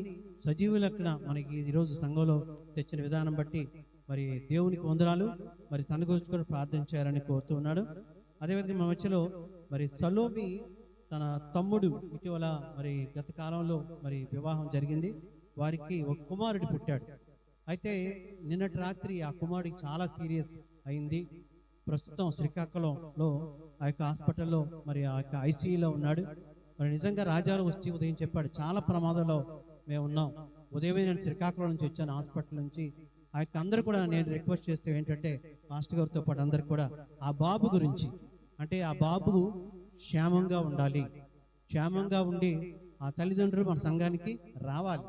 సజీవ లెక్కన మనకి ఈరోజు సంఘంలో తెచ్చిన విధానం బట్టి మరి దేవునికి వందనాలు. మరి తన గురించి కూడా ప్రార్థన చేయాలని కోరుతూ ఉన్నాడు. అదేవిధంగా మన మధ్యలో మరి సలోమి తన తమ్ముడు ఇటీవల మరి గత కాలంలో మరి వివాహం జరిగింది. వారికి ఒక కుమారుడు పుట్టాడు. అయితే నిన్నటి రాత్రి ఆ కుమారుడికి చాలా సీరియస్ అయింది. ప్రస్తుతం శ్రీకాకుళంలో ఆ యొక్క హాస్పిటల్లో మరి ఆ యొక్క ఐసీయూలో ఉన్నాడు. మరి నిజంగా రాజాలు వచ్చి ఉదయం చెప్పాడు, చాలా ప్రమాదంలో మేము ఉన్నాం. ఉదయమే నేను శ్రీకాకుళం నుంచి వచ్చాను, హాస్పిటల్ నుంచి. ఆ యొక్క అందరూ కూడా నేను రిక్వెస్ట్ చేస్తే ఏంటంటే మాస్టర్ గారితో పాటు అందరికి కూడా ఆ బాబు గురించి, అంటే ఆ బాబు క్షేమంగా ఉండాలి, క్షేమంగా ఉండి ఆ తల్లిదండ్రులు మన సంఘానికి రావాలి.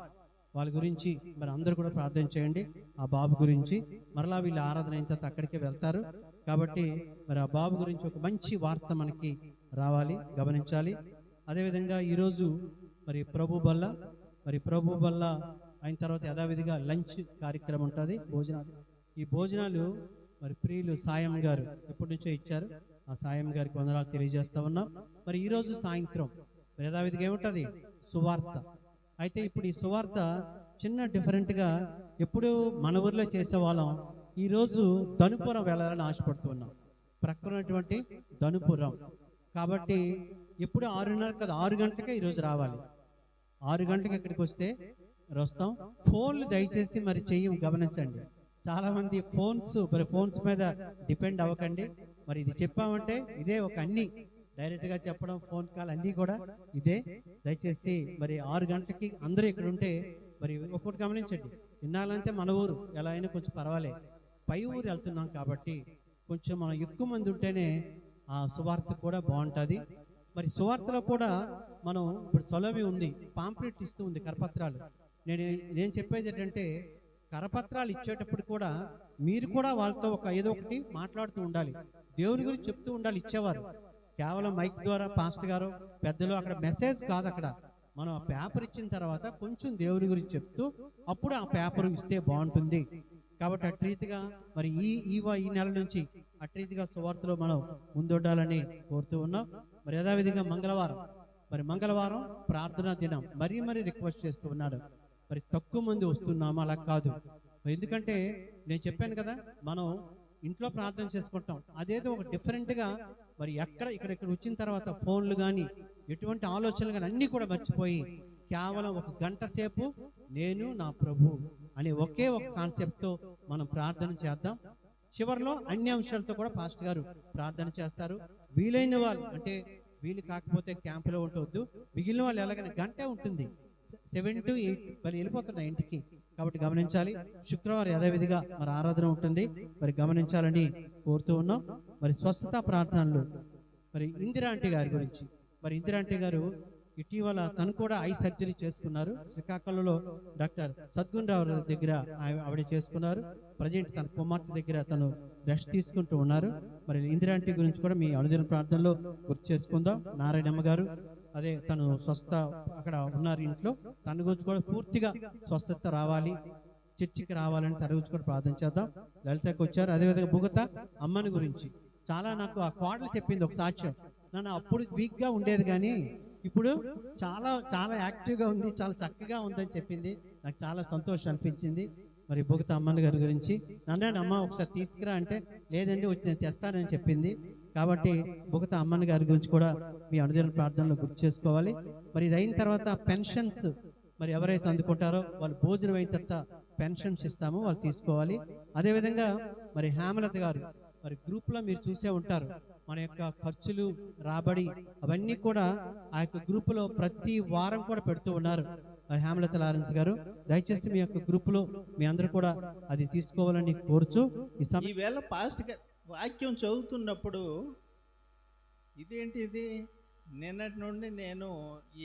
వాళ్ళ గురించి మరి అందరూ కూడా ప్రార్థన చేయండి. ఆ బాబు గురించి మరలా వీళ్ళ ఆరాధన అయిన తర్వాత అక్కడికే వెళ్తారు కాబట్టి మరి ఆ బాబు గురించి ఒక మంచి వార్త మనకి రావాలి, గమనించాలి. అదేవిధంగా ఈరోజు మరి ప్రభు బల్ల అయిన తర్వాత యథావిధిగా లంచ్ కార్యక్రమం ఉంటుంది, భోజనాలు. ఈ భోజనాలు మరి ప్రియులు సాయం గారు ఎప్పటి నుంచో ఇచ్చారు. ఆ సాయం గారికి వందనాలు తెలియజేస్తా ఉన్నాం. మరి ఈరోజు సాయంత్రం మరి యథావిధిగా ఏముంటుంది, సువార్త. అయితే ఇప్పుడు ఈ సువార్త చిన్న డిఫరెంట్గా ఎప్పుడు మన ఊర్లో చేసేవాళ్ళం, ఈరోజు ధనుపురం వెళ్ళాలని ఆశపడుతున్నాం. ప్రక్కనటువంటి ధనుపురం కాబట్టి ఎప్పుడు 6:30 కదా, 6 గంటలకే ఈరోజు రావాలి. 6 గంటలకు ఇక్కడికి వస్తే వస్తాం. ఫోన్లు దయచేసి మరి చెయ్యం, గమనించండి. చాలా మంది ఫోన్స్ మీద డిపెండ్ అవ్వకండి. మరి ఇది చెప్పామంటే ఇదే ఒక అన్ని డైరెక్ట్గా చెప్పడం, ఫోన్ కాల్ అన్నీ కూడా ఇదే. దయచేసి మరి 6 గంటలకి అందరూ ఇక్కడ ఉంటే మరి ఒక్కొక్కటి గమనించండి. ఇన్నాళ్ళంటే మన ఊరు ఎలా అయినా కొంచెం పర్వాలేదు, పై ఊరు వెళ్తున్నాం కాబట్టి కొంచెం మనం ఎక్కువ మంది ఉంటేనే ఆ సువార్త కూడా బాగుంటుంది. మరి సువార్తలో కూడా మనం ఇప్పుడు సొలవి ఉంది, పాంప్లెట్ ఇస్తూ ఉంది, కరపత్రాలు. నేను చెప్పేది ఏంటంటే కరపత్రాలు ఇచ్చేటప్పుడు కూడా మీరు కూడా వాళ్ళతో ఏదో ఒకటి మాట్లాడుతూ ఉండాలి, దేవుని గురించి చెప్తూ ఉండాలి. ఇచ్చేవారు కేవలం మైక్ ద్వారా పాస్టర్ గారు పెద్దలు అక్కడ మెసేజ్ కాదు. అక్కడ మనం ఆ పేపర్ ఇచ్చిన తర్వాత కొంచెం దేవుని గురించి చెప్తూ అప్పుడు ఆ పేపర్ ఇస్తే బాగుంటుంది. కాబట్టి అటు రీతిగా మరి ఈ నెల నుంచి అటు రీతిగా సువార్తలో మనం ముందుండాలని కోరుతూ ఉన్నాం. మరి యథావిధిగా మంగళవారం ప్రార్థనా దినం మరీ రిక్వెస్ట్ చేస్తూ ఉన్నాడు. మరి తక్కువ మంది వస్తున్నాము, అలా కాదు. ఎందుకంటే నేను చెప్పాను కదా, మనం ఇంట్లో ప్రార్థన చేసుకుంటాం, అదేదో ఒక డిఫరెంట్గా మరి ఇక్కడ వచ్చిన తర్వాత ఫోన్లు కానీ ఎటువంటి ఆలోచనలు కానీ అన్నీ కూడా మర్చిపోయి కేవలం 1 గంట సేపు నేను నా ప్రభు అనే ఒకే ఒక కాన్సెప్ట్తో మనం ప్రార్థన చేద్దాం. చివరిలో అన్ని అంశాలతో కూడా పాస్టర్ గారు ప్రార్థన చేస్తారు. వీలైన వాళ్ళు, అంటే వీలు కాకపోతే క్యాంపులో ఉండవద్దు, మిగిలిన వాళ్ళు ఎలాగైనా గంటే ఉంటుంది, 7 to 8 మరి వెళ్ళిపోతున్నాయి ఇంటికి. కాబట్టి గమనించాలి. శుక్రవారం యథావిధిగా మరి ఆరాధన ఉంటుంది, మరి గమనించాలని కోరుతూ ఉన్నాం. మరి స్వస్థత ప్రార్థనలు మరి ఇందిరా ఆంటీ గారి గురించి. మరి ఇందిరా ఆంటీ గారు ఇటీవల తను కూడా ఐ సర్జరీ చేసుకున్నారు. శ్రీకాకుళంలో డాక్టర్ సద్గుణ్ రావు దగ్గర ఆవిడ చేసుకున్నారు. ప్రజెంట్ తన కుమార్తె దగ్గర తను రెస్ట్ తీసుకుంటూ ఉన్నారు. మరి ఇందిరా ఆంటీ గురించి కూడా మీ అనుదిన ప్రార్థనలో గుర్తు చేసుకుందాం. నారాయణమ్మ గారు అదే తను స్వస్థ అక్కడ ఉన్నారు ఇంట్లో, తన గురించి కూడా పూర్తిగా స్వస్థత రావాలి, చర్చికి రావాలని తన గురించి కూడా ప్రార్థన చేద్దాం. లలితకు వచ్చారు. అదేవిధంగా బుగత అమ్మని గురించి చాలా నాకు ఆ కోడలు చెప్పింది ఒక సాక్ష్యం. నన్ను అప్పుడు వీక్గా ఉండేది కానీ ఇప్పుడు చాలా చాలా యాక్టివ్గా ఉంది, చాలా చక్కగా ఉందని చెప్పింది. నాకు చాలా సంతోషం అనిపించింది. మరి బుగత అమ్మని గారి గురించి నన్ను అమ్మ ఒకసారి తీసుకురా అంటే లేదండి వచ్చి నేను తెస్తానని చెప్పింది. కాబట్టి బుగత అమ్మని గారి గురించి కూడా మీ అనుదిన ప్రార్థనలో గుర్తు చేసుకోవాలి. మరి ఇది అయిన తర్వాత పెన్షన్స్ మరి ఎవరైతే అందుకుంటారో వాళ్ళు భోజనం అయిన తర్వాత పెన్షన్స్ ఇస్తామో వాళ్ళు తీసుకోవాలి. అదేవిధంగా మరి హేమలత గారు మరి గ్రూప్లో మీరు చూసే ఉంటారు, మన యొక్క ఖర్చులు రాబడి అవన్నీ కూడా ఆ యొక్క గ్రూపులో ప్రతి వారం కూడా పెడుతూ ఉన్నారు. హేమలత లారెన్స్ గారు, దయచేసి మీ యొక్క గ్రూపులో మీ అందరూ కూడా అది తీసుకోవాలని కోరుచు ఈ సమయం ఈవేళ పాస్ట్ వాక్యం చదువుతున్నప్పుడు ఇదేంటి ఇది, నిన్నటి నుండి నేను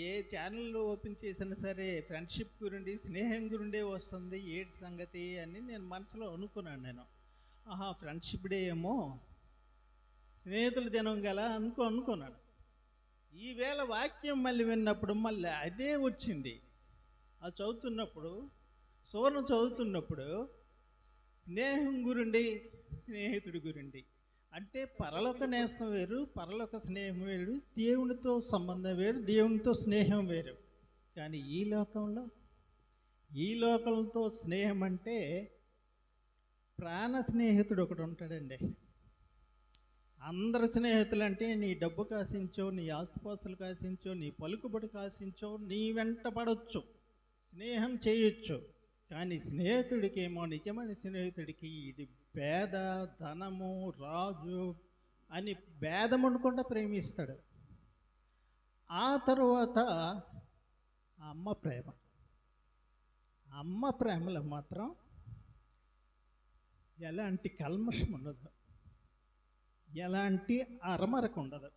ఏ ఛానల్ ఓపెన్ చేసినా సరే ఫ్రెండ్షిప్ గురించి, స్నేహం గురిండే వస్తుంది, ఏటి సంగతి అని నేను మనసులో అనుకున్నాను. నేను ఫ్రెండ్షిప్ డే ఏమో, స్నేహితుల దినం గల అనుకున్నాను. ఈవేళ వాక్యం మళ్ళీ విన్నప్పుడు మళ్ళీ అదే వచ్చింది. అది చదువుతున్నప్పుడు, సువర్ణ చదువుతున్నప్పుడు స్నేహం గురించి, స్నేహితుడి గురించి అంటే పరలోక నేస్తం వేరు, పరలోక స్నేహం వేరు, దేవునితో సంబంధం వేరు, దేవునితో స్నేహం వేరు. కానీ ఈ లోకంతో స్నేహం అంటే ప్రాణ స్నేహితుడు ఒకడు ఉంటాడండి. అందరు స్నేహితులు అంటే నీ డబ్బు కాసించో, నీ ఆస్తిపాస్తులు కాసించో, నీ పలుకుబడి కాసించో నీ వెంట పడవచ్చు, స్నేహం చేయొచ్చు. కానీ స్నేహితుడికేమో, నిజమైన స్నేహితుడికి ఇది పేద, ధనము, రాజు అని భేదం ఉండకుండా ప్రేమిస్తాడు. ఆ తరువాత అమ్మ ప్రేమలో మాత్రం ఎలాంటి కల్మషం ఉండదు, ఎలాంటి అరమరకు ఉండదు.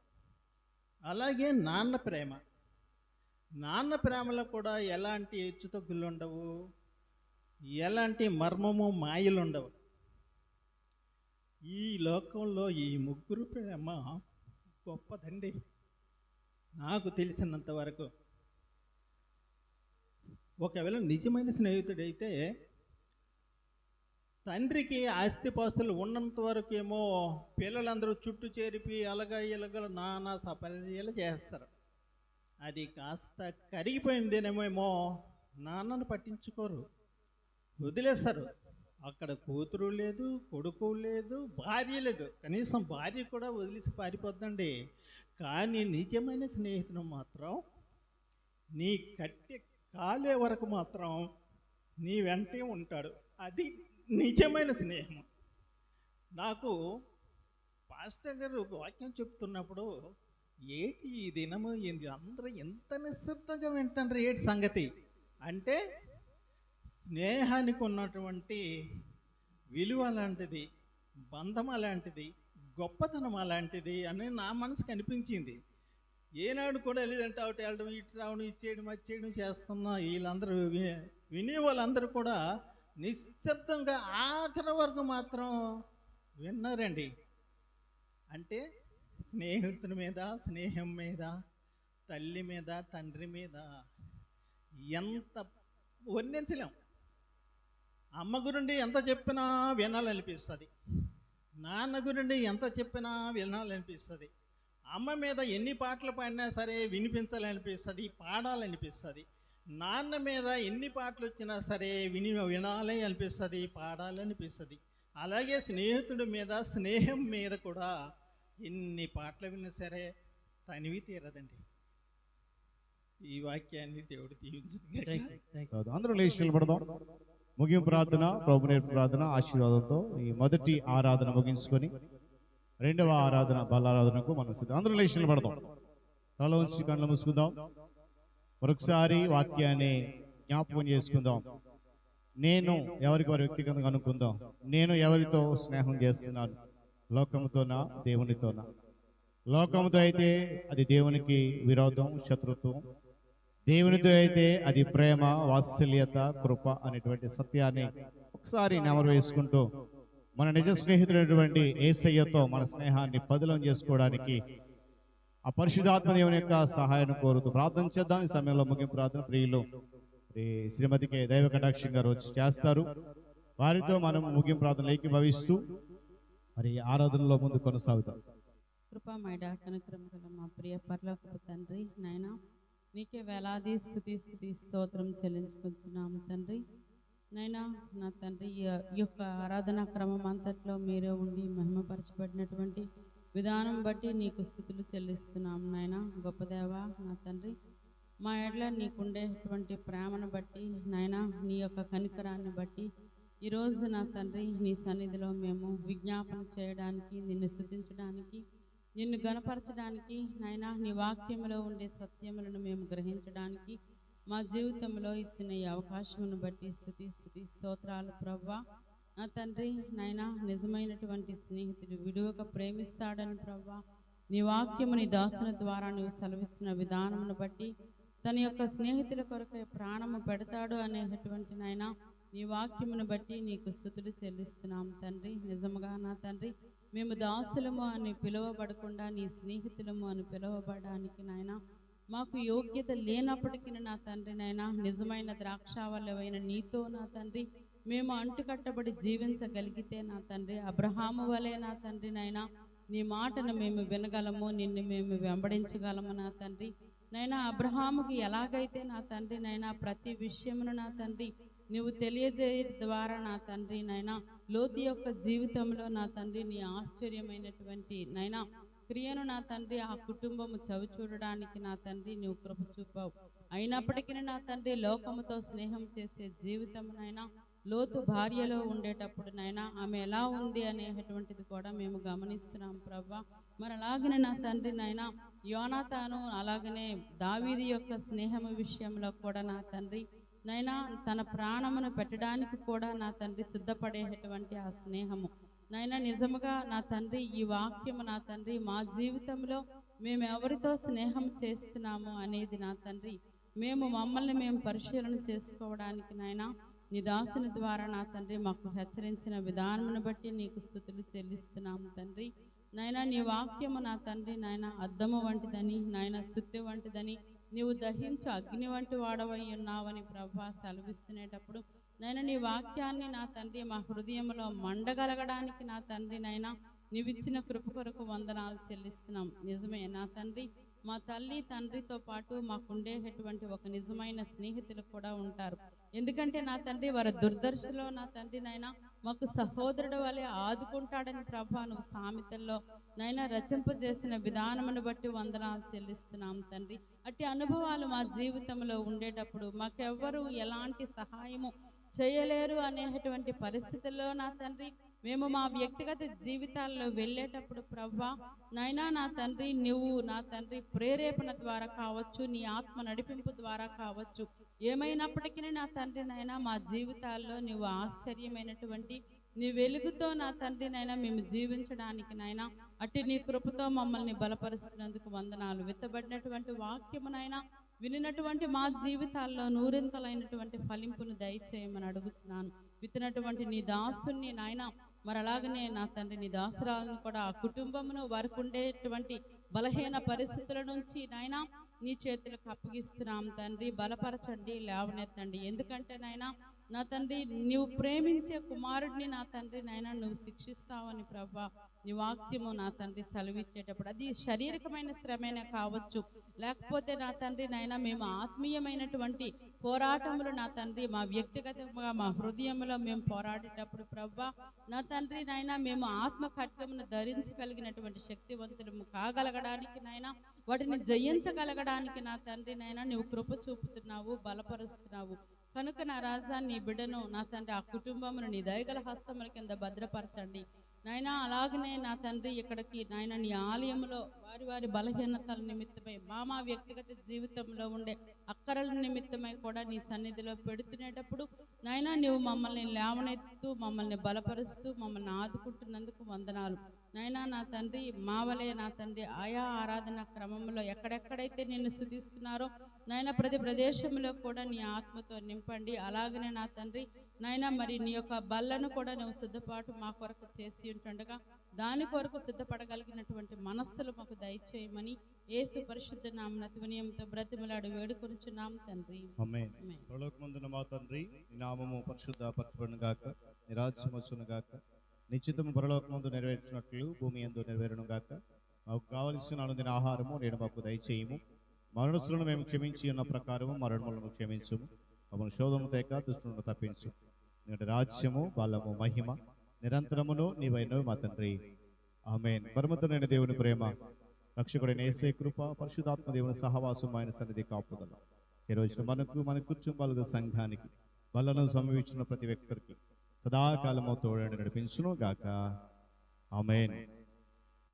అలాగే నాన్న ప్రేమలో కూడా ఎలాంటి హెచ్చుతగ్గులు ఉండవు, ఎలాంటి మర్మము, మాయలు ఉండవు. ఈ లోకంలో ఈ ముగ్గురు ప్రేమ గొప్పదండి నాకు తెలిసినంత వరకు. ఒకవేళ నిజమైన స్నేహితుడైతే తండ్రికి ఆస్తిపాస్తులు ఉన్నంత వరకు ఏమో పిల్లలందరూ చుట్టూ చేరిపి అలగా ఇలగల నానా సపర్యలు చేస్తారు. అది కాస్త కరిగిపోయిందేనేమో నాన్నను పట్టించుకోరు, వదిలేస్తారు. అక్కడ కూతురు లేదు, కొడుకు లేదు, భార్య లేదు, కనీసం భార్య కూడా వదిలేసి పారిపోద్దండి. కానీ నిజమైన స్నేహితుడు మాత్రం నీ కట్టి కాలే వరకు మాత్రం నీ వెంటే ఉంటాడు. అది నిజమైన స్నేహం. నాకు పాస్టర్ గారు వాక్యం చెప్తున్నప్పుడు ఏటి ఈ దినము ఏంది అందరూ ఎంత నిశ్శబ్దంగా వింటారు, ఏటి సంగతి అంటే స్నేహానికి ఉన్నటువంటి విలువ అలాంటిది, బంధం అలాంటిది, గొప్పతనం అలాంటిది అని నా మనసుకు అనిపించింది. ఏనాడు కూడా లేదంటే ఒకటి వెళ్ళడం, ఇటు రావడం, ఇచ్చేయడం, వచ్చేయడం చేస్తున్నా వీళ్ళందరూ వినే వాళ్ళందరూ కూడా నిశ్శబ్దంగా ఆఖరి వరకు మాత్రం విన్నారండి. అంటే స్నేహితుని మీద, స్నేహం మీద, తల్లి మీద, తండ్రి మీద ఎంత వర్ణించలేం. అమ్మ గురించి ఎంత చెప్పినా వినాలనిపిస్తుంది, నాన్న గురించి ఎంత చెప్పినా వినాలనిపిస్తుంది, అమ్మ మీద ఎన్ని పాటలు పాడినా సరే వినిపించాలనిపిస్తుంది, పాడాలనిపిస్తుంది, నాన్న మీద ఎన్ని పాటలు వచ్చినా సరే వినాలి అనిపిస్తుంది, పాడాలనిపిస్తుంది. అలాగే స్నేహితుడి మీద, స్నేహం మీద కూడా ఎన్ని పాటలు విన్నా సరే తనివి తీరదండి. ఈ వాక్యాన్ని దేవుడు దీవించు. అందరూ లేచి నిలబడదాం. ముగింపు ప్రార్థన, ప్రభు నేర్పు ప్రార్థన ఆశీర్వాదంతో ఈ మొదటి ఆరాధన ముగించుకొని రెండవ ఆరాధన బలారాధనకు మనం సిద్ధం. అందరూ లేచి నిలబడదాం. తల ఉంచి కళ్ళు మూసుకుందాం. మరొకసారి వాక్యాన్ని జ్ఞాపకం చేసుకుందాం. నేను ఎవరికి వారి వ్యక్తిగతంగా అనుకుందాం. నేను ఎవరితో స్నేహం చేస్తున్నాను, లోకముతోనా, దేవునితోనా? లోకముతో అయితే అది దేవునికి విరోధం, శత్రుత్వం. దేవునితో అయితే అది ప్రేమ, వాత్సల్యత, కృప అనేటువంటి సత్యాన్ని ఒకసారి నెమరు వేసుకుంటూ మన నిజ స్నేహితుడైనటువంటి యేసయ్యతో మన స్నేహాన్ని పదిలం చేసుకోవడానికి ఆ పరిశుద్ధాత్మ దేవుని యొక్క సహాయాన్ని కోరుతూ ప్రార్థన చేద్దాం. ఈ సమయంలో ముగింపు ప్రార్థన ప్రియులు శ్రీమతికి దైవ కటాక్షం గారు వచ్చి చేస్తారు. వారితో మనం ముగింపు ప్రార్థనలు ఏకీభవిస్తూ మరి ఆరాధనలో ముందు కొనసాగుతాం. కృపామయుడ, కనుకరం గల మా ప్రియ పరలోకపు తండ్రి, నాయనా నీకే వేలాది స్తుతి స్తోత్రం చెల్లించుకుంటున్నాము తండ్రి. నైనా నా తండ్రి, ఈ యొక్క ఆరాధనా క్రమం అంతట్లో మీరే ఉండి మహిమపరచబడినటువంటి విధానం బట్టి నీకు స్తుతులు చెల్లిస్తున్నాము నాయన. గొప్ప దేవా నా తండ్రి, మా ఎడ్ల నీకుండేటువంటి ప్రేమను బట్టి నాయన, నీ యొక్క కనికరాన్ని బట్టి ఈరోజు నా తండ్రి నీ సన్నిధిలో మేము విజ్ఞాపన చేయడానికి, నిన్ను స్తుతించడానికి, నిన్ను గణపరచడానికి నాయన, నీ వాక్యంలో ఉండే సత్యములను మేము గ్రహించడానికి మా జీవితంలో ఇచ్చిన ఈ అవకాశమును బట్టి స్తుతి స్తోత్రాలు ప్రభువా. నా తండ్రి నాయన నిజమైనటువంటి స్నేహితుడు విడువక ప్రేమిస్తాడని ప్రభువా, నీ వాక్యము నీ దాసుని ద్వారా నువ్వు సెలవిచ్చిన విధానమును బట్టి తన యొక్క స్నేహితుల కొరకై ప్రాణము పెడతాడు అనేటటువంటి నాయన నీ వాక్యమును బట్టి నీకు స్తుతులు చెల్లిస్తున్నాం తండ్రి. నిజముగా నా తండ్రి మేము దాసులము అని పిలువబడకుండా నీ స్నేహితులము అని పిలువబడడానికి నాయన మాకు యోగ్యత లేనప్పటికీ నా తండ్రి నాయన నిజమైన ద్రాక్షావల్లమైన నీతో నా తండ్రి మేము అంటుకట్టబడి జీవించగలిగితే నా తండ్రి అబ్రహాము వలె నా తండ్రి నాయన నీ మాటను మేము వినగలము, నిన్ను మేము వెంబడించగలము నా తండ్రి. నైనా అబ్రహాముకి ఎలాగైతే నా తండ్రి నైనా ప్రతి విషయమును నా తండ్రి నువ్వు తెలియజేయడం ద్వారా నా తండ్రి నైనా లోతు యొక్క జీవితంలో నా తండ్రి నీ ఆశ్చర్యమైనటువంటి నైనా క్రియను నా తండ్రి ఆ కుటుంబము చవి చూడడానికి నా తండ్రి నువ్వు కృప చూపావు. అయినప్పటికీ నా తండ్రి లోకముతో స్నేహం చేసే జీవితమునైనా లోతు భార్యలో ఉండేటప్పుడు నైనా ఆమె ఎలా ఉంది అనేటువంటిది కూడా మేము గమనిస్తున్నాం ప్రభా. మరి అలాగనే నా తండ్రి నైనా యోనాతాను అలాగనే దావీదు యొక్క స్నేహం విషయంలో కూడా నా తండ్రి నైనా తన ప్రాణమును పెట్టడానికి కూడా నా తండ్రి సిద్ధపడేటటువంటి ఆ స్నేహము నైనా నిజముగా నా తండ్రి ఈ వాక్యము నా తండ్రి మా జీవితంలో మేము ఎవరితో స్నేహం చేస్తున్నాము అనేది నా తండ్రి మమ్మల్ని మేము పరిశీలన చేసుకోవడానికి నాయనా నీ దాసుని ద్వారా నా తండ్రి మాకు హెచ్చరించిన విధానమును బట్టి నీకు స్తుతులు చెల్లిస్తున్నాము తండ్రి. నాయనా నీ వాక్యము నా తండ్రి నాయన అద్దము వంటిదని నాయన సుత్తి వంటిదని నీవు దహించు అగ్ని వంటి వాడవై ఉన్నావని ప్రభా సెలవిస్తునేటప్పుడు నైనా నీ వాక్యాన్ని నా తండ్రి మా హృదయంలో మండగలగడానికి నా తండ్రి నైనా నీవిచ్చిన కృప కొరకు వందనాలు చెల్లిస్తున్నాం. నిజమే నా తండ్రి మా తల్లి తండ్రితో పాటు మాకుండేటటువంటి ఒక నిజమైన స్నేహితులు కూడా ఉంటారు. ఎందుకంటే నా తండ్రి వారి దుర్దర్శలో నా తండ్రి నైనా మాకు సహోదరుడు వలె ఆదుకుంటాడని ప్రభా నువ్వు సామెతల్లో నైనా రచింపజేసిన విధానమును బట్టి వందనాలు చెల్లిస్తున్నాం తండ్రి. అట్టి అనుభవాలు మా జీవితంలో ఉండేటప్పుడు మాకెవ్వరు ఎలాంటి సహాయము చేయలేరు అనేటువంటి పరిస్థితుల్లో నా తండ్రి మేము మా వ్యక్తిగత జీవితాల్లో వెళ్ళేటప్పుడు ప్రభా నైనా నా తండ్రి నువ్వు నా తండ్రి ప్రేరేపణ ద్వారా కావచ్చు, నీ ఆత్మ నడిపింపు ద్వారా కావచ్చు, ఏమైనప్పటికీ నా తండ్రి నైనా మా జీవితాల్లో నువ్వు ఆశ్చర్యమైనటువంటి నీ వెలుగుతో నా తండ్రి నైనా మేము జీవించడానికి నైనా అట్టి నీ కృపతో మమ్మల్ని బలపరుస్తున్నందుకు వందనాలు. విత్తబడినటువంటి వాక్యమునైనా వినినటువంటి మా జీవితాల్లో నూరింతలైనటువంటి ఫలింపును దయచేయమని అడుగుతున్నాను. విత్తినటువంటి నీ దాసుని నాయన మరి అలాగనే నా తండ్రి నీ దాసురాలను కూడా ఆ కుటుంబమును వారికి ఉండేటువంటి బలహీన పరిస్థితుల నుంచి నాయన నీ చేతులకు అప్పగిస్తున్నాం తండ్రి. బలపరచండి, లేవనెత్తండి. ఎందుకంటే నాయన నా తండ్రి నువ్వు ప్రేమించే కుమారుడిని నా తండ్రి నాయన నువ్వు శిక్షిస్తావని ప్రభా నీ వాక్యము నా తండ్రి సెలవిచ్చేటప్పుడు అది శారీరకమైన శ్రమైనా కావచ్చు, లేకపోతే నా తండ్రి నాయన మేము ఆత్మీయమైనటువంటి పోరాటములు నా తండ్రి మా వ్యక్తిగతంగా మా హృదయంలో మేము పోరాడేటప్పుడు ప్రభా నా తండ్రి నాయన మేము ఆత్మ ఖడ్గమును ధరించగలిగినటువంటి శక్తివంతులము కాగలగడానికి నాయన వాటిని జయించగలగడానికి నా తండ్రి నాయన నువ్వు కృప చూపుతున్నావు, బలపరుస్తున్నావు. కనుక నా రాజా నీ బిడ్డను నా తండ్రి ఆ కుటుంబమును నీ దయగల హస్తముల కింద భద్రపరచండి నాయనా. అలాగనే నా తండ్రి ఇక్కడికి నాయన నీ ఆలయంలో వారి వారి బలహీనతల నిమిత్తమై మా వ్యక్తిగత జీవితంలో ఉండే అక్కరల నిమిత్తమై కూడా నీ సన్నిధిలో పెడుతునేటప్పుడు నాయనా నువ్వు మమ్మల్ని లేవనెత్తు, మమ్మల్ని బలపరుస్తూ మమ్మల్ని ఆదుకుంటున్నందుకు వందనాలు నాయనా. నా తండ్రి మా వలే నా తండ్రి ఆయా ఆరాధన క్రమంలో ఎక్కడెక్కడైతే నిన్ను స్తుతిస్తున్నారో నాయన ప్రతి ప్రదేశంలో కూడా నీ ఆత్మతో నింపండి. అలాగనే నా తండ్రి నాయన మరి నీ యొక్క బల్లను కూడా నువ్వు సిద్ధపాటు మా కొరకు చేసి ఉంటుండగా దాని కొరకు సిద్ధపడగలిగినటువంటి మనస్సులు మాకు దయచేయమని యేసు పరిశుద్ధ నామమున త్వనీయంతో బ్రతిమలాడి వేడుకొనుచున్నాం తండ్రి. ఆమేన్. పరలోకమందున్న మా తండ్రి నీ నామము పరిశుద్ధపరచబడును గాక, నీ రాజ్యము వచ్చును గాక, నీ చిత్తము పరలోకమందు నెరవేర్చినట్లు భూమి యందు నెరవేరును గాక. మాకు కావలసిన అనుదిన ఆహారము నేడు మాకు దయచేయము. మరణులను మేము క్షమించి ఉన్న ప్రకారము మరణములను క్షమించుము. మమ్మల్ని శోధము తేక దుష్టులను తప్పించు. ఎందుకంటే రాజ్యము, బలము, మహిమ నిరంతరమును నీవైనవి మా తండ్రి. ఆమేన్. పరమతుడైన దేవుని ప్రేమ, రక్షకుడైన యేసయ్య కృప, పరిశుద్ధాత్మ దేవుని సహవాసం, ఆయన సన్నిధి కాపుదల ఈ రోజున మనకు మన కుటుంబాలుగా సంఘానికి బలను సంభవించిన ప్రతి వ్యక్తికి సదాకాలము తోడని నడిపించును గాక. ఆమేన్.